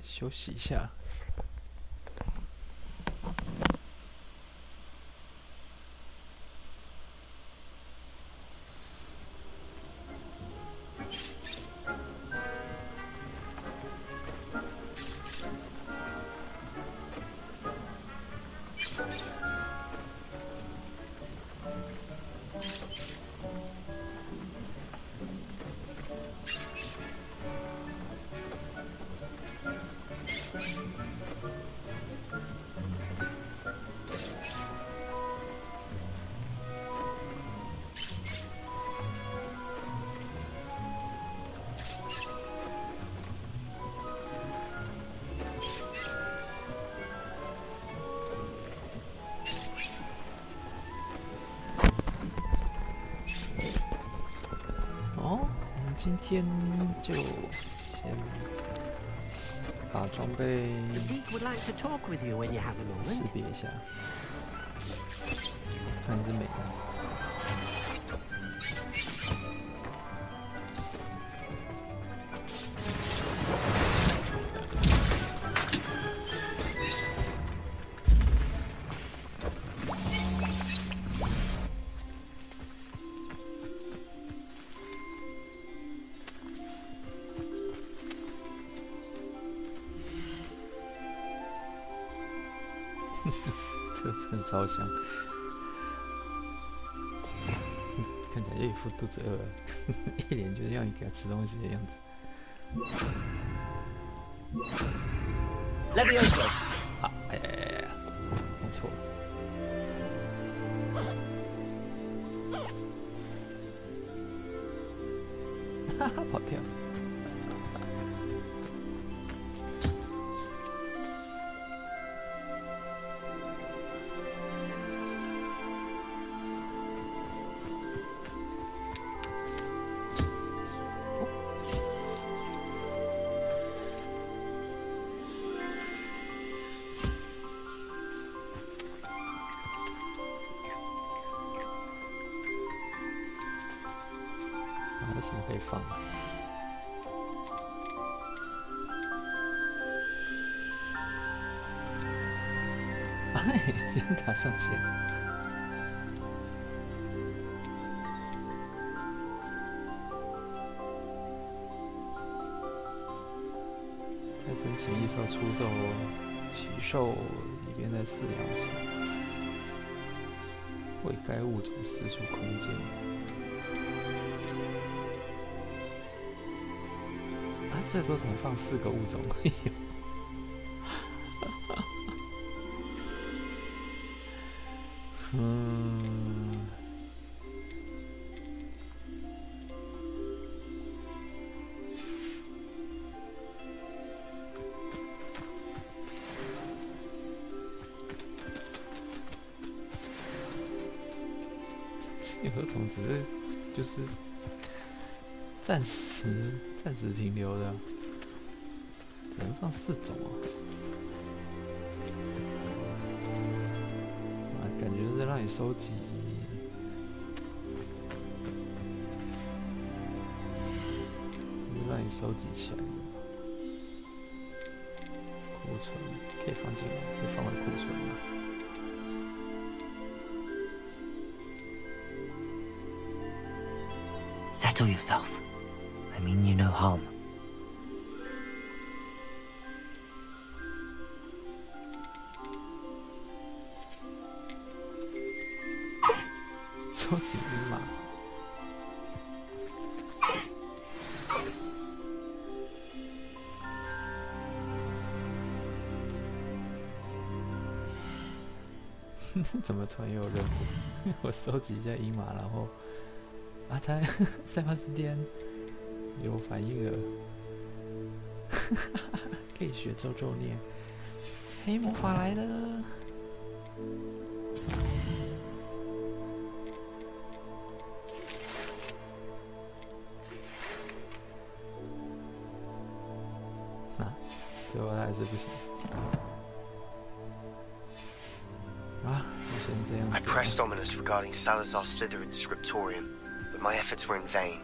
休息一下。今天就先把装备识别一下，看是美的。这真的超香，看起来就一副肚子饿了，一脸就是要你给他吃东西的样子。Levioso。好，弄错了。哈哈，跑跳。有什么可以放？哎，直接打上线。在珍奇异兽出售奇兽里边的饲养所，为该物种释出空间。啊，最多只能放4个物种而已。有种只是就是暂时停留的，只能放4种啊，感觉是让你收集，就是让你收集起来的库存，可以放进来，可以放回库存吗？ Settle yourself. I mean you no harm. 收集兵马。怎么突然有任务？我收集一下鹰马，然后。 啊，他塞巴斯蒂安有反应了，可以学咒咒念，黑魔法来了。啊，最后他还是不行。啊，就先这样子。 I pressed ominous regarding Salazar Slytherin's scriptorium. My efforts were in vain.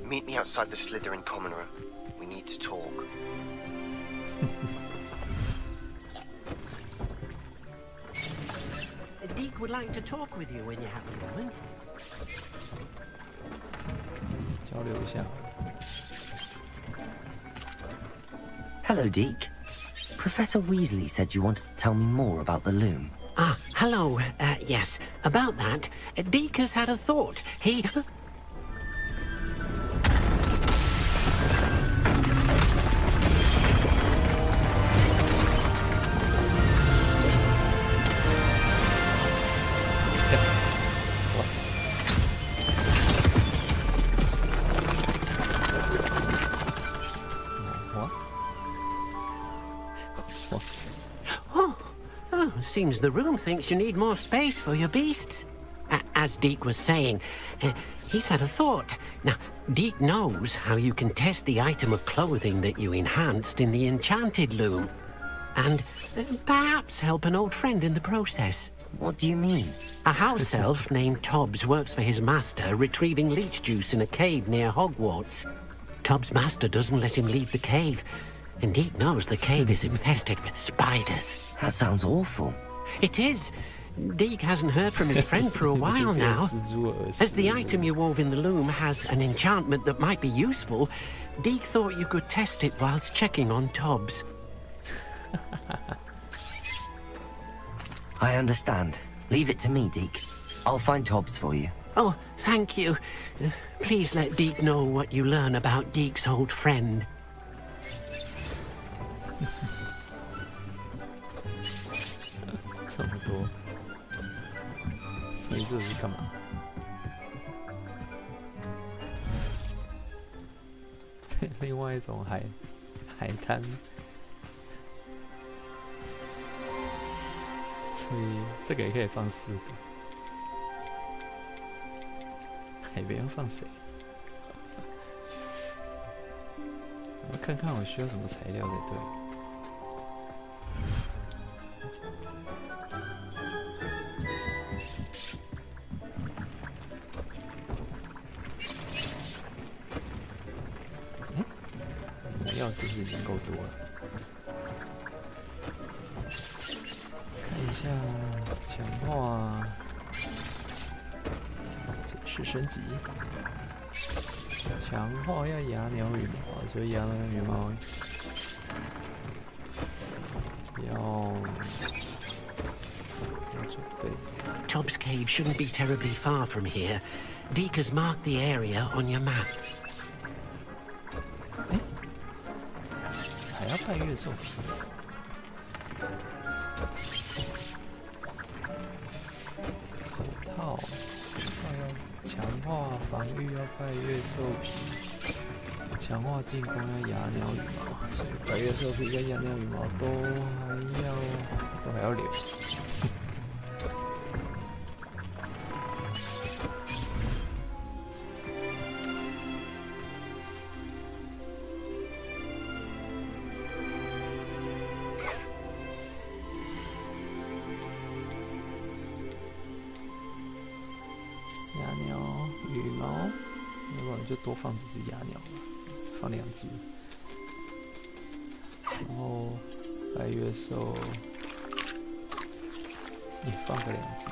Meet me outside the Slytherin common room. We need to talk. Deke would like to talk with you when you have a moment. 交流一下。 Hello, Deke. Professor Weasley said you wanted to tell me more about the loom. Ah, hello. Yes, about that, Deke has had a thought. He... Seems the room thinks you need more space for your beasts. As Deke was saying, he's had a thought. Now, Deke knows how you can test the item of clothing that you enhanced in the enchanted loom. And perhaps help an old friend in the process. What do you mean? A house elf named Tobbs works for his master, retrieving leech juice in a cave near Hogwarts. Tobbs' master doesn't let him leave the cave. And Deke knows the cave is infested with spiders. That sounds awful. It is. Deke hasn't heard from his friend for a while now. As the item you wove in the loom has an enchantment that might be useful, Deke thought you could test it whilst checking on Tobbs. I understand. Leave it to me, Deke. I'll find Tobbs for you. Oh, thank you. Please let Deke know what you learn about Deke's old friend. 这么多，所以这是干嘛？另外一种海滩，所以这个也可以放4个。海边要放谁？我看看我需要什么材料才对。药是不是已经够多了？看一下强化，解释升级。强化要牙鸟羽毛，所以牙鸟羽毛要准备。Tobbs Cave shouldn't be terribly far from here. Deke has marked the area on your map. 还要拜月兽皮。手套要强化防御，要拜月兽皮；强化进攻要牙鸟羽毛，所以拜月兽皮跟牙鸟羽毛都还要留。就多放几只牙鸟吧，放2只，然后白月兽也放个2只。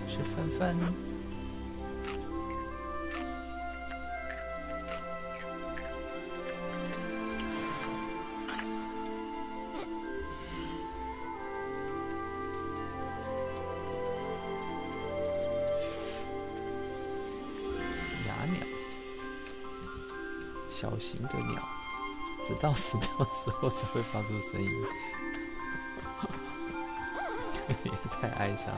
吃饭饭。哑鸟，小型的鸟，直到死掉的时候才会发出声音，也太哀伤。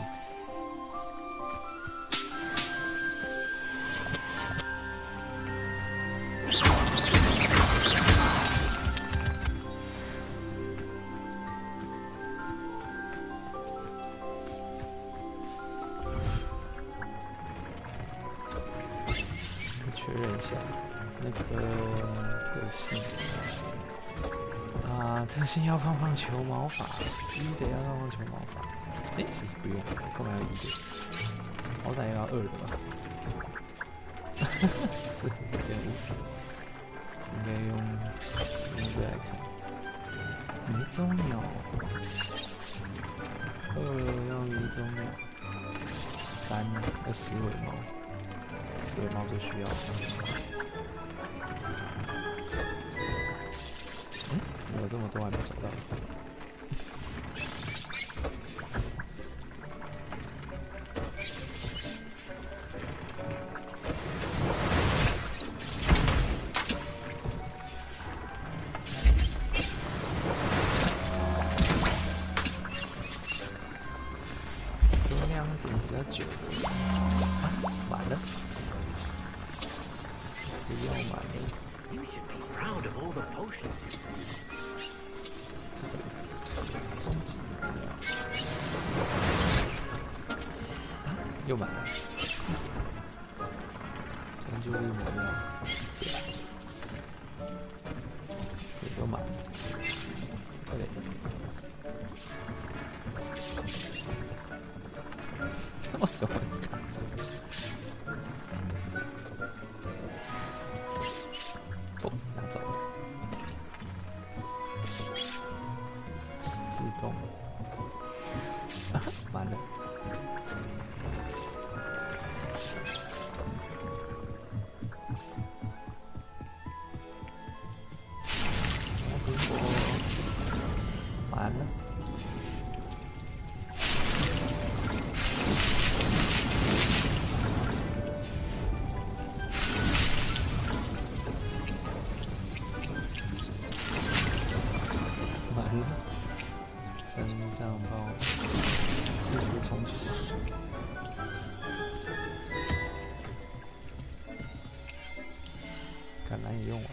确认一下那个特性啊，特性要胖胖球毛发，1的要胖胖球毛发。其实不用，干嘛要1的？好歹也要2的吧？是这件物品，应该用这来看。迷踪鸟，2要迷踪鸟，3要石尾猫。石尾猫最需要。怎么有这么多还没找到？多亮点比较久。啊，满了。不要买了。终极又买了。专注力魔药，这又买了。对。为什么会卡住？拿走，自动满了。完了。身上包物资充足，橄榄也用完了。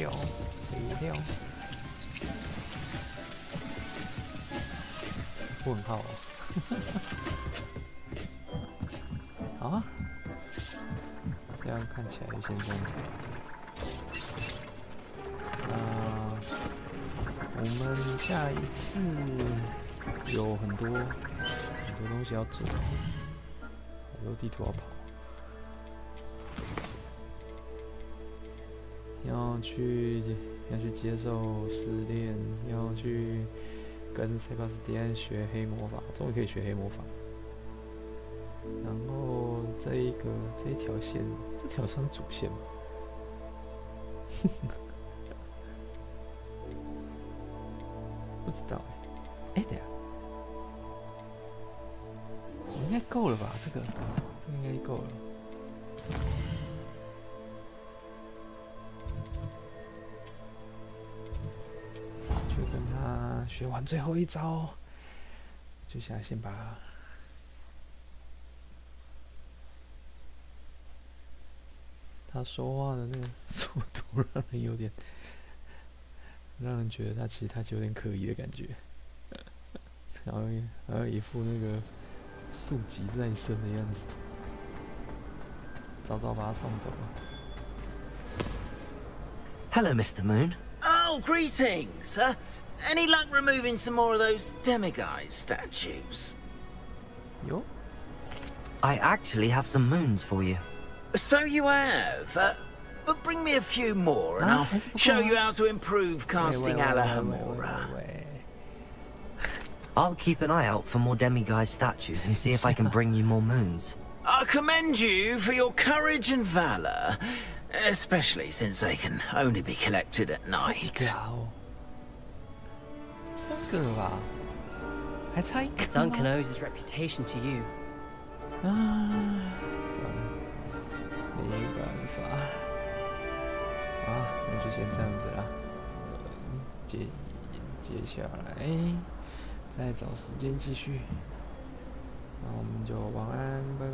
料，肥料。问号。啊？这样看起来先这样子。我们下一次有很多东西要做，很多地图要跑，要去接受试炼，要去跟塞巴斯蒂安学黑魔法，终于可以学黑魔法。然后这一条线，这条算是主线吗？不知道哎，等下，应该够了吧？这个应该够了。就跟他学完最后一招，就想先把他说话的那个速度让人觉得他其实有点可疑的感觉，然后一副那个速疾在身的样子，早把他送走了。Hello, Mr. Moon. Oh, greetings! Any luck removing some more of those demiguise statues? Yo. I actually have some moons for you. So you have. But bring me a few more, and I'll show you how to improve casting Alahamora. I'll keep an eye out for more demiguise statues and see if I can bring you more moons. I commend you for your courage and valor, especially since they can only be collected at night. 3个吧，还差1个。Duncan owes his reputation to you. 算了，没办法。那就先这样子啦。接下来再找时间继续。那我们就晚安，拜拜。